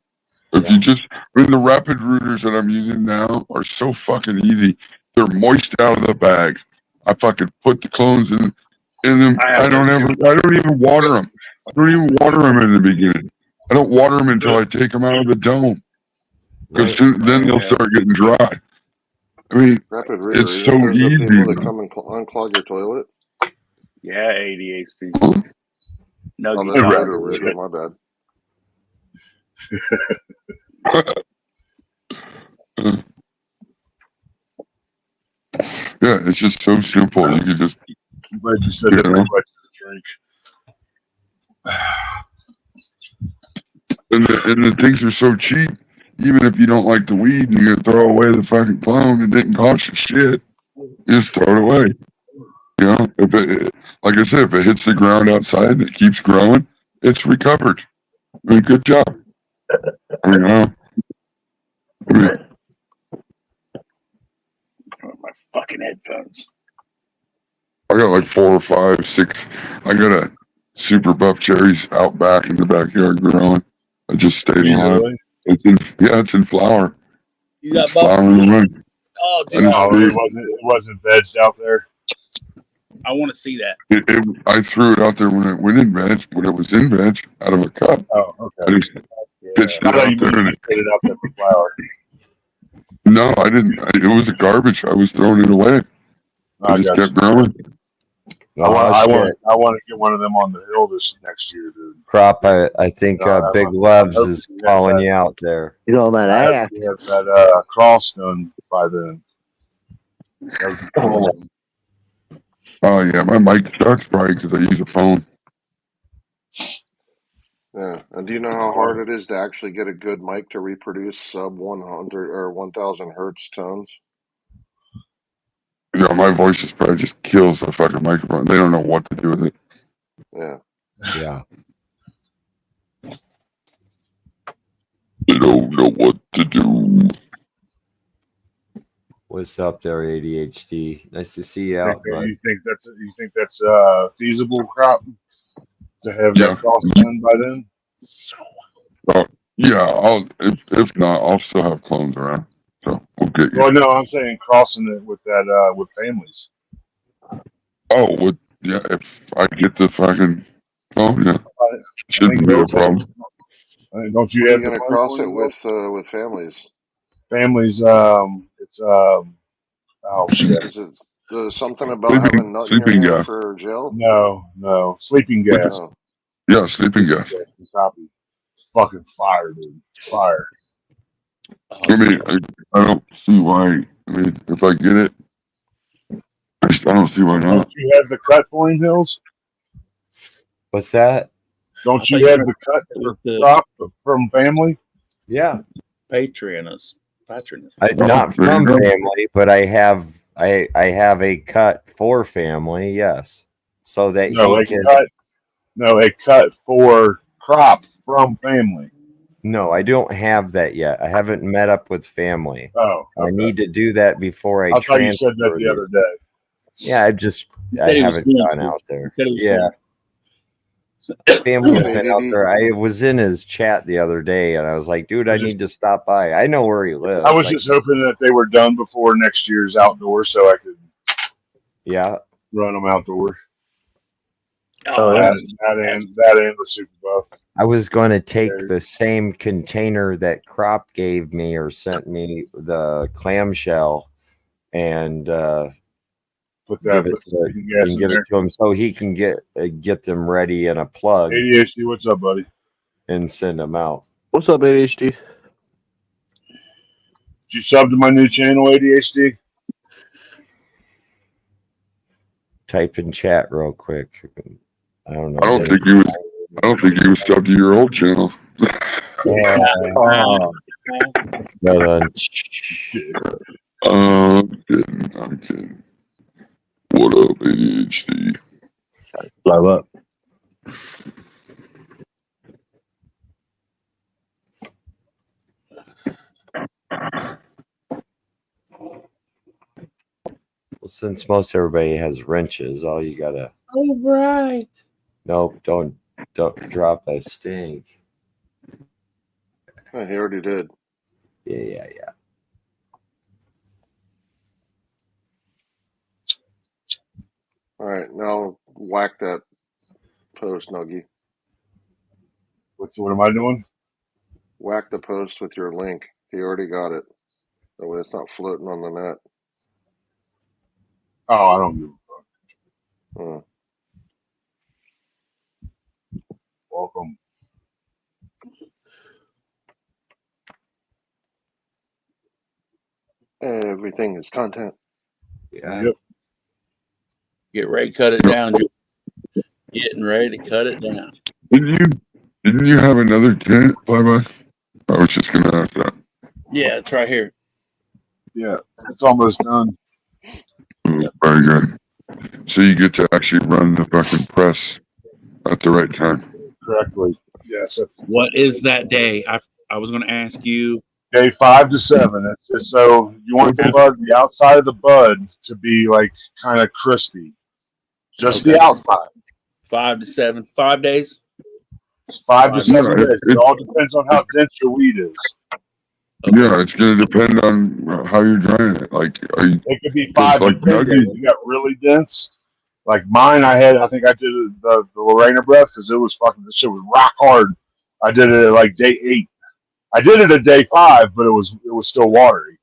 If you just, I mean, the rapid rooters that I'm using now are so fucking easy. They're moist out of the bag. I fucking put the clones in them. I don't even water them. I don't even water them in the beginning. I don't water them until I take them out of the dome, because then they'll start getting dry. I mean,
rapid reader,
it's so
those
easy.
the people that come and unclog your toilet?
Yeah, ADHD.
Oh,
Nuggy
that's
top.
rapid reader. My bad.
Yeah, it's just so simple. You can just.
I'm glad you said that. My question to drink.
And the things are so cheap. Even if you don't like the weed, you're gonna throw away the fucking clone. It didn't cost you shit. You just throw it away. You know, if it, like I said, if it hits the ground outside and it keeps growing, it's recovered. I mean, good job. I mean,
My fucking headphones.
I got like 4 or 5, 6. I got a super buff cherries out back in the backyard growing. I just stayed alive. It's in flower.
You got
flower in the room.
Oh,
I just threw
it wasn't vegged out there.
I want to see that.
I threw it out there when it went in veg, when it was in veg, out of a cup.
Oh, okay.
I just pitched
I
it
thought you
out there.
meant you put it out there for flour.
No, I didn't. It was a garbage. I was throwing it away. I just kept growing.
I want to get one of them on the hill this next year, dude.
Crop, I think Big Loves is calling you out there.
You know that
I
ass.
hope we have that cross done by then.
Oh yeah, my mic sucks probably because I use a phone.
Yeah, and do you know how hard it is to actually get a good mic to reproduce sub 100 or 1000 hertz tones?
Yeah, my voice is probably just kills the fucking microphone. They don't know what to do with it.
Yeah.
Yeah.
They don't know what to do.
What's up there, ADHD? Nice to see you out, bud.
You think that's feasible, Crop, to have that cross done by then?
Yeah, if not, I'll still have clones around. So we'll get you.
Well, no, I'm saying crossing it with that with families.
Oh, if I get the fucking phone, yeah, shouldn't be a problem.
Don't you
What are
have
you going to cross it with families?
Families, it's oh shit.
Is it something about having nut in your
sleeping
hair
gas.
for gel?
No, sleeping gas.
Oh.
Yeah, sleeping gas.
Copy. Fucking fire, dude. Fire.
I mean, I don't see why. I mean, if I get it, I don't see why not.
Don't you have the cut for him, Hills?
What's that?
Don't you have the cut for crop from family?
Yeah.
Patronus.
Not from family, but I have a cut for family, yes. So that he can
a cut for crop from family.
No, I don't have that yet. I haven't met up with family.
Oh, okay.
I need to do that before I
thought you said that the other day.
Yeah, I haven't gone out there. Yeah. Family's been out there. I was in his chat the other day and I was like, dude, I need to stop by. I know where he lives.
I was just hoping that they were done before next year's outdoor so I could run them outdoors.
Oh,
that and the Super Buff.
I was going to take the same container that Crop gave me or sent me, the clamshell, and
put that
give it to him so he can get them ready in a plug.
ADHD, what's up, buddy?
And send them out.
What's up, ADHD?
Did you sub to my new channel, ADHD?
Type in chat real quick. I don't know.
I don't think he was subbed to your old channel. I'm kidding. What up, ADHD?
Blow up.
Well, since most everybody has wrenches, all you gotta.
Oh, right.
Nope, don't drop that stink.
Oh, he already did.
Yeah.
All right, now whack that post, Nuggy.
What am I doing?
Whack the post with your link. He already got it. That way it's not floating on the net.
Oh, I don't give a fuck. Welcome.
Everything is content.
Yeah.
Yep.
Get ready to cut it down. Getting ready to cut it down.
Didn't you have another tent, Bye-bye? I was just going to ask that.
Yeah, it's right here.
Yeah, it's almost done.
Very good. So you get to actually run the fucking press at the right time.
Correctly. Yes.
What is that day? I was going to ask you.
Day 5 to 7. It's just so you want the outside of the bud to be like kind of crispy. Just the outside.
5 to 7. 5 days?
5 to 7 days. It all depends on how dense your weed is.
Okay.
Yeah, it's going to depend on how you're drying it. Like, are you
It could be
just
5 to
like
10 days.
Nuggy?
You got really dense. Like mine, I think I did the Lorena breath because it was fucking, this shit was rock hard. I did it at like day 8. I did it at day 5, but it was still watery.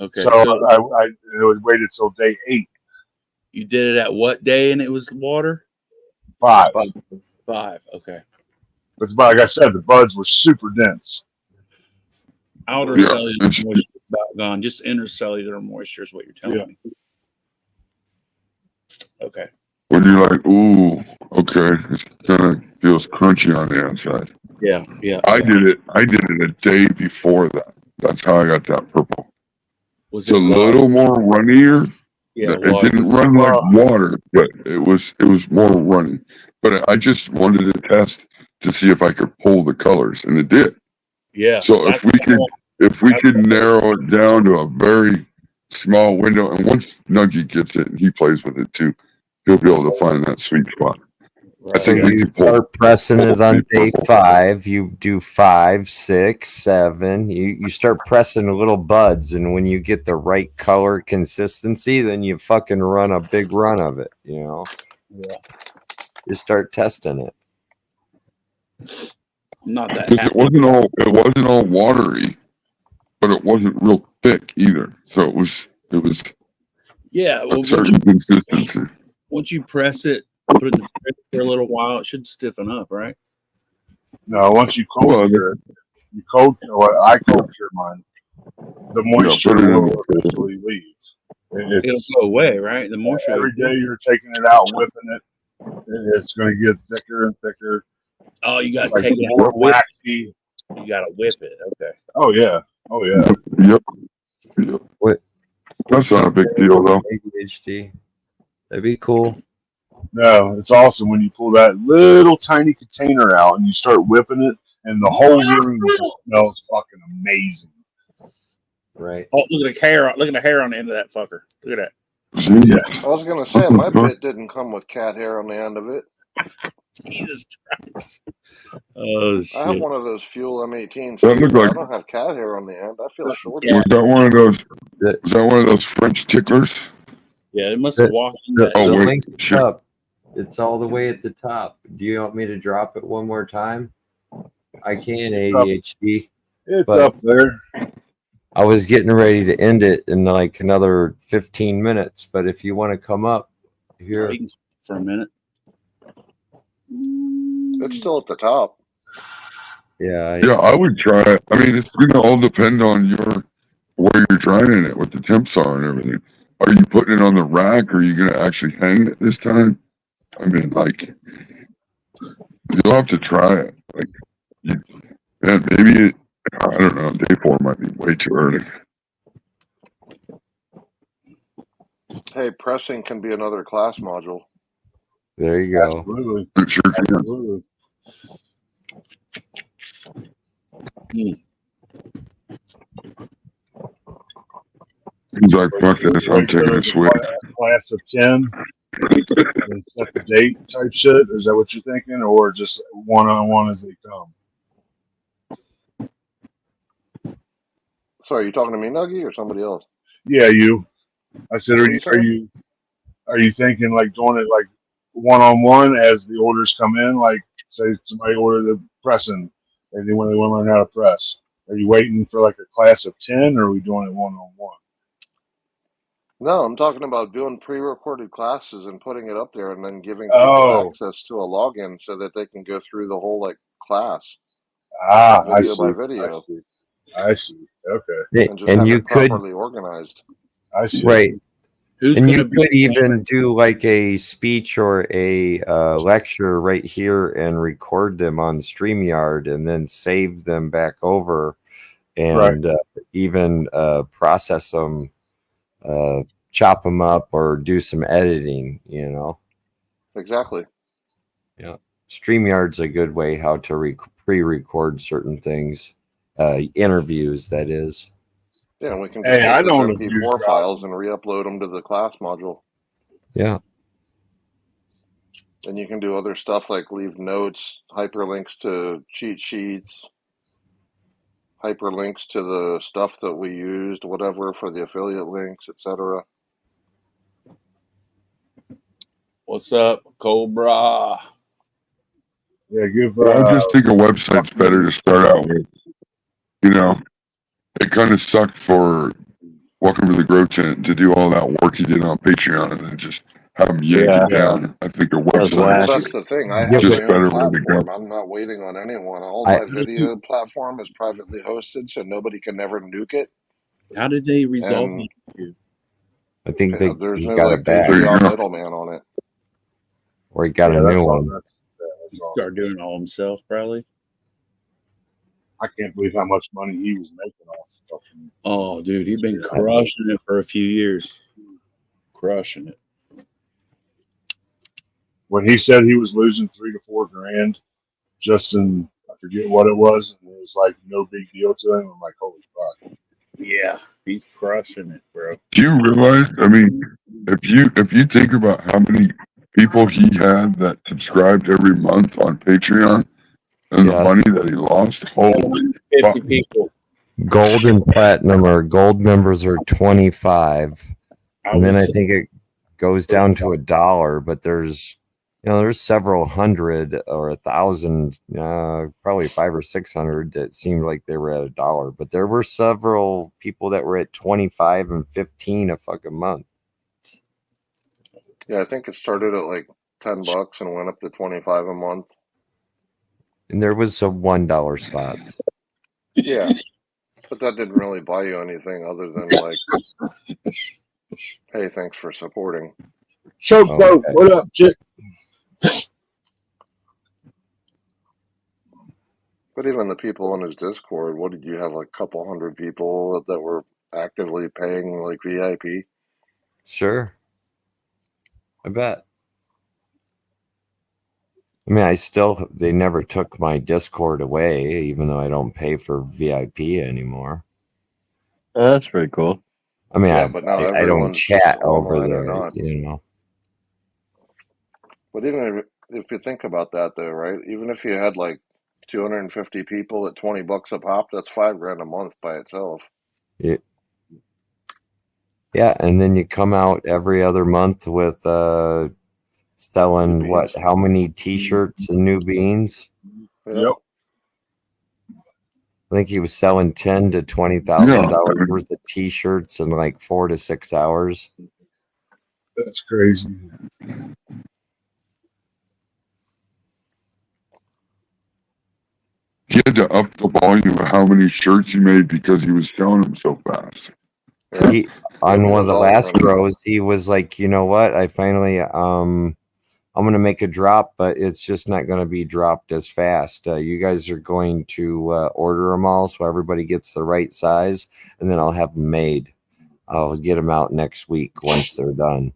Okay.
So I waited till day 8.
You did it at what day and it was water?
5.
5. Okay.
But like I said, the buds were super dense.
Outer
Yeah,
cellular
it's,
moisture is about gone. Just intercellular moisture is what you're telling me. Okay.
when you're like, ooh, okay, it's kind of feels crunchy on the outside.
Yeah. Yeah.
I did it a day before that. That's how I got that purple.
Was
It's a
it
little more runnier.
Yeah.
It didn't run like water, but it was more runny. But I just wanted to test to see if I could pull the colors, and it did.
Yeah.
So if we could narrow it down to a very small window, and once Nuggy gets it and he plays with it too, he'll be able to find that sweet spot. I
So
think we
you
could pull.
start pressing it on day 5. You do 5, 6, 7. You start pressing little buds, and when you get the right color consistency, then you fucking run a big run of it. You know.
Yeah.
You start testing it.
Not that.
Because it wasn't all watery, but it wasn't real thick either. So it was
Yeah. Well,
a certain consistency.
once you press it, put it in the fridge for a little while, it should stiffen up, right?
No, once you cold cure it, I cold cure mine. The moisture will eventually leave.
It'll go away, right? The moisture.
Every day you're taking it out, whipping it, it's going to get thicker and thicker.
Oh, you got to
like
take it
more
out. Whip.
waxy.
You got to whip it. Okay.
Oh yeah. Oh yeah.
Yep.
What?
That's not a big deal though.
ADHD. That'd be cool.
No, it's awesome when you pull that little tiny container out and you start whipping it, and the whole room just smells fucking amazing.
Right.
Oh, look at the hair! Look at the hair on the end of that fucker. Look at that.
Yeah.
I was gonna say my bit didn't come with cat hair on the end of it.
Jesus Christ! Oh shit!
I have one of those Fuel M18s.
That looked like-
I don't have cat hair on the end. I feel short.
Was that one of those French ticklers?
Yeah, it must have walked in that.
The
wait,
link's
shit.
up. It's all the way at the top. Do you want me to drop it one more time? I can, ADHD.
It's
but
up there.
I was getting ready to end it in like another 15 minutes, but if you want to come up here
for a minute.
It's still at the top.
Yeah.
Yeah, I would try it. I mean, it's gonna all depend on where you're trying it, what the temps are and everything. Are you putting it on the rack, or are you gonna actually hang it this time? I mean, like, you'll have to try it. Like, maybe I don't know. Day 4 might be way too early.
Hey, pressing can be another class module.
There you go.
Absolutely.
It sure can.
Absolutely.
He's like, fuck this, I'm taking a swig.
Class of 10 and set the date type shit. Is that what you're thinking, or just one-on-one as they come?
Sorry, are you talking to me, Nuggy, or somebody else?
Yeah, you. I said,
What are you
are you thinking like doing it like one-on-one as the orders come in? Like, say somebody ordered the pressing, and they want to learn how to press. Are you waiting for like a class of 10, or are we doing it one-on-one?
No, I'm talking about doing pre-recorded classes and putting it up there, and then giving people access to a login so that they can go through the whole class. Video by video.
I see. Okay.
And just have
you
it properly organized.
I see.
Right.
Who's
and
gonna
you
be
could even do like a speech or a lecture right here and record them on StreamYard and then save them back over and even process them, chop them up or do some editing, you know.
Exactly.
Yeah. StreamYard's a good way how to pre-record certain things, interviews, that is.
Yeah, and we can just
I
take
don't
those MP4 files and re-upload them to the class module.
Yeah.
And you can do other stuff like leave notes, hyperlinks to cheat sheets, hyperlinks to the stuff that we used, whatever, for the affiliate links, etc.
What's up, Cobra?
Yeah, give.
I just think a website's better to start out with. You know, it kind of sucked for Welcome to the Grow Tent to do all that work he did on Patreon and then just have him yank it down. I think a website
Well,
is
that's the thing. I have
just
my
better
own
way to go.
platform. I'm not waiting on anyone. All my video platform is privately hosted, so nobody can never nuke it.
How did they resolve
And
the
I think
there's
he
no
got
like
it back.
Patreon middleman on it.
Or he got a new one.
He started doing it all himself, probably.
I can't believe how much money he was making off stuff.
Oh, dude, he's been crushing it for a few years. Crushing it.
When he said he was losing $3 to $4 grand, Justin, I forget what it was, and it was like no big deal to him. I'm like, holy fuck.
Yeah, he's crushing it, bro.
Do you realize? I mean, if you think about how many people he had that subscribed every month on Patreon and the money that he lost, holy
50 people.
Gold and platinum or gold members are 25, and then I think it goes down to $1. But there's several hundred or 1,000, probably 500 or 600 that seemed like they were at $1. But there were several people that were at 25 and 15 a fucking month.
Yeah, I think it started at like $10 and went up to 25 a month.
And there was some $1 spots.
Yeah, but that didn't really buy you anything other than like, hey, thanks for supporting.
Choke boat, what up, chick?
But even the people on his Discord, what did you have? Like a couple hundred people that were actively paying like VIP?
Sure. I bet. I mean, they never took my Discord away, even though I don't pay for VIP anymore.
That's pretty cool.
I mean,
yeah, but now
I don't
everyone's
chat
just
over
online
there,
or not.
you know.
But even if you think about that, though, right? Even if you had like 250 people at $20 a pop, that's $5 grand a month by itself.
Yeah, and then you come out every other month with selling how many T-shirts and new beans?
Yep.
I think he was selling $10,000 to $20,000 worth of T-shirts in like 4 to 6 hours.
That's crazy.
He had to up the volume of how many shirts he made because he was selling them so fast.
On one of the last rows, he was like, you know what? I finally, I'm going to make a drop, but it's just not going to be dropped as fast. You guys are going to order them all so everybody gets the right size, and then I'll have them made. I'll get them out next week once they're done.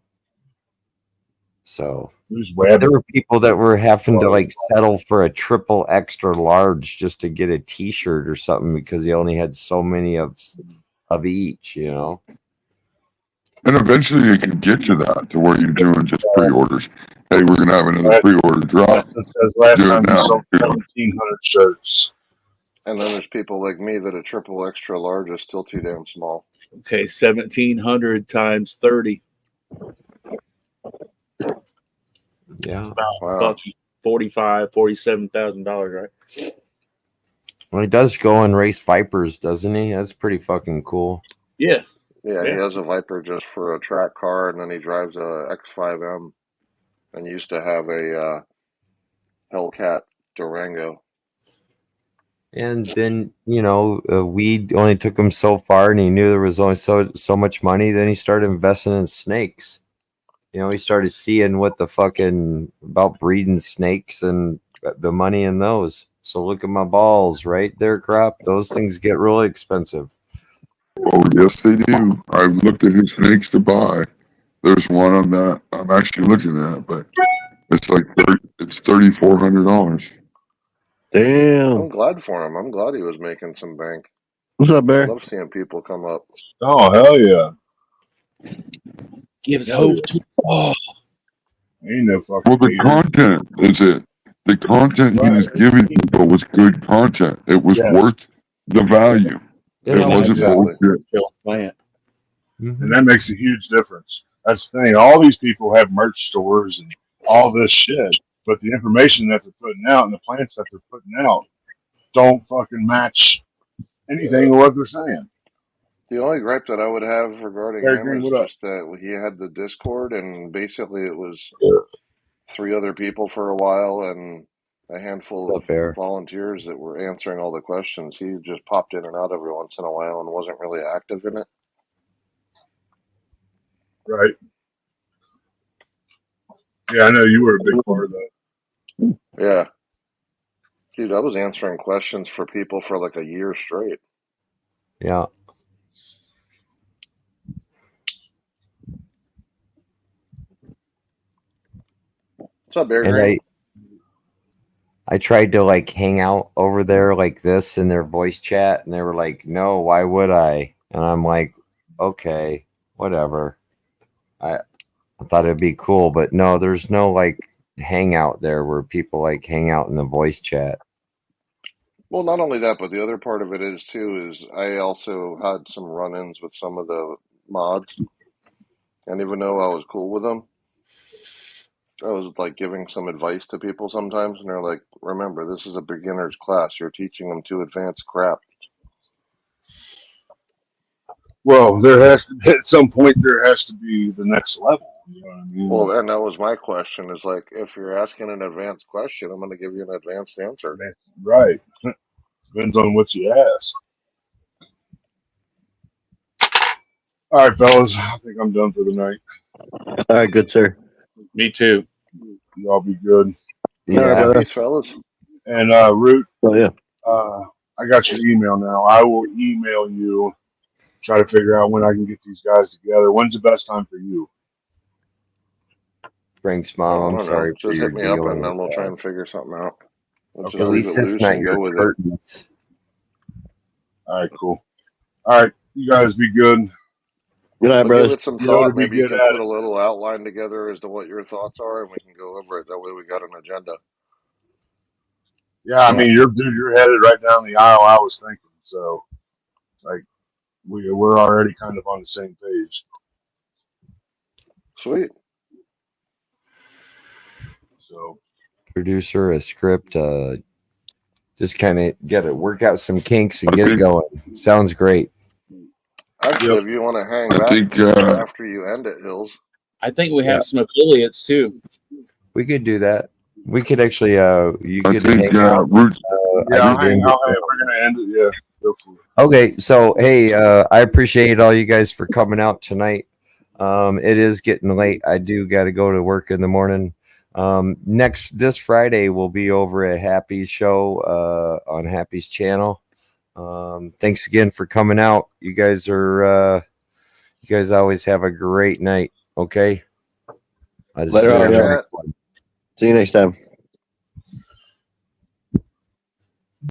So there were people that were having to like settle for a triple extra large just to get a T-shirt or something because he only had so many of each, you know.
And eventually you can get to that, to where you're doing just pre-orders. Hey, we're going to have another pre-order drop.
Says last time you sold 1,700 shirts.
And then there's people like me that a triple extra large is still too damn small.
Okay, 1,700 times 30.
Yeah.
About $47,000, right?
Well, he does go and race Vipers, doesn't he? That's pretty fucking cool.
Yeah.
Yeah, he has a Viper just for a track car, and then he drives a X5M, and used to have a Hellcat Durango.
And then, you know, weed only took him so far, and he knew there was only so much money. Then he started investing in snakes. You know, he started seeing what the fucking about breeding snakes and the money in those. So look at my balls right there, crap. Those things get really expensive.
Oh, yes, they do. I've looked at his snakes to buy. There's one on that I'm actually looking at, but it's like it's $3,400.
Damn.
I'm glad for him. I'm glad he was making some bank.
What's up, Bear?
I love seeing people come up.
Oh, hell yeah.
Gives hope to all.
Ain't no fucking
Well, the content is it. The content he was giving people was good content. It was worth the value. It wasn't bullshit.
Plant.
And that makes a huge difference. That's the thing. All these people have merch stores and all this shit, but the information that they're putting out and the plants that they're putting out don't fucking match anything what they're saying.
The only gripe that I would have regarding
Very
him
green,
is
what up?
just that he had the Discord, and basically it was 3 other people for a while and a handful
What's
of
up, Bear?
volunteers that were answering all the questions. He just popped in and out every once in a while and wasn't really active in it.
Right. Yeah, I know you were a big part of that.
Yeah. Dude, I was answering questions for people for like a year straight.
Yeah.
What's up, Bear
And
Green?
I tried to like hang out over there like this in their voice chat, and they were like, "No, why would I?" And I'm like, "Okay, whatever." I thought it'd be cool, but no, there's no like hangout there where people like hang out in the voice chat.
Well, not only that, but the other part of it is too is I also had some run-ins with some of the mods, and even though I was cool with them, I was like giving some advice to people sometimes, and they're like, "Remember, this is a beginner's class. You're teaching them too advanced crap."
Well, there has to at some point there has to be the next level. You know what I mean?
Well, and that was my question: is like, if you're asking an advanced question, I'm going to give you an advanced answer.
Right. Depends on what you ask. All right, fellas. I think I'm done for the night.
All right, good sir.
Me too.
Y'all be good.
All right, brother.
Peace, fellas.
And Root,
Oh yeah.
I got your email now. I will email you. Try to figure out when I can get these guys together. When's the best time for you?
Frank's
I
mom, I'm
don't
sorry
know.
for
Just
your
hit me up,
deal.
and then we'll try and figure something out. We'll just
At
leave
least
it
it's
loose
not
and
your
go with it.
curtains.
All right, cool. All right, you guys be good.
Good night,
We'll
brother.
give it some
You know, to
thought.
be
Maybe you
good
can
at
put
it.
a little outline together as to what your thoughts are, and we can go over it. That way, we got an agenda.
Yeah, I mean, you're headed right down the aisle I was thinking. So, like, we're already kind of on the same page.
Sweet.
So,
Producer, a script, just kind of get it, work out some kinks and get it going. Sounds great.
Actually, if you want to hang
I
back
think
after you end it, Hills.
I think we have some affiliates too.
We could do that. We could actually, you
I
could
think
hang out.
Roots.
yeah,
I
I'll
need
hang.
to-
We're gonna end it. Yeah. Go for it.
Okay, so hey, I appreciate all you guys for coming out tonight. It is getting late. I do got to go to work in the morning. This Friday we'll be over at Happy's show on Happy's channel. Thanks again for coming out. You guys always have a great night. Okay.
Later on,
See you
y'all. See you next time.